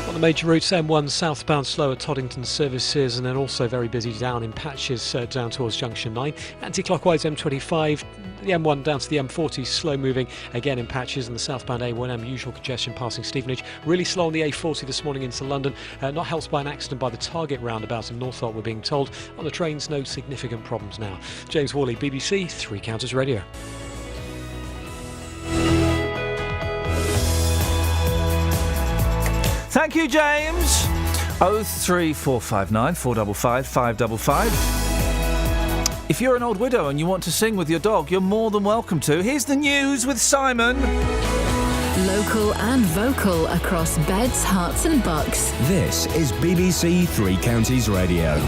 On the major routes, M1 southbound slow at Toddington services, and then also very busy down in patches down towards Junction 9. Anti-clockwise M25, the M1 down to the M40, slow moving again in patches, and the southbound A1M, usual congestion passing Stevenage. Really slow on the A40 this morning into London, not helped by an accident by the Target roundabout in Northolt, we're being told. On the trains, no significant problems now. James Worley, BBC Three Counties Radio. Thank you, James. 03459 455 555. If you're an old widow and you want to sing with your dog, you're more than welcome to. Here's the news with Simon. Local and vocal across beds, hearts and bucks. This is BBC Three Counties Radio.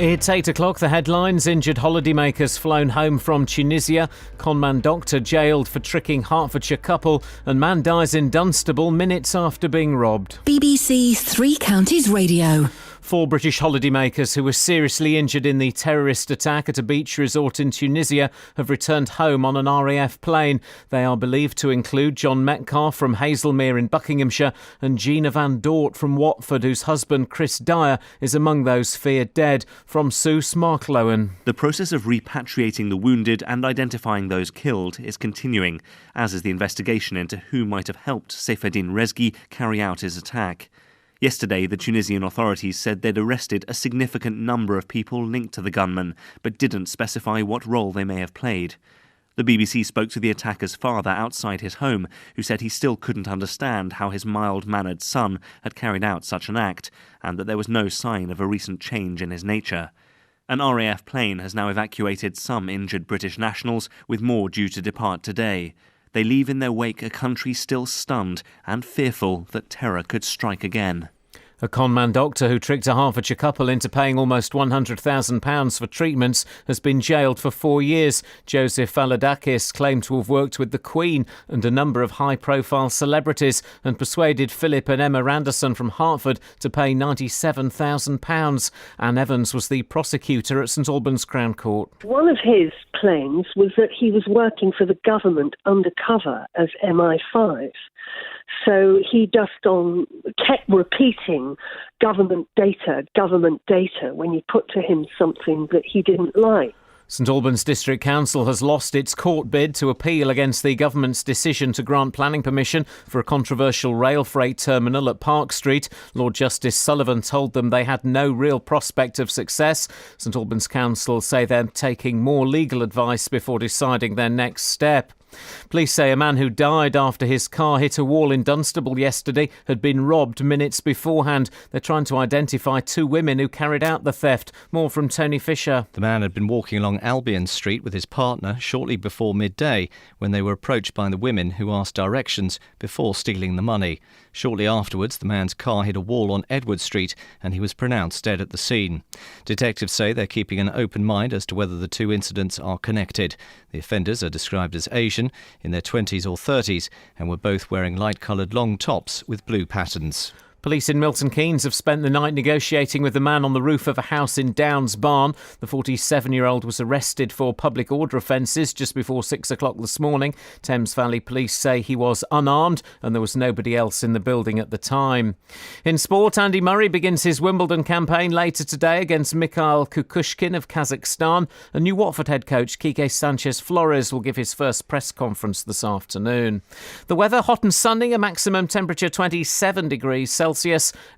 It's 8 o'clock. The headlines. Injured holidaymakers flown home from Tunisia. Conman doctor jailed for tricking Hertfordshire couple. And man dies in Dunstable minutes after being robbed. BBC Three Counties Radio. 4 British holidaymakers who were seriously injured in the terrorist attack at a beach resort in Tunisia have returned home on an RAF plane. They are believed to include John Metcalfe from Hazelmere in Buckinghamshire and Gina Van Dort from Watford, whose husband Chris Dyer is among those feared dead. From Seuss, Mark Lowen. The process of repatriating the wounded and identifying those killed is continuing, as is the investigation into who might have helped Seyfeddin Rezgi carry out his attack. Yesterday, the Tunisian authorities said they'd arrested a significant number of people linked to the gunman, but didn't specify what role they may have played. The BBC spoke to the attacker's father outside his home, who said he still couldn't understand how his mild-mannered son had carried out such an act, and that there was no sign of a recent change in his nature. An RAF plane has now evacuated some injured British nationals, with more due to depart today. They leave in their wake a country still stunned and fearful that terror could strike again. A conman doctor who tricked a Hertfordshire couple into paying almost £100,000 for treatments has been jailed for 4 years. Joseph Valadakis claimed to have worked with the Queen and a number of high-profile celebrities and persuaded Philip and Emma Randerson from Hertford to pay £97,000. Anne Evans was the prosecutor at St Albans Crown Court. One of his claims was that he was working for the government undercover as MI5. So he just kept repeating government data when you put to him something that he didn't like. St Albans District Council has lost its court bid to appeal against the government's decision to grant planning permission for a controversial rail freight terminal at Park Street. Lord Justice Sullivan told them they had no real prospect of success. St Albans Council say they're taking more legal advice before deciding their next step. Police say a man who died after his car hit a wall in Dunstable yesterday had been robbed minutes beforehand. They're trying to identify 2 women who carried out the theft. More from Tony Fisher. The man had been walking along Albion Street with his partner shortly before midday when they were approached by the women who asked directions before stealing the money. Shortly afterwards, the man's car hit a wall on Edward Street and he was pronounced dead at the scene. Detectives say they're keeping an open mind as to whether the 2 incidents are connected. The offenders are described as Asian, in their 20s or 30s, and were both wearing light-coloured long tops with blue patterns. Police in Milton Keynes have spent the night negotiating with the man on the roof of a house in Downs Barn. The 47-year-old was arrested for public order offences just before 6 o'clock this morning. Thames Valley Police say he was unarmed and there was nobody else in the building at the time. In sport, Andy Murray begins his Wimbledon campaign later today against Mikhail Kukushkin of Kazakhstan. And new Watford head coach Quique Sanchez-Flores will give his first press conference this afternoon. The weather, hot and sunny, a maximum temperature 27 degrees Celsius.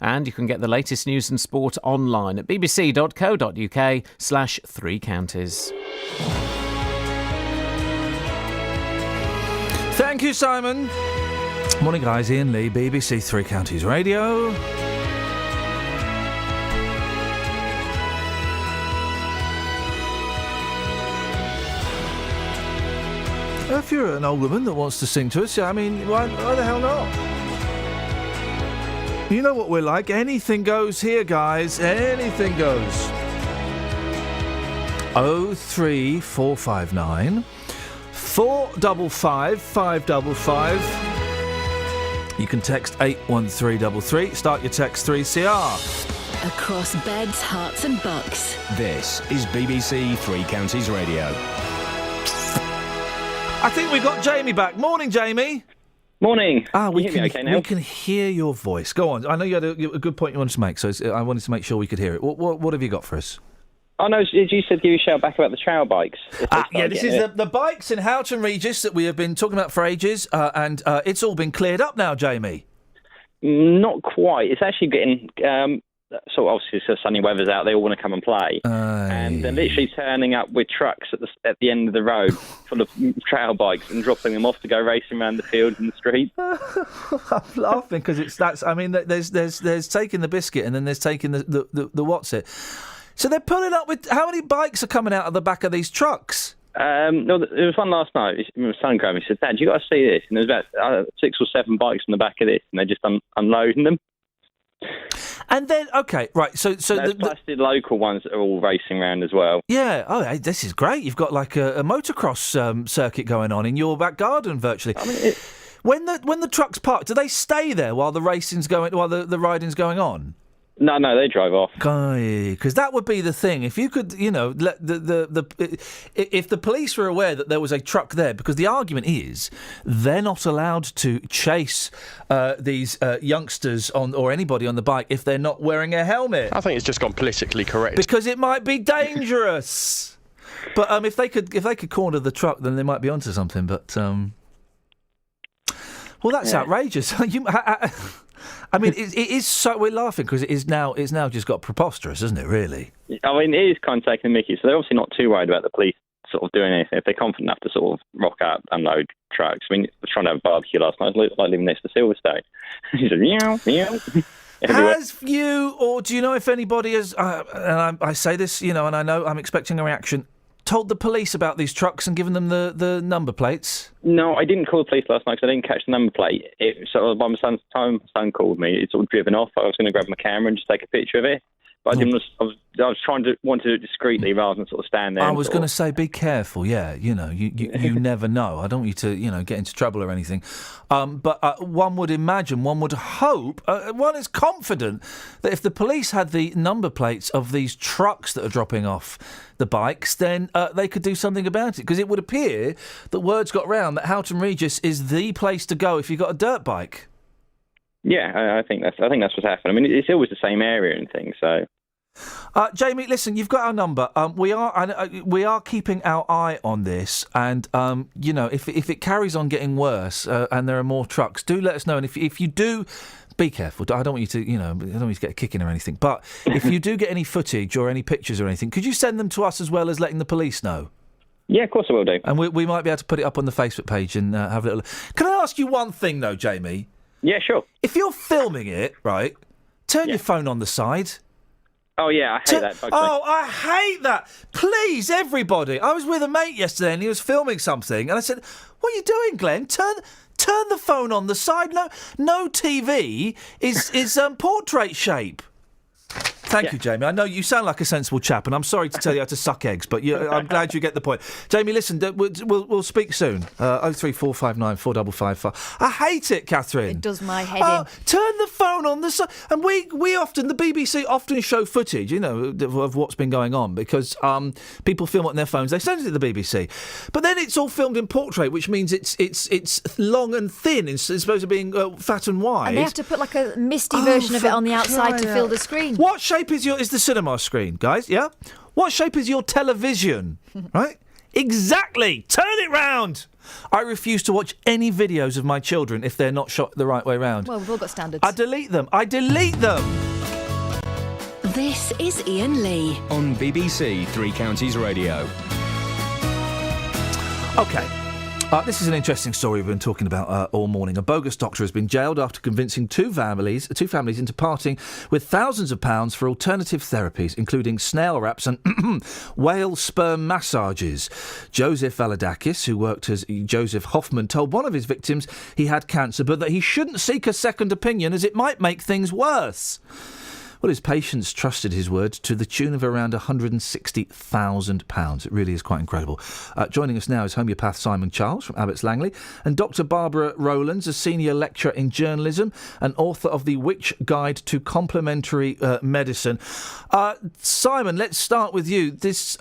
And you can get the latest news and sport online at bbc.co.uk/3 counties. Thank you, Simon. Morning, guys. Iain Lee, BBC Three Counties Radio. If you're an old woman that wants to sing to us, I mean, why the hell not? You know what we're like. Anything goes here, guys. Anything goes. 03459 455 555. You can text 81333. Start your text 3CR. Across beds, hearts and bucks. This is BBC Three Counties Radio. I think we've got Jamie back. Morning, Jamie. Morning. We can hear me okay now? We can hear your voice. Go on. I know you had a good point you wanted to make, so I wanted to make sure we could hear it. What have you got for us? Oh, no, you said give you a shout back about the trail bikes. Yeah, this is the bikes in Houghton Regis that we have been talking about for ages, and it's all been cleared up now, Jamie. Not quite. It's actually getting... So obviously, so sunny weather's out. They all want to come and play, and they're literally turning up with trucks at the end of the road, full of trail bikes, and dropping them off to go racing around the fields and the streets. I'm laughing because that's. I mean, there's taking the biscuit, and then there's taking the what's it. So they're pulling up with how many bikes are coming out of the back of these trucks? No, there was one last night. My son grabbed me and said, "Dad, you got to see this." And there was about 6 or 7 bikes on the back of this, and they're just unloading them. And then, okay, right, so plus the local ones that are all racing around as well. Yeah, hey, this is great. You've got like a motocross circuit going on in your back garden, virtually. I mean, when the trucks park, do they stay there while the racing's going, while the riding's going on? No, they drive off. Because that would be the thing. If you could, let if the police were aware that there was a truck there, because the argument is they're not allowed to chase these youngsters or anybody on the bike if they're not wearing a helmet. I think it's just gone politically correct. Because it might be dangerous. But if they could corner the truck, then they might be onto something. But well, that's outrageous. I mean, it is so. We're laughing because it's now just got preposterous, isn't it? Really. I mean, it is kind of taking the mickey. So they're obviously not too worried about the police sort of doing anything. If they're confident enough to sort of rock up, unload trucks. I mean, I was trying to have a barbecue last night. Like living next to Silverstone. He said, meow, meow. Has you, or do you know if anybody has? And I say this, and I know I'm expecting a reaction. Told the police about these trucks and given them the number plates? No, I didn't call the police last night because I didn't catch the number plate. So by my son called me. It's all driven off. I was going to grab my camera and just take a picture of it. But I didn't. I was trying to want to do it discreetly rather than sort of stand there. I was going to say, be careful. Yeah, you never know. I don't want you to get into trouble or anything. But one would imagine, one would hope, one is confident that if the police had the number plates of these trucks that are dropping off the bikes, then they could do something about it. Because it would appear that words got round that Houghton Regis is the place to go if you've got a dirt bike. Yeah, I think that's what's happened. I mean, it's always the same area and things. So, Jamie, listen, you've got our number. We are keeping our eye on this, and if it carries on getting worse and there are more trucks, do let us know. And if you do, be careful. I don't want you to, I don't want you to get a kick in or anything. But if you do get any footage or any pictures or anything, could you send them to us as well as letting the police know? Yeah, of course I will do. And we might be able to put it up on the Facebook page and have a little. Can I ask you one thing though, Jamie? Yeah, sure. If you're filming it, right, turn your phone on the side. Oh, yeah, I hate that. I hate that. Please, everybody. I was with a mate yesterday and he was filming something and I said, what are you doing, Glenn? Turn the phone on the side. No TV is portrait shape. Thank you, Jamie. I know you sound like a sensible chap, and I'm sorry to tell you how to suck eggs, but I'm glad you get the point. Jamie, listen, we'll speak soon. 03459 455. I hate it, Catherine. It does my head in. Turn the phone on the side. And we often, the BBC often show footage, of what's been going on, because people film it on their phones. They send it to the BBC. But then it's all filmed in portrait, which means it's long and thin. It's supposed to be fat and wide. And they have to put like a misty version of it on the outside to fill the screen. What shape is the cinema screen, guys? Yeah? What shape is your television? Right? Exactly! Turn it round! I refuse to watch any videos of my children if they're not shot the right way round. Well, we've all got standards. I delete them. This is Iain Lee. On BBC Three Counties Radio. OK. This is an interesting story we've been talking about all morning. A bogus doctor has been jailed after convincing two families into parting with thousands of pounds for alternative therapies, including snail wraps and whale sperm massages. Joseph Valadakis, who worked as Joseph Hoffman, told one of his victims he had cancer, but that he shouldn't seek a second opinion as it might make things worse. Well, his patients trusted his word to the tune of around £160,000. It really is quite incredible. Joining us now is homeopath Simon Charles from Abbots Langley and Dr. Barbara Rowlands, a senior lecturer in journalism and author of The Witch Guide to Complementary Medicine. Simon, let's start with you. This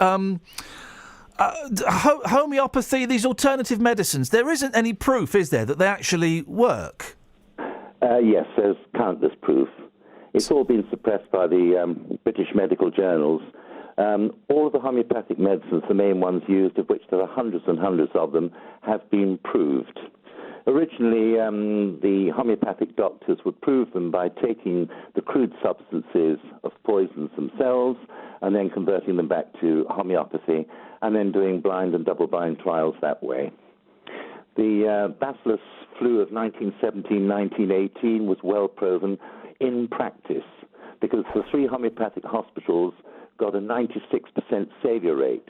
homeopathy, these alternative medicines, there isn't any proof, is there, that they actually work? Yes, there's countless proof. It's all been suppressed by the British medical journals. All of the homeopathic medicines, the main ones used, of which there are hundreds and hundreds of them, have been proved. Originally, the homeopathic doctors would prove them by taking the crude substances of poisons themselves and then converting them back to homeopathy and then doing blind and double-blind trials that way. The bacillus flu of 1917-1918 was well proven in practice, because the three homeopathic hospitals got a 96% saviour rate,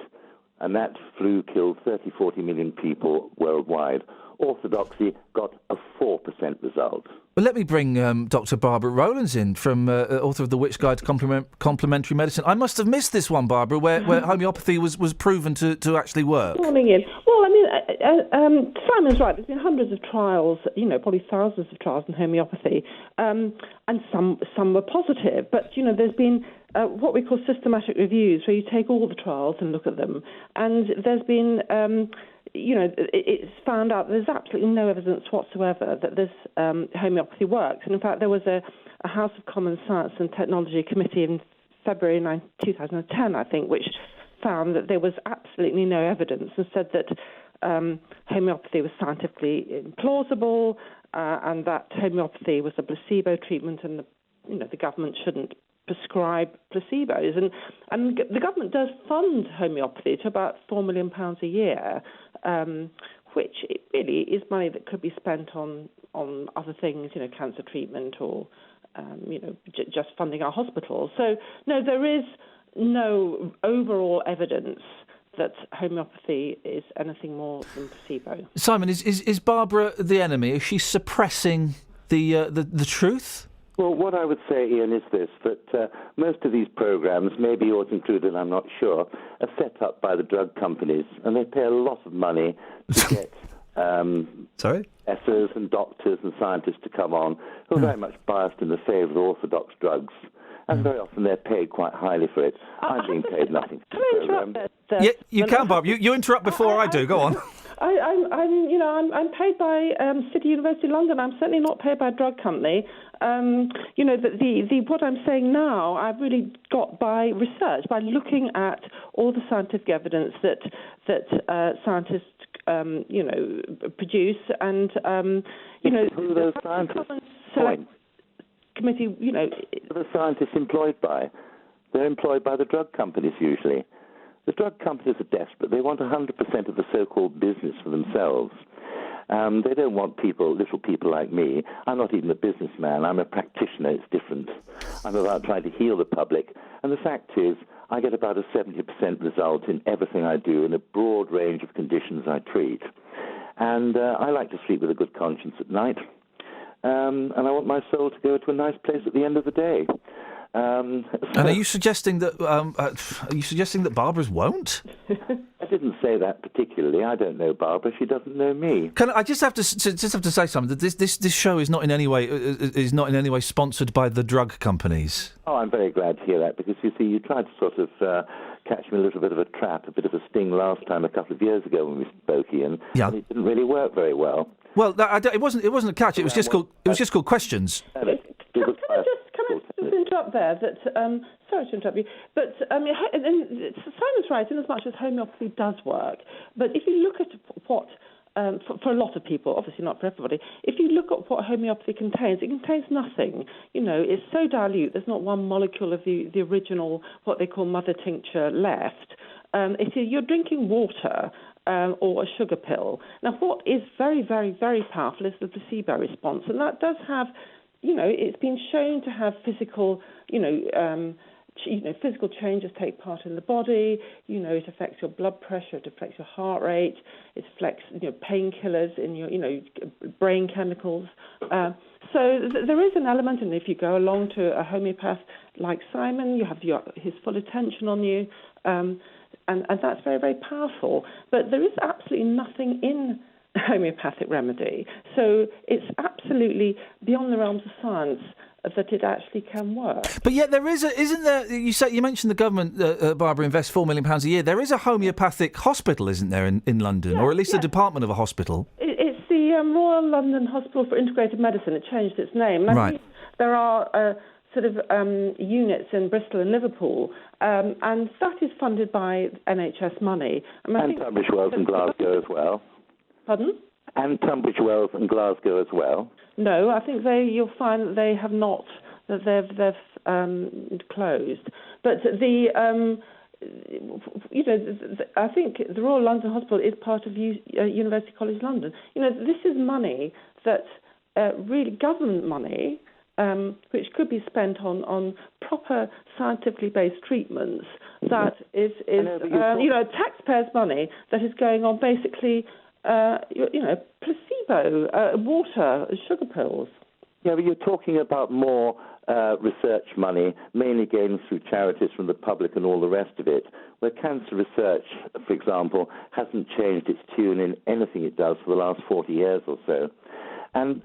and that flu killed 30-40 million people worldwide. Orthodoxy got a 4% result. Well, let me bring Dr. Barbara Rowlands in, from author of The Witch Guide to Complementary Medicine. I must have missed this one, Barbara, where homeopathy was proven to actually work. Morning, Ian. Well, I mean, Simon's right. There's been hundreds of trials, probably thousands of trials in homeopathy, and some were positive. But, there's been what we call systematic reviews, where you take all the trials and look at them. And there's been... it's found out there's absolutely no evidence whatsoever that this homeopathy works. And in fact, there was a House of Commons Science and Technology committee in February 2010, I think, which found that there was absolutely no evidence and said that homeopathy was scientifically implausible and that homeopathy was a placebo treatment and the government shouldn't prescribe placebos. And the government does fund homeopathy to about £4 million a year, which it really is money that could be spent on other things, cancer treatment or, just funding our hospitals. So, no, there is no overall evidence that homeopathy is anything more than placebo. Simon, is Barbara the enemy? Is she suppressing the truth? Well, what I would say, Ian, is this, that most of these programs, maybe yours included, I'm not sure, are set up by the drug companies, and they pay a lot of money to get professors and doctors and scientists to come on who are very much biased in the favour of orthodox drugs. And very often they're paid quite highly for it. I'm being paid nothing for the program. Yeah, you can, Bob. You interrupt before I do. Go on. I'm paid by City University London. I'm certainly not paid by a drug company. What I'm saying now, I've really got by research, by looking at all the scientific evidence that scientists, produce, and who are those scientists? Committee, Who are the scientists employed by? They're employed by the drug companies usually. The drug companies are desperate. They want 100% of the so-called business for themselves. They don't want little people like me. I'm not even a businessman. I'm a practitioner. It's different. I'm about trying to heal the public. And the fact is, I get about a 70% result in everything I do in a broad range of conditions I treat. And I like to sleep with a good conscience at night. And I want my soul to go to a nice place at the end of the day. And are you suggesting that Barbara's won't? I didn't say that particularly. I don't know Barbara. She doesn't know me. Can I just have to say something? That this show is not in any way sponsored by the drug companies. Oh, I'm very glad to hear that, because you see, you tried to sort of catch me a little bit of a trap, a bit of a sting last time a couple of years ago when we spoke, Iain. Yeah. And it didn't really work very well. Well, it wasn't a catch. It was just called questions. Can I just interrupt there? Sorry to interrupt you, but Simon's right in as much as homeopathy does work. But if you look at what, for a lot of people, obviously not for everybody, if you look at what homeopathy contains, it contains nothing. You know, it's so dilute. There's not one molecule of the original, what they call mother tincture, left. You're drinking water. Or a sugar pill. Now, what is very, very, very powerful is the placebo response, and that does have, it's been shown to have physical, physical changes take part in the body. It affects your blood pressure, it affects your heart rate, it affects, painkillers in your, brain chemicals. So there is an element, and if you go along to a homeopath like Simon, you have his full attention on you. And that's very, very powerful. But there is absolutely nothing in homeopathic remedy. So it's absolutely beyond the realms of science that it actually can work. But yet there is isn't there? You mentioned the government, Barbara, invests £4 million a year. There is a homeopathic hospital, isn't there, in London, or at least a department of a hospital? It's the Royal London Hospital for Integrated Medicine. It changed its name. Right. There are units in Bristol and Liverpool, and that is funded by NHS money. And Tunbridge Wells and Glasgow as well. Pardon? And Tunbridge Wells and Glasgow as well. No, I think you'll find that they have not, that they've closed. But I think the Royal London Hospital is part of University College London. This is money that really government money. Which could be spent on proper scientifically based treatments. That is taxpayers' money that is going on basically, placebo, water, sugar pills. Yeah, but you're talking about more research money, mainly gained through charities from the public and all the rest of it, where cancer research, for example, hasn't changed its tune in anything it does for the last 40 years or so. And,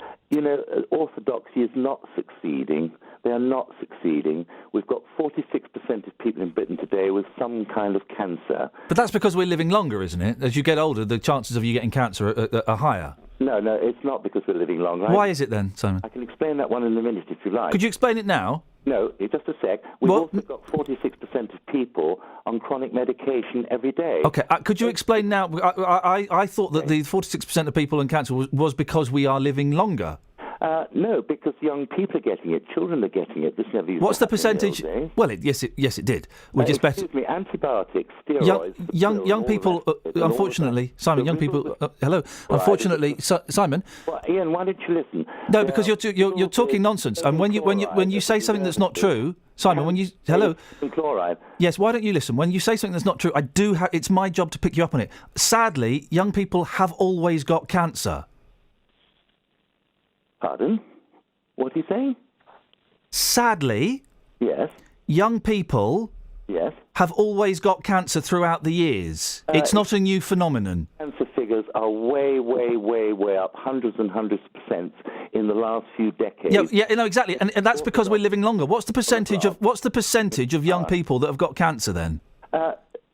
orthodoxy is not succeeding. They are not succeeding. We've got 46% of people in Britain today with some kind of cancer. But that's because we're living longer, isn't it? As you get older, the chances of you getting cancer are higher. No, it's not because we're living longer. Why is it then, Simon? I can explain that one in a minute if you like. Could you explain it now? No, just a sec. We've also got 46% of people on chronic medication every day. OK, could you explain now? I thought that the 46% of people in cancer was because we are living longer. No, because young people are getting it, children are getting it. This never used What's to the percentage? In those days. Well, yes, it did. Excuse me, antibiotics, steroids. Young people, unfortunately, Simon. Young people. Hello. Unfortunately, Simon. Well, Iain, why didn't you listen? No, because you're talking nonsense. And when you say something that's not true, Simon, when you chloride. Yes, why don't you listen? When you say something that's not true, it's my job to pick you up on it. Sadly, young people have always got cancer. Pardon? What are you saying? Sadly, yes, young people have always got cancer throughout the years. It's not a new phenomenon. Cancer figures are way, way, way, way up, hundreds and hundreds of % in the last few decades. Yeah, exactly, and that's because we're living longer. What's the percentage of young people that have got cancer then?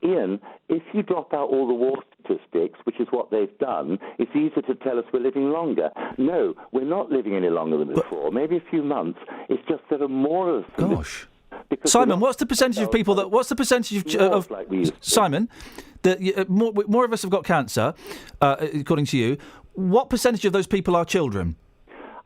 Iain, if you drop out all the war statistics, which is what they've done, it's easier to tell us we're living longer. No, we're not living any longer than before. Maybe a few months. It's just there are more of us. Gosh. Simon, what's the percentage of people that... What's the percentage of Simon, that more of us have got cancer, according to you. What percentage of those people are children?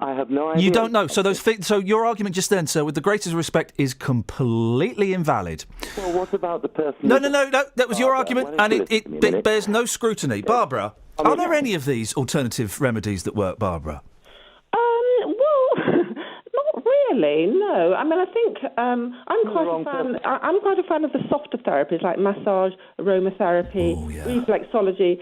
I have no idea. You don't know. So your argument just then, sir, with the greatest respect, is completely invalid. Well, what about the person... No. That was your argument, and it bears no scrutiny. Barbara, are there any of these alternative remedies that work, Barbara? Well, not really, no. I mean, I think I'm quite a fan of the softer therapies like massage, aromatherapy, reflexology.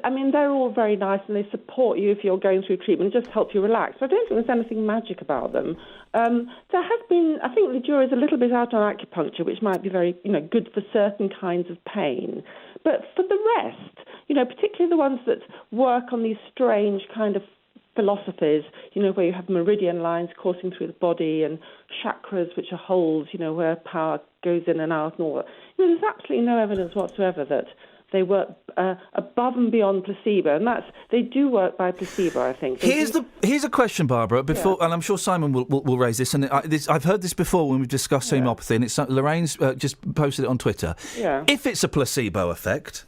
I mean, they're all very nice and they support you if you're going through treatment, just help you relax. So I don't think there's anything magic about them. There has been, I think the jury's a little bit out on acupuncture, which might be very, good for certain kinds of pain. But for the rest, particularly the ones that work on these strange kind of philosophies, where you have meridian lines coursing through the body and chakras, which are holes, where power goes in and out and all that. There's absolutely no evidence whatsoever that they work above and beyond placebo, and they do work by placebo, I think. Here's a question, Barbara, and I'm sure Simon will raise this, and I've heard this before when we've discussed homeopathy, and it's Lorraine's just posted it on Twitter. Yeah. If it's a placebo effect,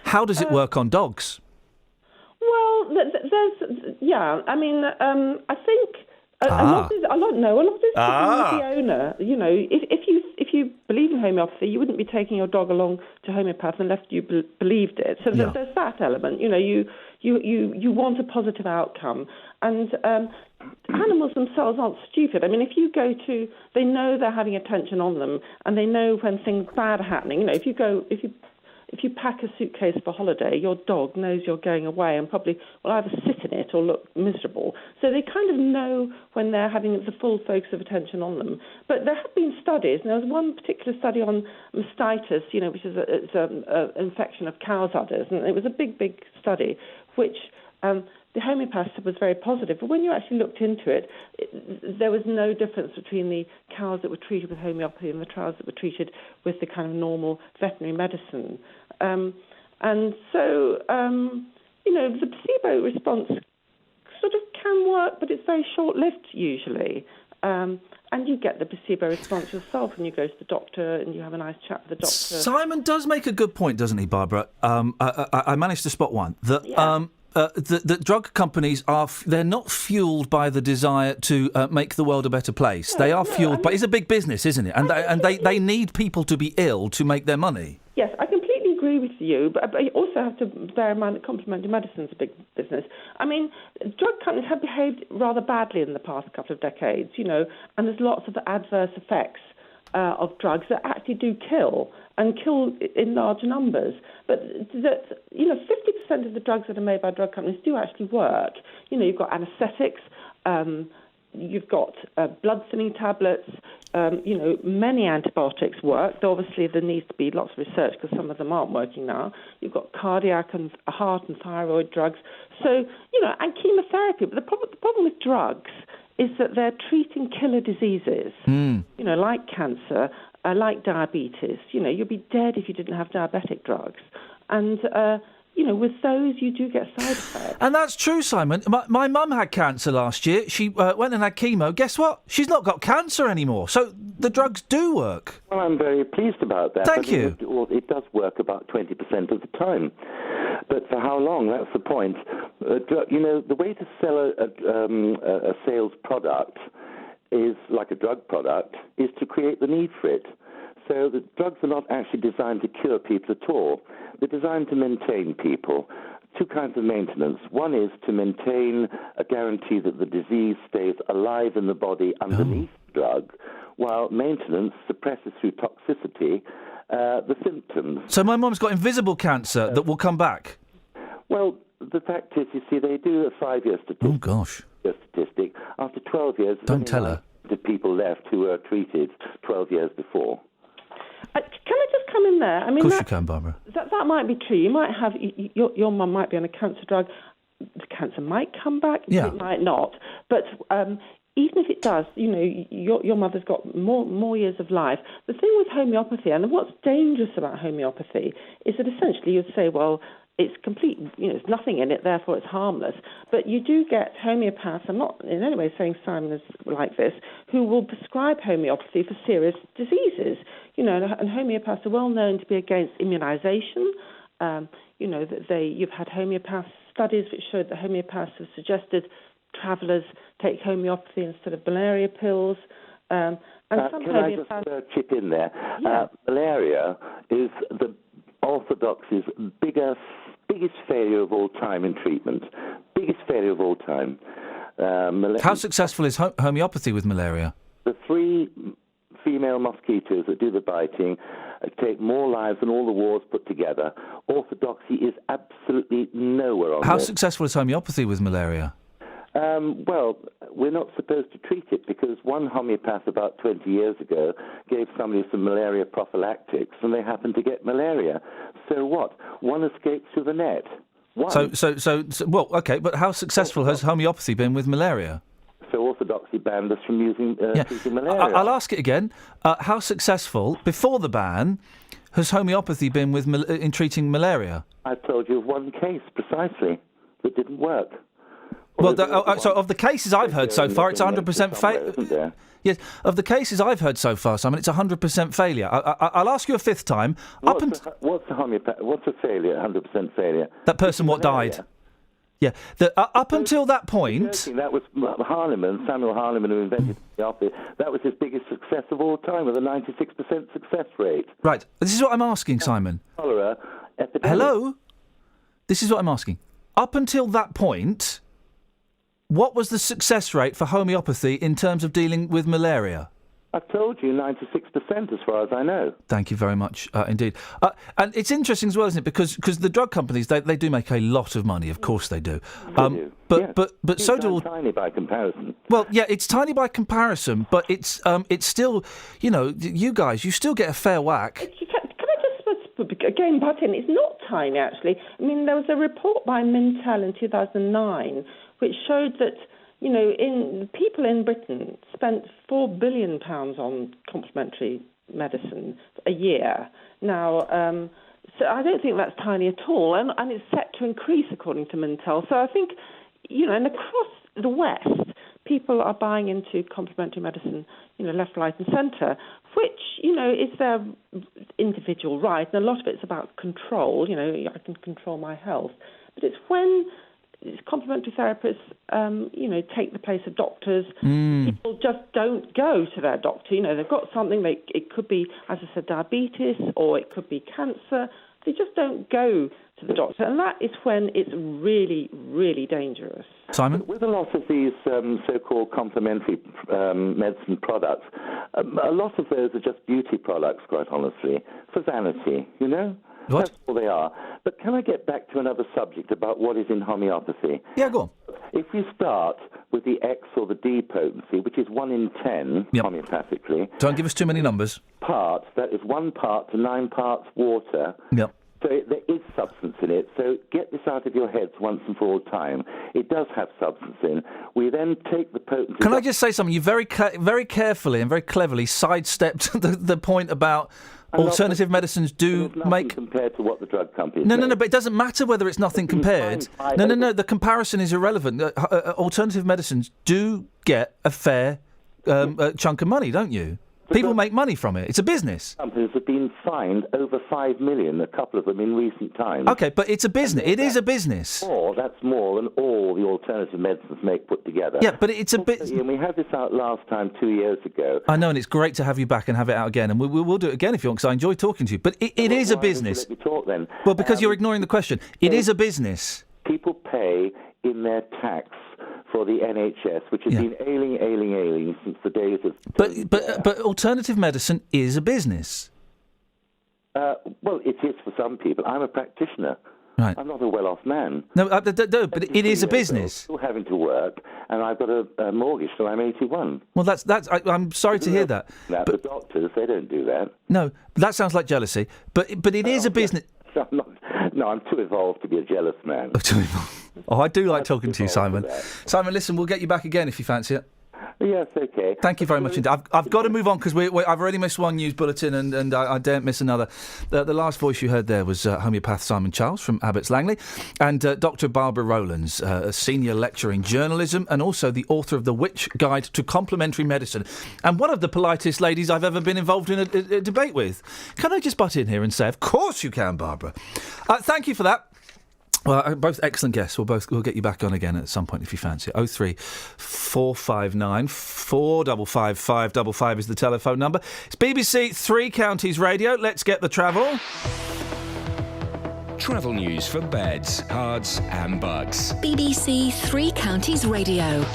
how does it work on dogs? Well, I mean, I think a lot of this is the owner. If you believe in homeopathy, you wouldn't be taking your dog along to homeopath unless you believed it. So there's that element. You want a positive outcome, and animals themselves aren't stupid. I mean, if you go to, they know they're having attention on them, and they know when things bad are happening. If you pack a suitcase for holiday, your dog knows you're going away and probably will either sit in it or look miserable. So they kind of know when they're having the full focus of attention on them. But there have been studies, and there was one particular study on mastitis, which is an infection of cow's udders, and it was a big, big study, which the homeopath was very positive. But when you actually looked into it, there was no difference between the cows that were treated with homeopathy and the cows that were treated with the kind of normal veterinary medicine. And so, the placebo response sort of can work, but it's very short-lived usually. And you get the placebo response yourself when you go to the doctor and you have a nice chat with the doctor. Simon does make a good point, doesn't he, Barbara? I managed to spot one. The drug companies they're not fueled by the desire to make the world a better place. They are fueled by... It's a big business, isn't it? And they need people to be ill to make their money. Yes, I completely agree with you, but you also have to bear in mind that complementary medicine is a big business. I mean, drug companies have behaved rather badly in the past couple of decades, and there's lots of adverse effects of drugs that actually do kill, and kill in large numbers. But 50% of the drugs that are made by drug companies do actually work. You've got anaesthetics, you've got blood-thinning tablets, many antibiotics work. Obviously, there needs to be lots of research because some of them aren't working now. You've got cardiac and heart and thyroid drugs. So, and chemotherapy. But the problem with drugs is that they're treating killer diseases, like cancer, like diabetes. You'd be dead if you didn't have diabetic drugs. And, with those, you do get side effects. And that's true, Simon. My mum had cancer last year. She went and had chemo. Guess what? She's not got cancer anymore. So the drugs do work. Well, I'm very pleased about that. Thank you. It does work about 20% of the time. But for how long? That's the point. The way to sell a sales product is, like a drug product, is to create the need for it. So the drugs are not actually designed to cure people at all. They're designed to maintain people. Two kinds of maintenance. One is to maintain a guarantee that the disease stays alive in the body underneath the drug, while maintenance suppresses through toxicity the symptoms. So my mum's got invisible cancer that will come back? Well, the fact is, you see, they do a 5-year statistic. Oh, gosh. Statistic. After 12 years... Don't tell her. The people left who were treated 12 years before. Can I just come in there? I mean, of course you can, Barbara. That might be true. You might have... Your mum might be on a cancer drug. The cancer might come back. Yeah. It might not. But... even if it does, your mother's got more years of life. The thing with homeopathy, and what's dangerous about homeopathy, is that essentially you'd say, well, it's complete, there's nothing in it, therefore it's harmless. But you do get homeopaths, I'm not in any way saying Simon is like this, who will prescribe homeopathy for serious diseases. And homeopaths are well known to be against immunisation. You've had homeopath studies which showed that homeopaths have suggested travellers take homeopathy instead of malaria pills. And some can I just chip in there? Yeah. Malaria is the orthodoxy's biggest failure of all time in treatment. Biggest failure of all time. How successful is homeopathy with malaria? 3 female mosquitoes that do the biting take more lives than all the wars put together. Orthodoxy is absolutely nowhere on How this. successful is homeopathy with malaria? Well, we're not supposed to treat it because one homeopath about 20 years ago gave somebody some malaria prophylactics and they happened to get malaria. So what? One escapes through the net. One. So, well, okay, but how successful has homeopathy been with malaria? So orthodoxy banned us from using treating malaria. I'll ask it again. How successful, before the ban, has homeopathy been with in treating malaria? I told you of one case precisely that didn't work. Well, so of the cases I've heard so far, it's 100% failure. Yes, of the cases I've heard so far, Simon, it's 100% failure. I'll ask you a fifth time. What's a failure? 100% failure. That person what died? Yeah. Up until that point, that was Samuel Hahnemann, who invented homeopathy. That was his biggest success of all time, with a 96% success rate. Right. This is what I'm asking, Simon. Cholera epidemic. Hello. This is what I'm asking. Up until that point, what was the success rate for homeopathy in terms of dealing with malaria? I've told you 96% as far as I know. Thank you very much indeed. And it's interesting as well, isn't it? Because the drug companies, they do make a lot of money. Of course they do. But so do all... tiny by comparison. Well, yeah, it's tiny by comparison, but it's still, you guys, you still get a fair whack. Can I just again butt in? It's not tiny, actually. I mean, there was a report by Mintel in 2009 which showed that, people in Britain spent £4 billion on complementary medicine a year. Now, so I don't think that's tiny at all, and it's set to increase according to Mintel. So I think, and across the West, people are buying into complementary medicine, left, right, and centre, which, is their individual right, and a lot of it's about control. I can control my health, but it's when complementary therapists, take the place of doctors. People just don't go to their doctor. They've got something. It could be, as I said, diabetes, or it could be cancer. They just don't go to the doctor, and that is when it's really, really dangerous. Simon? With a lot of these so-called complementary medicine products, a lot of those are just beauty products, quite honestly, for vanity, What? That's all they are. But can I get back to another subject about what is in homeopathy? Yeah, go on. If you start with the X or the D potency, which is 1 in 10 homeopathically... Don't give us too many numbers. Parts, that is 1 part to 9 parts water. Yep. So there is substance in it. So get this out of your heads once and for all time. It does have substance in. We then take the potency... Can I just say something? You very carefully and very cleverly sidestepped the point about... Alternative medicines do make... compared to what the drug companies No, but it doesn't matter whether it's nothing compared. No, the comparison is irrelevant. Alternative medicines do get a fair chunk of money, don't you? People make money from it. It's a business. Companies have been fined over $5 million, a couple of them in recent times. OK, but it's a business. It is a business. That's more than all the alternative medicines make put together. Yeah, but it's a bit... And we had this out last time 2 years ago. I know, and it's great to have you back and have it out again, and we'll do it again if you want, because I enjoy talking to you. But it is a business. Let me talk then. Well, because you're ignoring the question. It is a business. People pay in their tax for the NHS, which has been ailing since the days of... But alternative medicine is a business. Well, it is for some people. I'm a practitioner. Right. I'm not a well-off man. No, but it is a business. Still having to work, and I've got a mortgage, so I'm 81. Well, I'm sorry to hear that. But the doctors, they don't do that. No, that sounds like jealousy. But it is a business. I'm too evolved to be a jealous man. Oh, I do like talking to you, Simon. Simon, listen, we'll get you back again if you fancy it. Yes, okay. Thank you very much indeed. I've got to move on because I've already missed one news bulletin and I daren't miss another. The last voice you heard there was homeopath Simon Charles from Abbots Langley and Dr. Barbara Rowlands, a senior lecturer in journalism and also the author of The Witch Guide to Complementary Medicine and one of the politest ladies I've ever been involved in a debate with. Can I just butt in here and say, of course you can, Barbara. Thank you for that. Well, both excellent guests. We'll get you back on again at some point if you fancy it. 03459 455 555 is the telephone number. It's BBC Three Counties Radio. Let's get the travel. Travel news for beds, cards and bugs. BBC Three Counties Radio.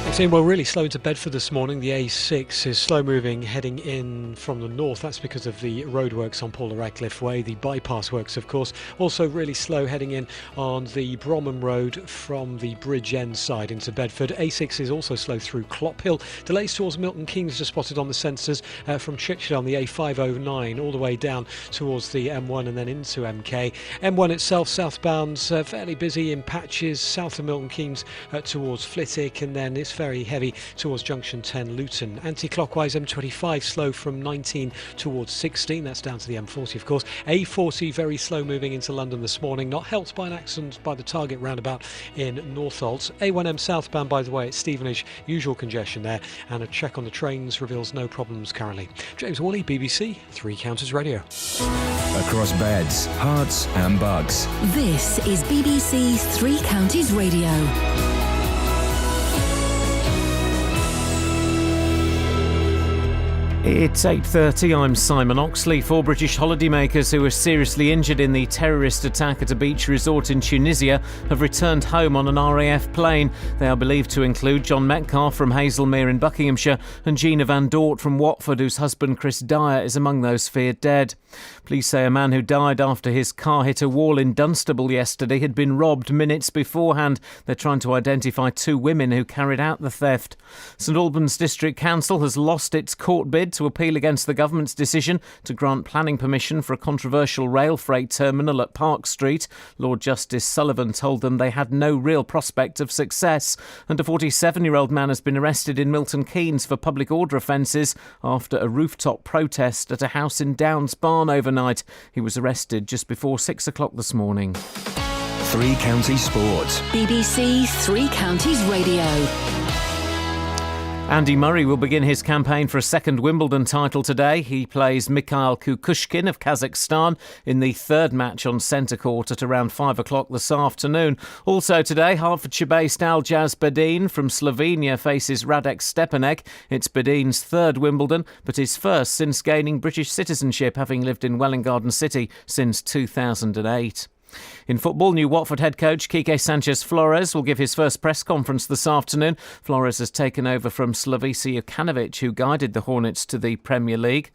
It's in, well, really slow into Bedford this morning. The A6 is slow moving heading in from the north. That's because of the roadworks on Paula Radcliffe Way, the bypass works, of course. Also really slow heading in on the Bromham Road from the Bridge End side into Bedford. A6 is also slow through Clop Hill. Delays towards Milton Keynes are spotted on the sensors from Churchill on the A509 all the way down towards the M1 and then into MK. M1 itself southbound fairly busy in patches south of Milton Keynes towards Flitwick, and then it's very heavy towards Junction 10 Luton. Anti-clockwise M25 slow from 19 towards 16. That's down to the M40, of course. A40 very slow moving into London this morning, not helped by an accident by the Target roundabout in Northolt. A1M southbound, by the way, at Stevenage, usual congestion there, and a check on the trains reveals no problems currently. James Worley, BBC Three Counties Radio. Across beds, hearts and bugs. This is BBC Three Counties Radio. It's 8:30, I'm Simon Oxley. 4 British holidaymakers who were seriously injured in the terrorist attack at a beach resort in Tunisia have returned home on an RAF plane. They are believed to include John Metcalfe from Hazelmere in Buckinghamshire and Gina Van Dort from Watford, whose husband Chris Dyer is among those feared dead. Police say a man who died after his car hit a wall in Dunstable yesterday had been robbed minutes beforehand. They're trying to identify 2 women who carried out the theft. St Albans District Council has lost its court bid to appeal against the government's decision to grant planning permission for a controversial rail freight terminal at Park Street. Lord Justice Sullivan told them they had no real prospect of success. And a 47-year-old man has been arrested in Milton Keynes for public order offences after a rooftop protest at a house in Downs Barn overnight. He was arrested just before 6 o'clock this morning. Three Counties Sports. BBC Three Counties Radio. Andy Murray will begin his campaign for a second Wimbledon title today. He plays Mikhail Kukushkin of Kazakhstan in the third match on centre court at around 5 o'clock this afternoon. Also today, Hertfordshire-based Aljaz Bedin from Slovenia faces Radek Stepanek. It's Bedin's third Wimbledon, but his first since gaining British citizenship, having lived in Welwyn Garden City since 2008. In football, new Watford head coach Quique Sanchez-Flores will give his first press conference this afternoon. Flores has taken over from Slavisa Jokanovic, who guided the Hornets to the Premier League.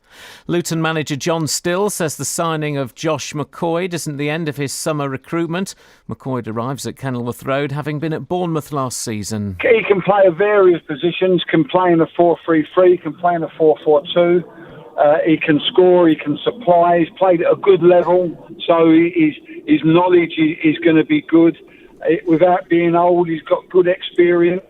Luton manager John Still says the signing of Josh McCoyd isn't the end of his summer recruitment. McCoyd arrives at Kenilworth Road, having been at Bournemouth last season. He can play at various positions, can play in a 4-3-3, can play in a 4-4-2. He can score, he can supply, he's played at a good level, so his knowledge is going to be good. Without being old, he's got good experience.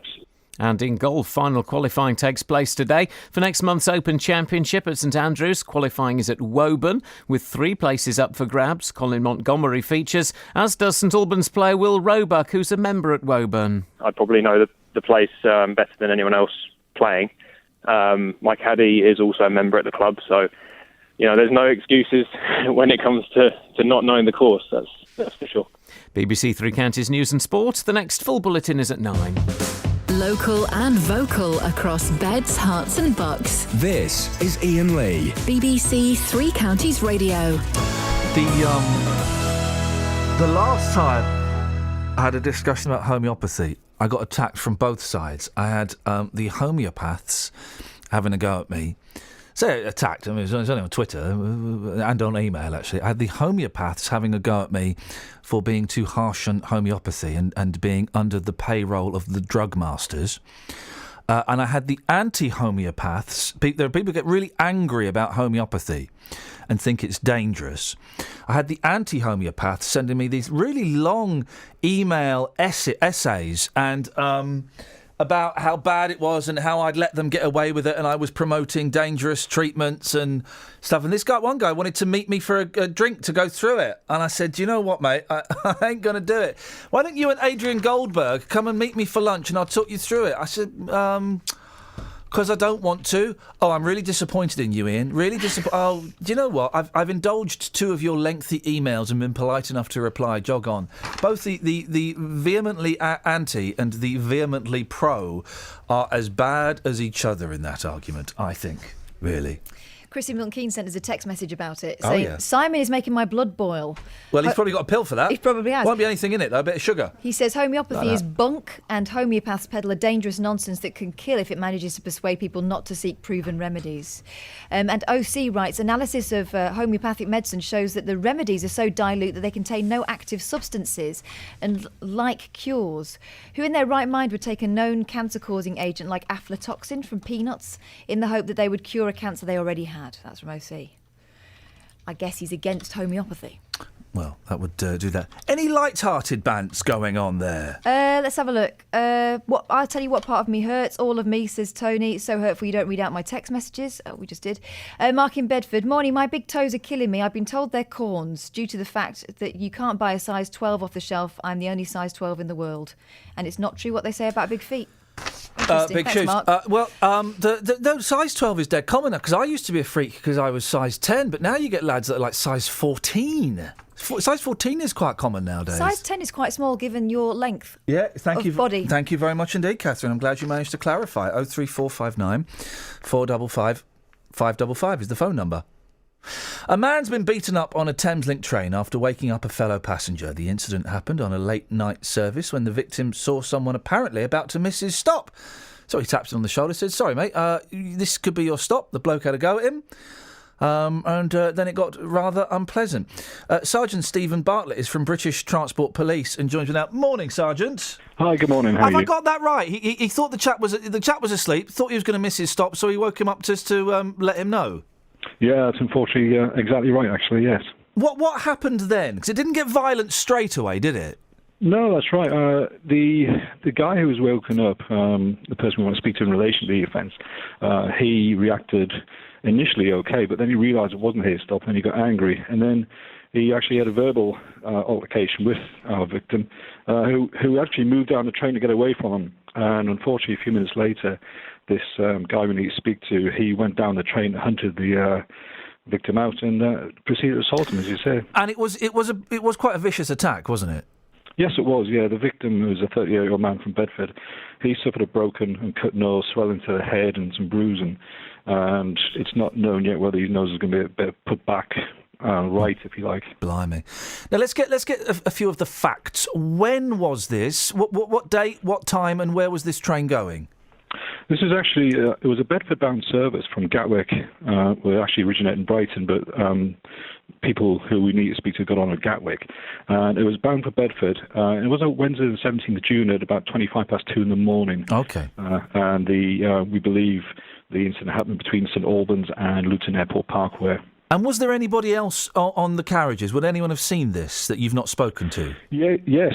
And in golf, final qualifying takes place today for next month's Open Championship at St Andrews. Qualifying is at Woburn, with 3 places up for grabs. Colin Montgomery features, as does St Albans player Will Roebuck, who's a member at Woburn. I probably know the place better than anyone else playing. My caddy is also a member at the club, so there's no excuses when it comes to not knowing the course. That's for sure. BBC Three Counties News and Sport. The next full bulletin is at 9. Local and vocal across beds, hearts and bucks. This is Iain Lee. BBC Three Counties Radio. The last time I had a discussion about homeopathy, I got attacked from both sides. I had the homeopaths having a go at me. Say attacked, I mean, it was only on Twitter and on email, actually. I had the homeopaths having a go at me for being too harsh on homeopathy and being under the payroll of the drug masters. And I had the anti-homeopaths. There are people who get really angry about homeopathy and think it's dangerous. I had the anti-homeopaths sending me these really long email essays and about how bad it was and how I'd let them get away with it and I was promoting dangerous treatments and stuff. And one guy wanted to meet me for a drink to go through it. And I said, you know what, mate, I ain't going to do it. Why don't you and Adrian Goldberg come and meet me for lunch and I'll talk you through it? I said, because I don't want to. Oh, I'm really disappointed in you, Iain. Really disappointed. Oh, do you know what? I've indulged 2 of your lengthy emails and been polite enough to reply. Jog on. Both the vehemently anti and the vehemently pro are as bad as each other in that argument, I think, really. Chrissy Milton Keynes sent us a text message about it saying, Simon is making my blood boil. Well, he's probably got a pill for that. He probably has. Won't be anything in it, though, a bit of sugar. He says homeopathy is bunk and homeopaths peddle a dangerous nonsense that can kill if it manages to persuade people not to seek proven remedies. And OC writes, analysis of homeopathic medicine shows that the remedies are so dilute that they contain no active substances and like cures. Who in their right mind would take a known cancer-causing agent like aflatoxin from peanuts in the hope that they would cure a cancer they already had? That's from OC. I guess he's against homeopathy. Well, that would do that. Any light-hearted bants going on there? Let's have a look. I'll tell you what part of me hurts. All of me, says Tony. So hurtful you don't read out my text messages. Oh, we just did. Mark in Bedford. Morning, my big toes are killing me. I've been told they're corns due to the fact that you can't buy a size 12 off the shelf. I'm the only size 12 in the world. And it's not true what they say about big feet. Big Thanks, shoes. Mark. The size 12 is dead common now, because I used to be a freak because I was size 10, but now you get lads that are like size 14. Size 14 is quite common nowadays. Size 10 is quite small given your length. Yeah, thank you. Body. Thank you very much indeed, Catherine. I'm glad you managed to clarify. 03459 455 555 is the phone number. A man's been beaten up on a Thameslink train after waking up a fellow passenger. The incident happened on a late-night service when the victim saw someone apparently about to miss his stop. So he tapped him on the shoulder and said, sorry, mate, this could be your stop. The bloke had a go at him. And then it got rather unpleasant. Sergeant Stephen Bartlett is from British Transport Police and joins me now. Morning, Sergeant. Hi, good morning. How are you? Have I got that right? He thought the chap was asleep, thought he was going to miss his stop, so he woke him up just to let him know. Yeah, that's unfortunately exactly right, actually, yes. What happened then? Because it didn't get violent straight away, did it? No, that's right. The guy who was woken up, the person we want to speak to in relation to the offence, he reacted initially okay, but then he realised it wasn't his stop and he got angry. And then he actually had a verbal altercation with our victim, who actually moved down the train to get away from him. And unfortunately, a few minutes later, this guy we need to speak to, he went down the train, hunted the victim out, and proceeded to assault him, as you say. And it was quite a vicious attack, wasn't it? Yes, it was. Yeah, the victim was a 38-year-old man from Bedford. He suffered a broken and cut nose, swelling to the head, and some bruising. And it's not known yet whether his nose is going to be a bit put back. Right, if you like. Blimey. Now let's get a few of the facts. When was this? What date? What time? And where was this train going? This is actually it was a Bedford-bound service from Gatwick. We actually originated in Brighton, but people who we need to speak to got on at Gatwick, and it was bound for Bedford. It was on Wednesday, the 17th of June, at about 2:25 in the morning. Okay. And we believe the incident happened between St Albans and Luton Airport Parkway. And was there anybody else on the carriages? Would anyone have seen this that you've not spoken to? Yes.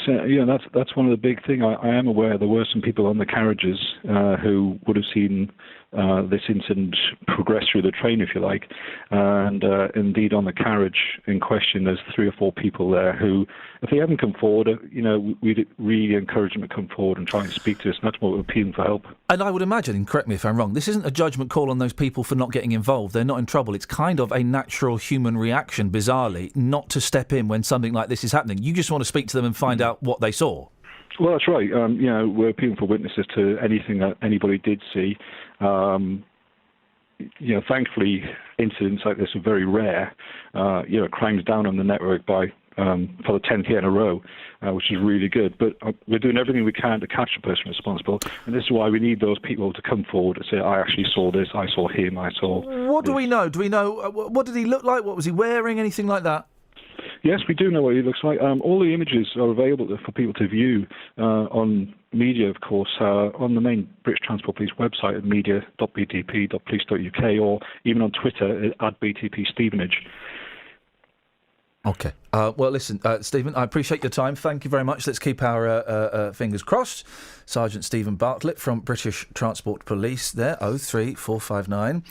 That's one of the big things. I am aware there were some people on the carriages who would have seen this incident progress through the train, if you like. And indeed, on the carriage in question, there's 3 or 4 people there who, if they haven't come forward, we'd really encourage them to come forward and try and speak to us. And that's what we're appealing for help. And I would imagine, and correct me if I'm wrong, this isn't a judgment call on those people for not getting involved. They're not in trouble. It's kind of a natural human reaction, bizarrely, not to step in when something like this is happening. You just want to speak to them and find out what they saw. Well, that's right. We're appealing for witnesses to anything that anybody did see. Thankfully, incidents like this are very rare. Crime's down on the network by for the 10th year in a row, which is really good. But we're doing everything we can to catch the person responsible, and this is why we need those people to come forward and say, I actually saw this, I saw him, I saw... What do we know? Do we know, what did he look like? What was he wearing? Anything like that? Yes, we do know what he looks like. All the images are available for people to view on media, of course, on the main British Transport Police website at media.btp.police.uk, or even on Twitter at BTP Stevenage. OK. Well, listen, Stephen, I appreciate your time. Thank you very much. Let's keep our fingers crossed. Sergeant Stephen Bartlett from British Transport Police there, 03459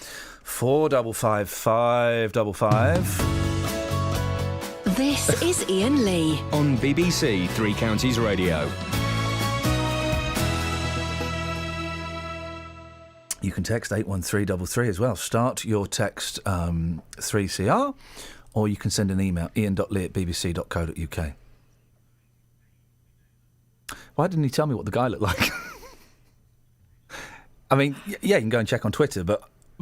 455 555. This is Iain Lee on BBC Three Counties Radio. You can text 81333 as well. Start your text 3CR, or you can send an email, ian.lee@bbc.co.uk. Why didn't he tell me what the guy looked like? I mean, yeah, you can go and check on Twitter, but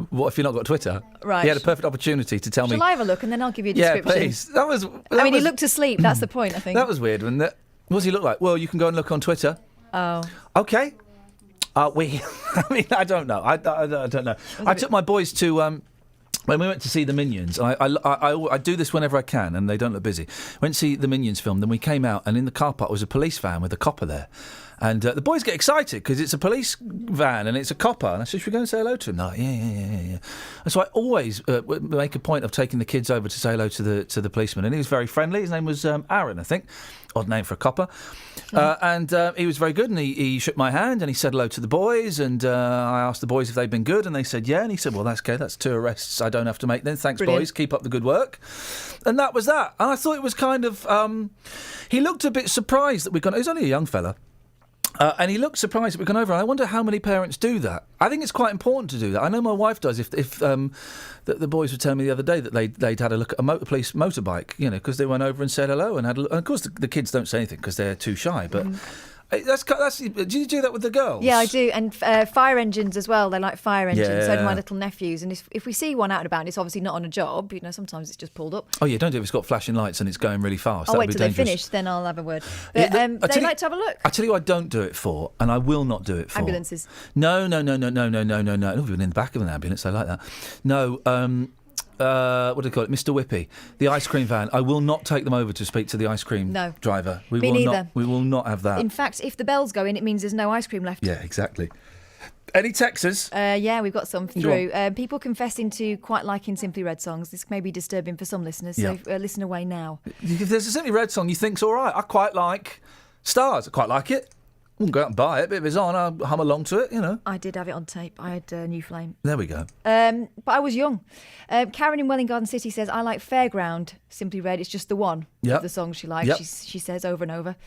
What if you've not got Twitter? Right. He had a perfect opportunity to tell me. Shall I have a look and then I'll give you a Yeah, description? please. That was. He looked asleep. That's the point, I think. That was weird, wasn't it? What does he look like? Well, you can go and look on Twitter. Oh. Okay. I mean, I don't know. I don't know. I took my boys to. When we went to see the Minions, I do this whenever I can, and they don't look busy. Went to see the Minions film, then we came out, and in the car park was a police van with a copper there. And the boys get excited because it's a police van and it's a copper. And I said, should we go and say hello to him? No, yeah. And so I always make a point of taking the kids over to say hello to the policeman. And he was very friendly. His name was Aaron, I think. Odd name for a copper. And he was very good, and he shook my hand and he said hello to the boys. And I asked the boys if they'd been good, and they said yeah. And he said, well, that's okay. That's 2 arrests I don't have to make then. Thanks, Brilliant. boys. Keep up the good work. And that was that. And I thought it was kind of... he looked a bit surprised that we'd gone... He was only a young fella. And he looked surprised that we'd gone over. I wonder how many parents do that. I think it's quite important to do that. I know my wife does. If the boys were telling me the other day that they'd had a look at a police motorbike, because they went over and said hello and had a look. And of course, the kids don't say anything because they're too shy. But that's. Do you do that with the girls? Yeah, I do. And fire engines as well. They like fire engines. Yeah. So do my little nephews. And if we see one out and about, and it's obviously not on a job. Sometimes it's just pulled up. Oh yeah, don't do it if it's got flashing lights and it's going really fast. I'll wait till dangerous. they finish, then I'll have a word. But they like to have a look. I tell you what I don't do it for, and I will not do it for. Ambulances. No. Oh, we've been in the back of an ambulance. I like that. No. What do they call it? Mr. Whippy. The ice cream van. I will not take them over to speak to the ice cream driver. Me neither. We will not have that. In fact, if the bell's going, it means there's no ice cream left. Yeah, exactly. Any texters? Yeah, we've got some through. People confessing to quite liking Simply Red songs. This may be disturbing for some listeners, so listen away now. If there's a Simply Red song you think's all right, I quite like Stars. I quite like it. I wouldn't go out and buy it, but if it's on, I'll hum along to it, I did have it on tape. I had New Flame. There we go. But I was young. Karen in Welling Garden City says, I like Fairground, Simply Red. It's just the one of the songs she likes. Yep. She says over and over.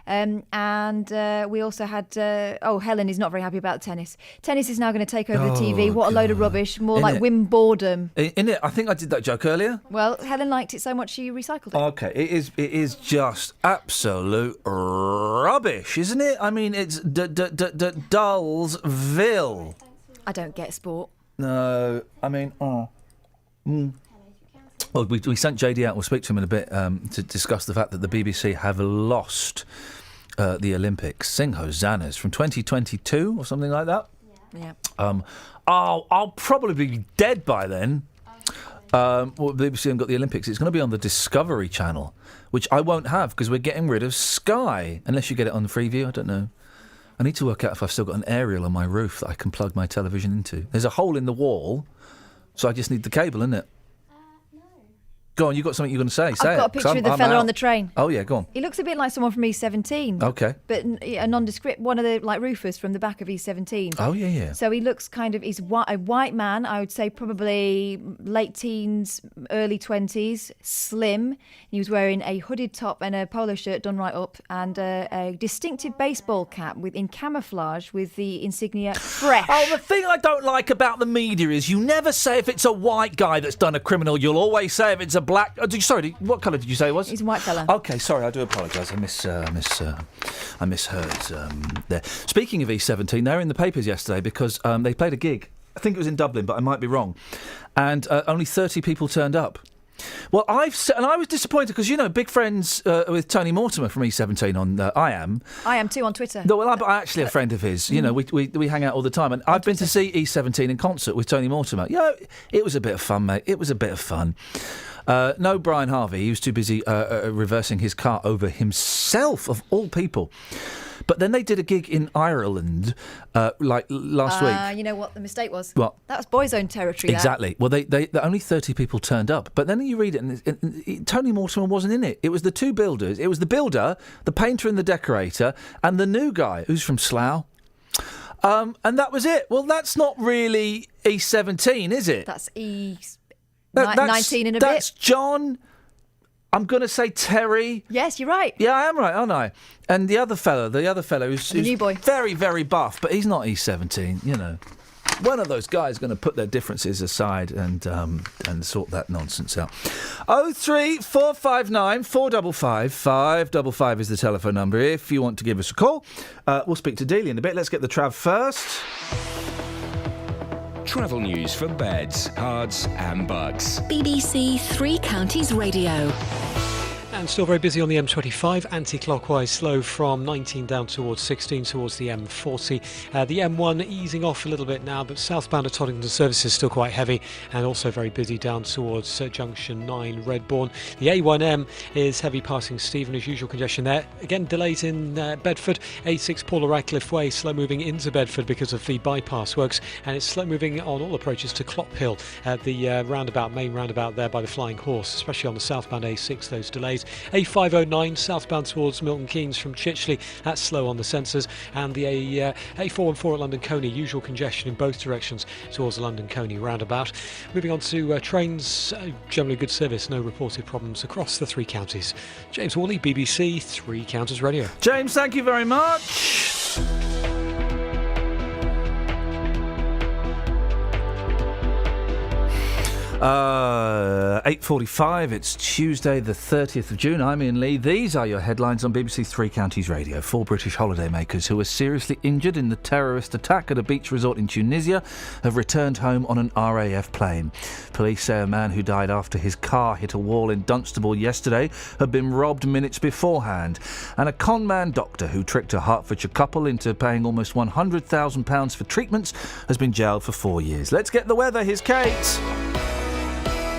And we also had... Helen is not very happy about tennis. Tennis is now going to take over the TV. What a load of rubbish. More In like it? Wimbledon. In it, I think I did that joke earlier. Well, Helen liked it so much she recycled it. Okay, it is just absolute rubbish, isn't it? I mean, it's Dullsville. I don't get sport. No, I mean, Well, we sent JD out. We'll speak to him in a bit to discuss the fact that the BBC have lost the Olympics. Sing Hosannas from 2022 or something like that. Yeah. I'll probably be dead by then. The BBC haven't got the Olympics. It's going to be on the Discovery Channel, which I won't have because we're getting rid of Sky. Unless you get it on Freeview, I don't know. I need to work out if I've still got an aerial on my roof that I can plug my television into. There's a hole in the wall, so I just need the cable, isn't it? Go on, you got something you're going to say. I've got a picture of the fella on the train. Oh, yeah, go on. He looks a bit like someone from E17. Okay. But a nondescript, one of the roofers from the back of E17. Oh, yeah. So he looks he's a white man, I would say probably late teens, early 20s, slim. He was wearing a hooded top and a polo shirt done right up and a distinctive baseball cap in camouflage with the insignia fresh. Oh, the thing I don't like about the media is you never say if it's a white guy that's done a criminal. You'll always say if it's a black... sorry, what colour did you say it was? He's a white fella. Okay, sorry, I do apologise. I misheard there. Speaking of E17, they were in the papers yesterday because they played a gig. I think it was in Dublin, but I might be wrong. And only 30 people turned up. Well, I was disappointed because, big friends with Tony Mortimer from E17 on I Am. I Am too on Twitter. No, well, I'm actually a friend of his. We hang out all the time. And I've been to see E17 in concert with Tony Mortimer. It was a bit of fun, mate. It was a bit of fun. No Brian Harvey. He was too busy reversing his car over himself, of all people. But then they did a gig in Ireland, last week. You know what the mistake was? What? That was boys' own territory. Exactly. Well, they only 30 people turned up. But then you read it, and Tony Mortimer wasn't in it. It was the two builders. It was the builder, the painter and the decorator, and the new guy, who's from Slough. And that was it. Well, that's not really E17, is it? That's 19 and a bit. That's John... I'm going to say Terry. Yes, you're right. Yeah, I am right, aren't I? And the other fella who's new boy. Very, very buff, but he's not E17, One of those guys is going to put their differences aside and sort that nonsense out. 03459 455 555 is the telephone number if you want to give us a call. We'll speak to Dealey in a bit. Let's get the Trav first. Travel news for beds, cards and bugs. BBC Three Counties Radio. And still very busy on the M25, anti-clockwise, slow from 19 down towards 16 towards the M40. The M1 easing off a little bit now, but southbound at Toddington services still quite heavy, and also very busy down towards Junction 9 Redbourne. The A1M is heavy passing Stephen, as usual congestion there. Again, delays in Bedford. A6 Paula Radcliffe Way, slow moving into Bedford because of the bypass works, and it's slow moving on all approaches to Clop Hill at the main roundabout there by the Flying Horse, especially on the southbound A6, those delays. A509 southbound towards Milton Keynes from Chichley, that's slow on the sensors, and the A414 at London Coney, usual congestion in both directions towards the London Coney roundabout. Moving on to trains, generally good service, no reported problems across the three counties. James Worley, BBC Three Counties Radio. James, thank you very much. 8:45, it's Tuesday the 30th of June. I'm Iain Lee. These are your headlines on BBC Three Counties Radio. 4 British holidaymakers who were seriously injured in the terrorist attack at a beach resort in Tunisia have returned home on an RAF plane. Police say a man who died after his car hit a wall in Dunstable yesterday had been robbed minutes beforehand. And a con-man doctor who tricked a Hertfordshire couple into paying almost £100,000 for treatments has been jailed for 4 years. Let's get the weather. Here's Kate.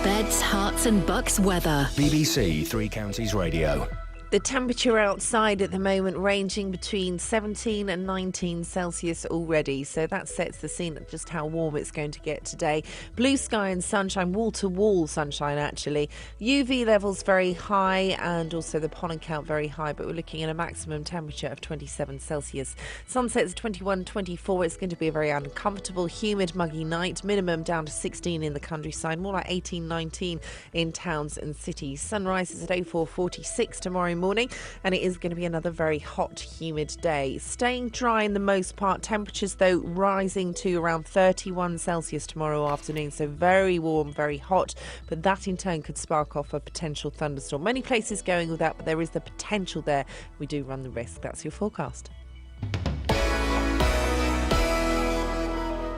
Beds, Herts and Bucks weather. BBC Three Counties Radio. The temperature outside at the moment ranging between 17 and 19 Celsius already, so that sets the scene at just how warm it's going to get today. Blue sky and sunshine, wall-to-wall sunshine actually. UV levels very high and also the pollen count very high, but we're looking at a maximum temperature of 27 Celsius. Sunsets 21, 24. It's going to be a very uncomfortable, humid, muggy night. Minimum down to 16 in the countryside, more like 18, 19 in towns and cities. Sunrise is at 04:46 tomorrow morning, and it is going to be another very hot, humid day. Staying dry in the most part. Temperatures, though, rising to around 31 Celsius tomorrow afternoon, so very warm, very hot, but that in turn could spark off a potential thunderstorm. Many places going with that, but there is the potential there. We do run the risk. That's your forecast.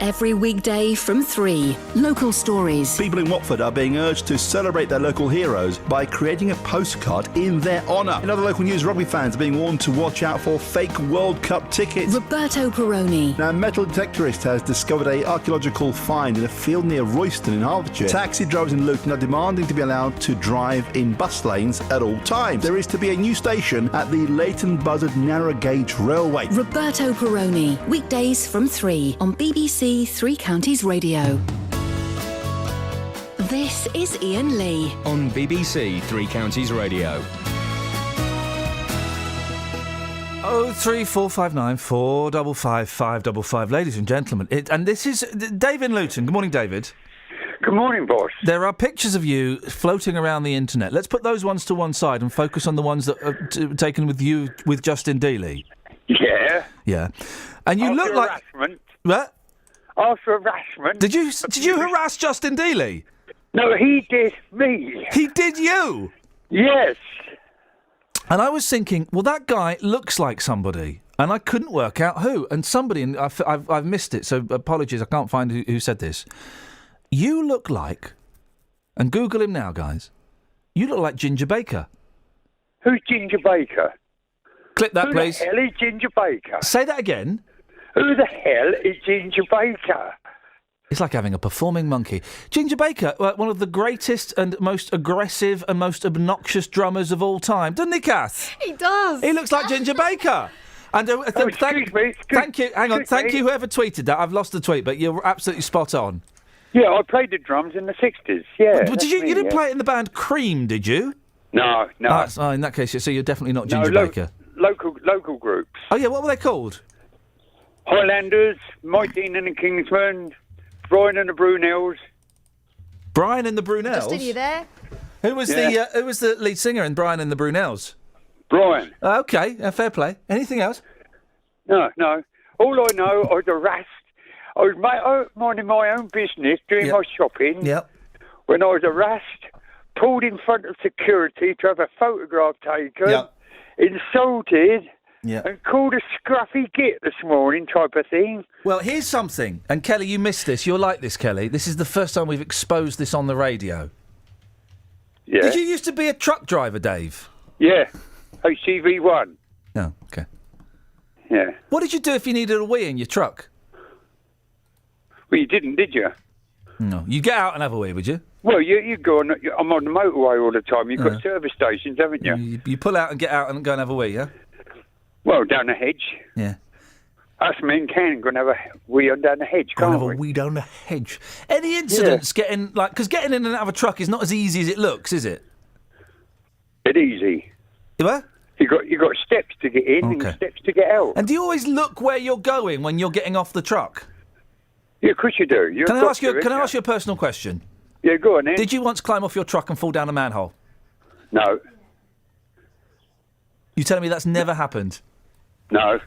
Every weekday from 3. Local stories. People in Watford are being urged to celebrate their local heroes by creating a postcard in their honour. In other local news, rugby fans are being warned to watch out for fake World Cup tickets. Roberto Peroni. Now, a metal detectorist has discovered an archaeological find in a field near Royston in Hertfordshire. Taxi drivers in Luton are demanding to be allowed to drive in bus lanes at all times. There is to be a new station at the Leighton Buzzard Narrow Gauge Railway. Roberto Peroni. Weekdays from 3 on BBC Three Counties Radio. This is Iain Lee on BBC Three Counties Radio. 03459 455 555. Ladies and gentlemen, and this is David Luton. Good morning, David. Good morning, boss. There are pictures of you floating around the internet. Let's put those ones to one side and focus on the ones that are taken with you with Justin Dealey. Yeah. Yeah. And you look like harassment. What? After harassment. Did you harass Justin Dealey? No, he did me. He did you? Yes. And I was thinking, well, that guy looks like somebody, and I couldn't work out who. And somebody, and I've missed it, so apologies, I can't find who said this. You look like, and Google him now, guys. You look like Ginger Baker. Who's Ginger Baker? Clip that, please. Who the hell is Ginger Baker? Say that again. Who the hell is Ginger Baker? It's like having a performing monkey. Ginger Baker, one of the greatest and most aggressive and most obnoxious drummers of all time. Doesn't he, Kath? He does. He looks like Ginger Baker. And thank you. Hang on. Thank you, whoever tweeted that. I've lost the tweet, but you're absolutely spot on. Yeah, I played the drums in the 60s, yeah. Well, you didn't play it in the band Cream, did you? No. Oh, in that case, so you're definitely not Ginger Baker. Local groups. Oh, yeah, what were they called? Highlanders, Mighteen and the Kingsmen, Brian and the Brunels. Brian and the Brunels? Justin, you there? Who was the lead singer in Brian and the Brunels? Brian. Okay, fair play. Anything else? No. All I know, I was harassed. I was minding my own business, doing my shopping. Yep. When I was harassed, pulled in front of security to have a photograph taken, insulted, Yeah. And called a scruffy git this morning type of thing. Well, here's something. And Kelly, you missed this. You'll like this, Kelly. This is the first time we've exposed this on the radio. Yeah. Did you used to be a truck driver, Dave? Yeah. HCV1. No, okay. Yeah. What did you do if you needed a wee in your truck? Well, you didn't, did you? No. You get out and have a wee, would you? Well, you go on. I'm on the motorway all the time. You've got service stations, haven't you? You pull out and get out and go and have a wee, yeah? Well, down the hedge. Yeah. Us men can go and have a wee on down the hedge, Go and can't have we? a wee down the hedge. Any incidents getting, like, because getting in and out of a truck is not as easy as it looks, is it? It's easy. What? You got steps to get in and steps to get out. And do you always look where you're going when you're getting off the truck? Yeah, of course you do. Can I ask you a personal question? Yeah, go on then. Did you once climb off your truck and fall down a manhole? No. You telling me that's never happened? No.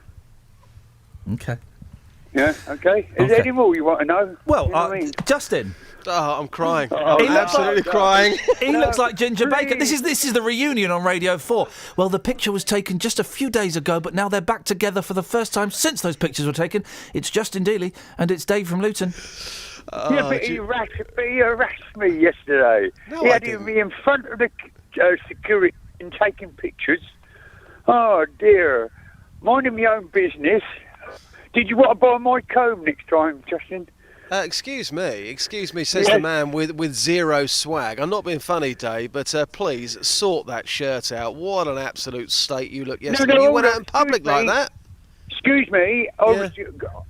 Okay. Yeah, okay. Is there any more you want to know? Well, You know what I mean? Justin. Oh, I'm crying. Oh, I'm absolutely crying. He looks like Ginger Baker. This is the reunion on Radio 4. Well, the picture was taken just a few days ago, but now they're back together for the first time since those pictures were taken. It's Justin Dealey and it's Dave from Luton. Yeah, but he harassed me yesterday. No, he I had me in front of the security and taking pictures. Oh, dear. Minding my own business. Did you want to buy my comb next time, Justin? Excuse me, says the man with zero swag. I'm not being funny, Dave, but please sort that shirt out. What an absolute state you look yesterday. You went out in public like that. Excuse me, I was,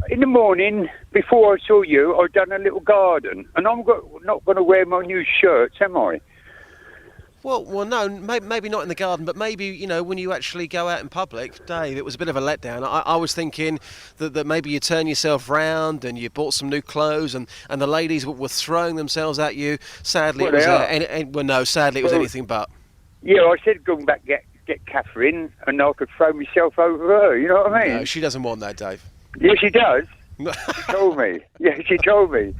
in the morning, before I saw you, I'd done a little garden, and I'm not going to wear my new shirts, am I? Well, no, maybe not in the garden, but maybe, when you actually go out in public, Dave, it was a bit of a letdown. I was thinking that maybe you turn yourself round and you bought some new clothes and the ladies were throwing themselves at you. Sadly, Well, it was sadly it was anything but. Yeah, I said go back get Catherine, and I could throw myself over her, you know what I mean? No, she doesn't want that, Dave. Yeah, she does. She told me. Yeah, she told me.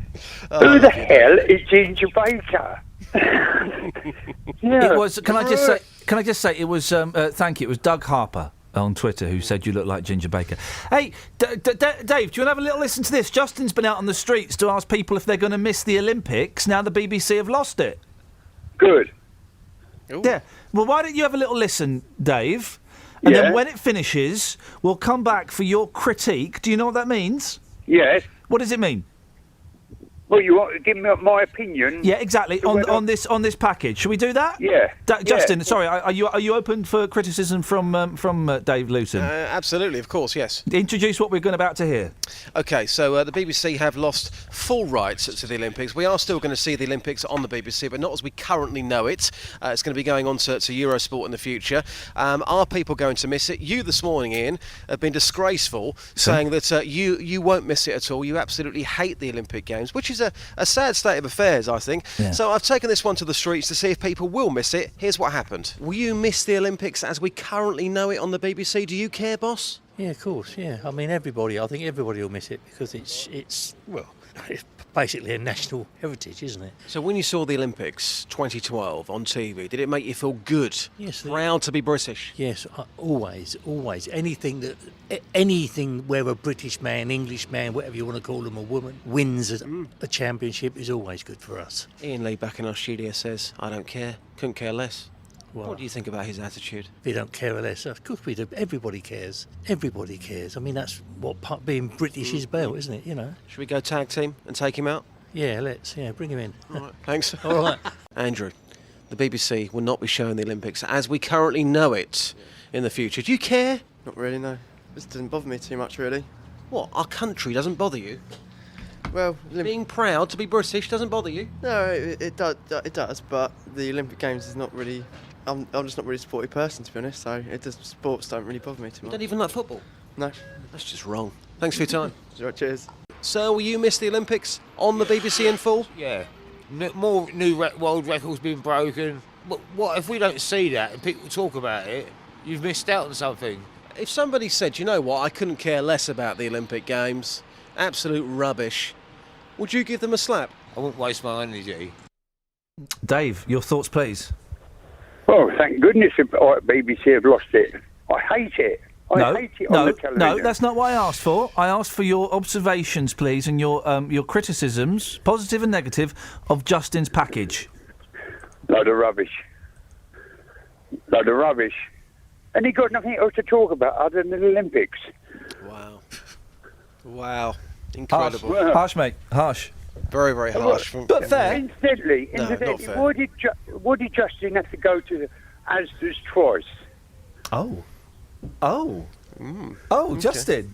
Who the hell is Ginger Baker? Yeah. It was. Can I just say? It was. Thank you. It was Doug Harper on Twitter who said you look like Ginger Baker. Hey, Dave, do you want to have a little listen to this? Justin's been out on the streets to ask people if they're going to miss the Olympics now the BBC have lost it. Good. Ooh. Yeah. Well, why don't you have a little listen, Dave? And then when it finishes, we'll come back for your critique. Do you know what that means? Yes. What does it mean? Well, you want to give me my opinion? Yeah, exactly. On this package, should we do that? Yeah. Justin, sorry, are you open for criticism from Dave Luton? Absolutely, of course, yes. Introduce what we're about to hear. Okay, so the BBC have lost full rights to the Olympics. We are still going to see the Olympics on the BBC, but not as we currently know it. It's going to be going on to Eurosport in the future. Are people going to miss it? You this morning, Ian, have been disgraceful, saying that you won't miss it at all. You absolutely hate the Olympic Games, which is a sad state of affairs, I think. Yeah. So I've taken this one to the streets to see if people will miss it. Here's what happened. Will you miss the Olympics as we currently know it on the BBC? Do you care, boss? Yeah, of course, yeah. I mean, I think everybody will miss it because it's basically a national heritage, isn't it? So when you saw the Olympics 2012 on TV, did it make you feel good? Yes. Proud to be British? Yes, always. Anything where a British man, English man, whatever you want to call them, a woman, wins a championship is always good for us. Ian Lee back in our studio says, I don't care, couldn't care less. Well, what do you think about his attitude? They don't care less. Of course we do. Everybody cares. Everybody cares. I mean, that's what being British is about, isn't it? Should we go tag team and take him out? Yeah, let's. Yeah, bring him in. All right, thanks. All right. Andrew, the BBC will not be showing the Olympics as we currently know it in the future. Do you care? Not really, no. This doesn't bother me too much, really. What? Our country doesn't bother you? Well, being proud to be British doesn't bother you? No, it does, but the Olympic Games is not really... I'm just not really a sporty person, to be honest, so sports don't really bother me too much. You don't even like football? No. That's just wrong. Thanks for your time. Right, cheers. So, will you miss the Olympics on the BBC in full? Yeah. More new world records being broken. But what if we don't see that and people talk about it? You've missed out on something. If somebody said, you know what, I couldn't care less about the Olympic Games, absolute rubbish, would you give them a slap? I wouldn't waste my energy. Dave, your thoughts, please. Well, thank goodness the BBC have lost it. I hate it. I hate it on the television. No, that's not what I asked for. I asked for your observations, please, and your criticisms, positive and negative, of Justin's package. Load of rubbish. And he got nothing else to talk about other than the Olympics. Wow. Incredible. Harsh, mate. Harsh. Very, very harsh. But fair. Incidentally, not fair. why did Justin have to go to Asda's twice? Oh, Okay. Justin.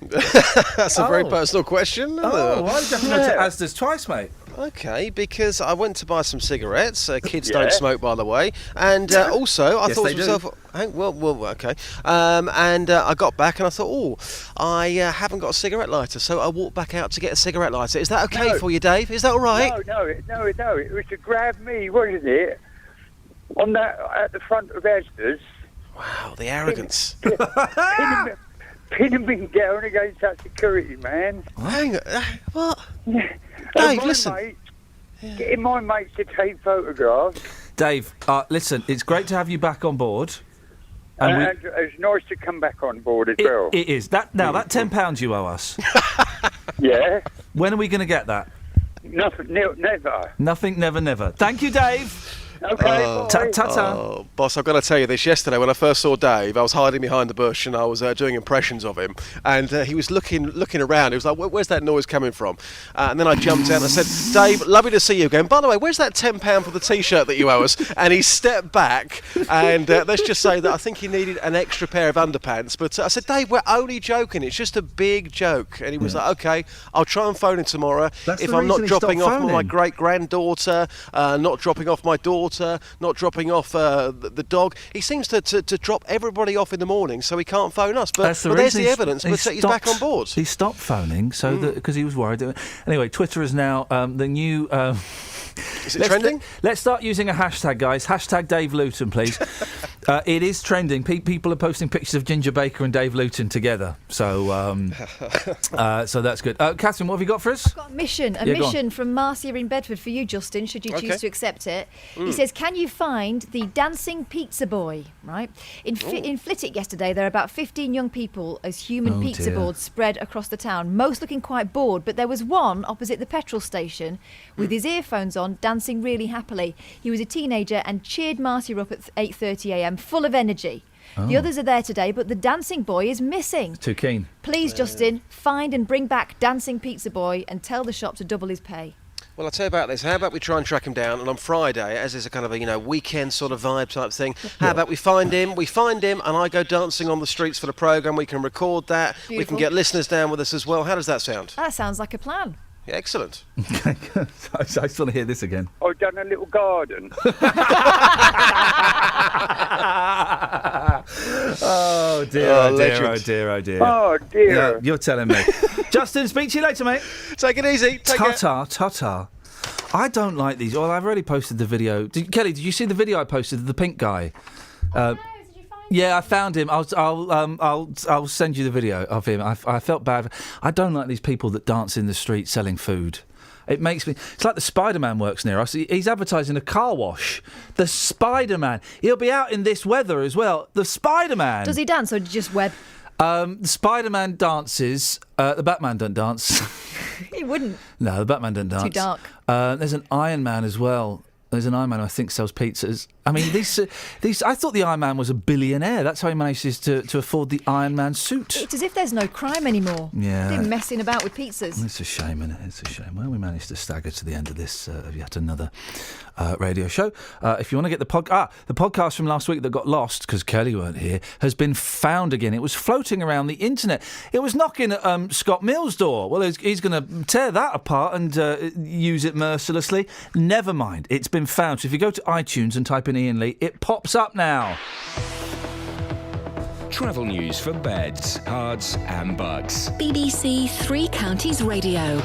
That's a very personal question. Why did you have to go to Asda's twice, mate? Okay, because I went to buy some cigarettes. Kids don't smoke, by the way. And also, I thought to myself, okay. And I got back and I thought, I haven't got a cigarette lighter. So I walked back out to get a cigarette lighter. Is that okay for you, Dave? Is that all right? No. It was to grab me, wasn't it? At the front of Asda's. Wow, the arrogance. Pinning me down against that security man. Hang on. What? Yeah. Dave, listen. Getting my mates to take photographs. Dave, listen, it's great to have you back on board. And it's nice to come back on board as well. It is. That £10 you owe us. Yeah. When are we going to get that? Nothing, never. Nothing, never. Thank you, Dave. Okay, ta-ta. Boss, I've got to tell you this. Yesterday, when I first saw Dave, I was hiding behind the bush and I was doing impressions of him. And he was looking around. He was like, where's that noise coming from? And then I jumped out and I said, Dave, lovely to see you again. By the way, where's that £10 for the T-shirt that you owe us? And he stepped back. And let's just say that I think he needed an extra pair of underpants. But I said, Dave, we're only joking. It's just a big joke. And he was like, OK, I'll try and phone him tomorrow. If I'm not dropping off my great-granddaughter, not dropping off my daughter, not dropping off the dog. He seems to drop everybody off in the morning so he can't phone us. But there's the evidence, but he's back on board. He stopped phoning because he was worried. Anyway, Twitter is now the new... Is it trending? Let's start using a hashtag, guys. Hashtag Dave Luton, please. It is trending. People are posting pictures of Ginger Baker and Dave Luton together. So so that's good. Catherine, what have you got for us? I've got a mission from Marcia in Bedford for you, Justin, should you choose to accept it. He says, can you find the dancing pizza boy? Right. In Flitwick yesterday, there are about 15 young people as human pizza boards spread across the town, most looking quite bored, but there was one opposite the petrol station with his earphones on, dancing really happily. He was a teenager and cheered Marcia up at 8:30 a.m, full of energy. The others are there today, but the dancing boy is missing. Too keen. Please, Justin, find and bring back dancing pizza boy and tell the shop to double his pay. Well, I'll tell you about this. How about we try and track him down, and on Friday, as is a kind of a weekend sort of vibe type thing, how about we find him, and I go dancing on the streets for the programme. We can record that. Beautiful. We can get listeners down with us as well. How does that sound? That sounds like a plan. Yeah, excellent. I just want to hear this again. I've done a little garden. Oh dear. Oh dear. Yeah, you're telling me. Justin, speak to you later, mate. Take it easy. Ta-ta. I don't like these. Well, I've already posted the video. Kelly, did you see the video I posted of the pink guy? Yeah, I found him. I'll send you the video of him. I felt bad. I don't like these people that dance in the street selling food. It makes me... It's like the Spider-Man works near us. He's advertising a car wash. The Spider-Man. He'll be out in this weather as well. The Spider-Man. Does he dance or just web? The Spider-Man dances. The Batman don't dance. He wouldn't. No, the Batman don't dance. Too dark. There's an Iron Man as well. There's an Iron Man who I think sells pizzas. I mean, these. I thought the Iron Man was a billionaire. That's how he manages to afford the Iron Man suit. It's as if there's no crime anymore. Yeah. They're messing about with pizzas. It's a shame, isn't it? It's a shame. Well, we managed to stagger to the end of this yet another radio show. If you want to get the podcast from last week that got lost because Kelly weren't here has been found again. It was floating around the internet. It was knocking at Scott Mill's door. Well, he's going to tear that apart and use it mercilessly. Never mind. It's been found. So if you go to iTunes and type in Iain Lee, it pops up now. Travel news for beds, cards and bugs. BBC Three Counties Radio.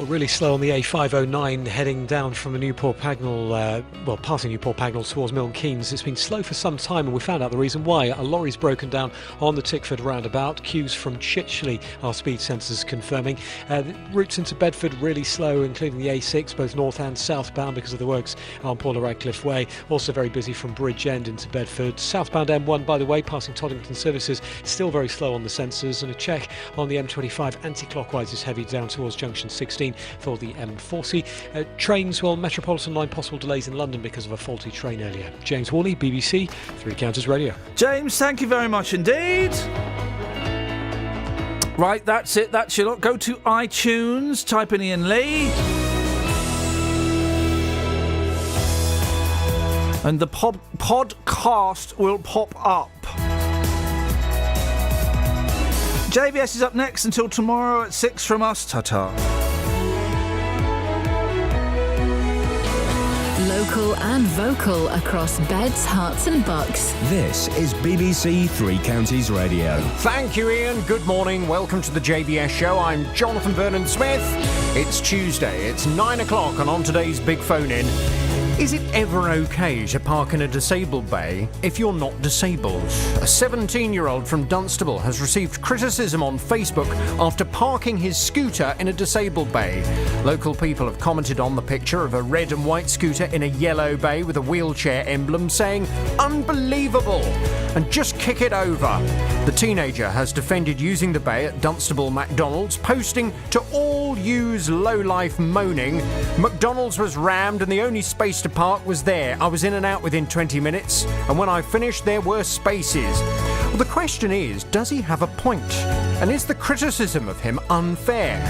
Well, really slow on the A509 heading down from Newport Pagnell, passing Newport Pagnell towards Milton Keynes. It's been slow for some time, and we found out the reason why. A lorry's broken down on the Tickford roundabout. Queues from Chichley, our speed sensors confirming. The routes into Bedford really slow, including the A6, both north and southbound because of the works on Paula Radcliffe Way. Also very busy from Bridgend into Bedford. Southbound M1, by the way, passing Toddington Services, still very slow on the sensors. And a check on the M25 anti-clockwise is heavy down towards junction 16 for the M40. Trains, well, Metropolitan line possible delays in London because of a faulty train earlier. James Worley, BBC Three Counties Radio. James, thank you very much indeed. Right, that's it. That's your lot. Go to iTunes, type in Iain Lee. And the podcast will pop up. JVS is up next until tomorrow at 6 from us. Ta-ta. Local and vocal across beds, hearts and bucks. This is BBC Three Counties Radio. Thank you, Iain. Good morning. Welcome to the JVS show. I'm Jonathan Vernon-Smith. It's Tuesday. It's 9 o'clock, and on today's Big Phone In, is it ever okay to park in a disabled bay if you're not disabled? A 17-year-old from Dunstable has received criticism on Facebook after parking his scooter in a disabled bay. Local people have commented on the picture of a red and white scooter in a yellow bay with a wheelchair emblem, saying, "Unbelievable," and just kick it over. The teenager has defended using the bay at Dunstable McDonald's, posting, "To all yous lowlife moaning, McDonald's was rammed and the only space to park was there. I was in and out within 20 minutes, and when I finished there were spaces." Well, the question is, does he have a point? And is the criticism of him unfair?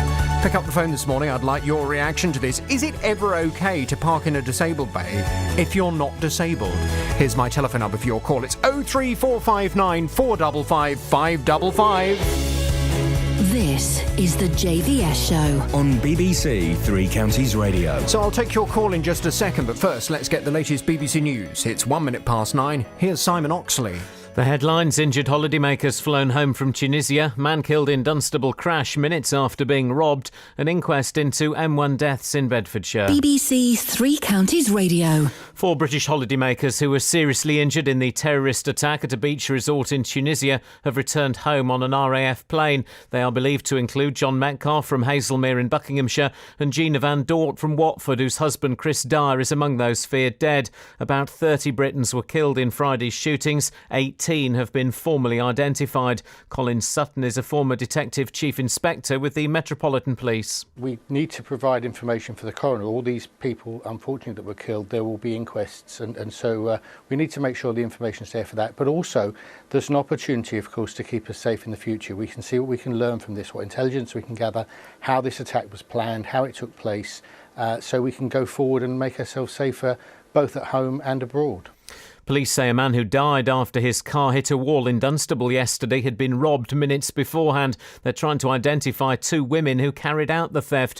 Pick up the phone this morning. I'd like your reaction to this. Is it ever okay to park in a disabled bay if you're not disabled? Here's my telephone number for your call. It's 03459 455 555. This is the JVS show on BBC Three Counties Radio. So I'll take your call in just a second, but first let's get the latest BBC News. It's 1 minute past 9. Here's Simon Oxley. The headlines: injured holidaymakers flown home from Tunisia, man killed in Dunstable crash minutes after being robbed, an inquest into M1 deaths in Bedfordshire. BBC Three Counties Radio. 4 British holidaymakers who were seriously injured in the terrorist attack at a beach resort in Tunisia have returned home on an RAF plane. They are believed to include John Metcalfe from Hazelmere in Buckinghamshire and Gina Van Dort from Watford, whose husband Chris Dyer is among those feared dead. About 30 Britons were killed in Friday's shootings. 18 have been formally identified. Colin Sutton is a former Detective Chief Inspector with the Metropolitan Police. We need to provide information for the coroner. All these people, unfortunately, that were killed, there will be inquests, and so we need to make sure the information's there for that. But also, there's an opportunity, of course, to keep us safe in the future. We can see what we can learn from this, what intelligence we can gather, how this attack was planned, how it took place, so we can go forward and make ourselves safer both at home and abroad. Police say a man who died after his car hit a wall in Dunstable yesterday had been robbed minutes beforehand. They're trying to identify 2 women who carried out the theft.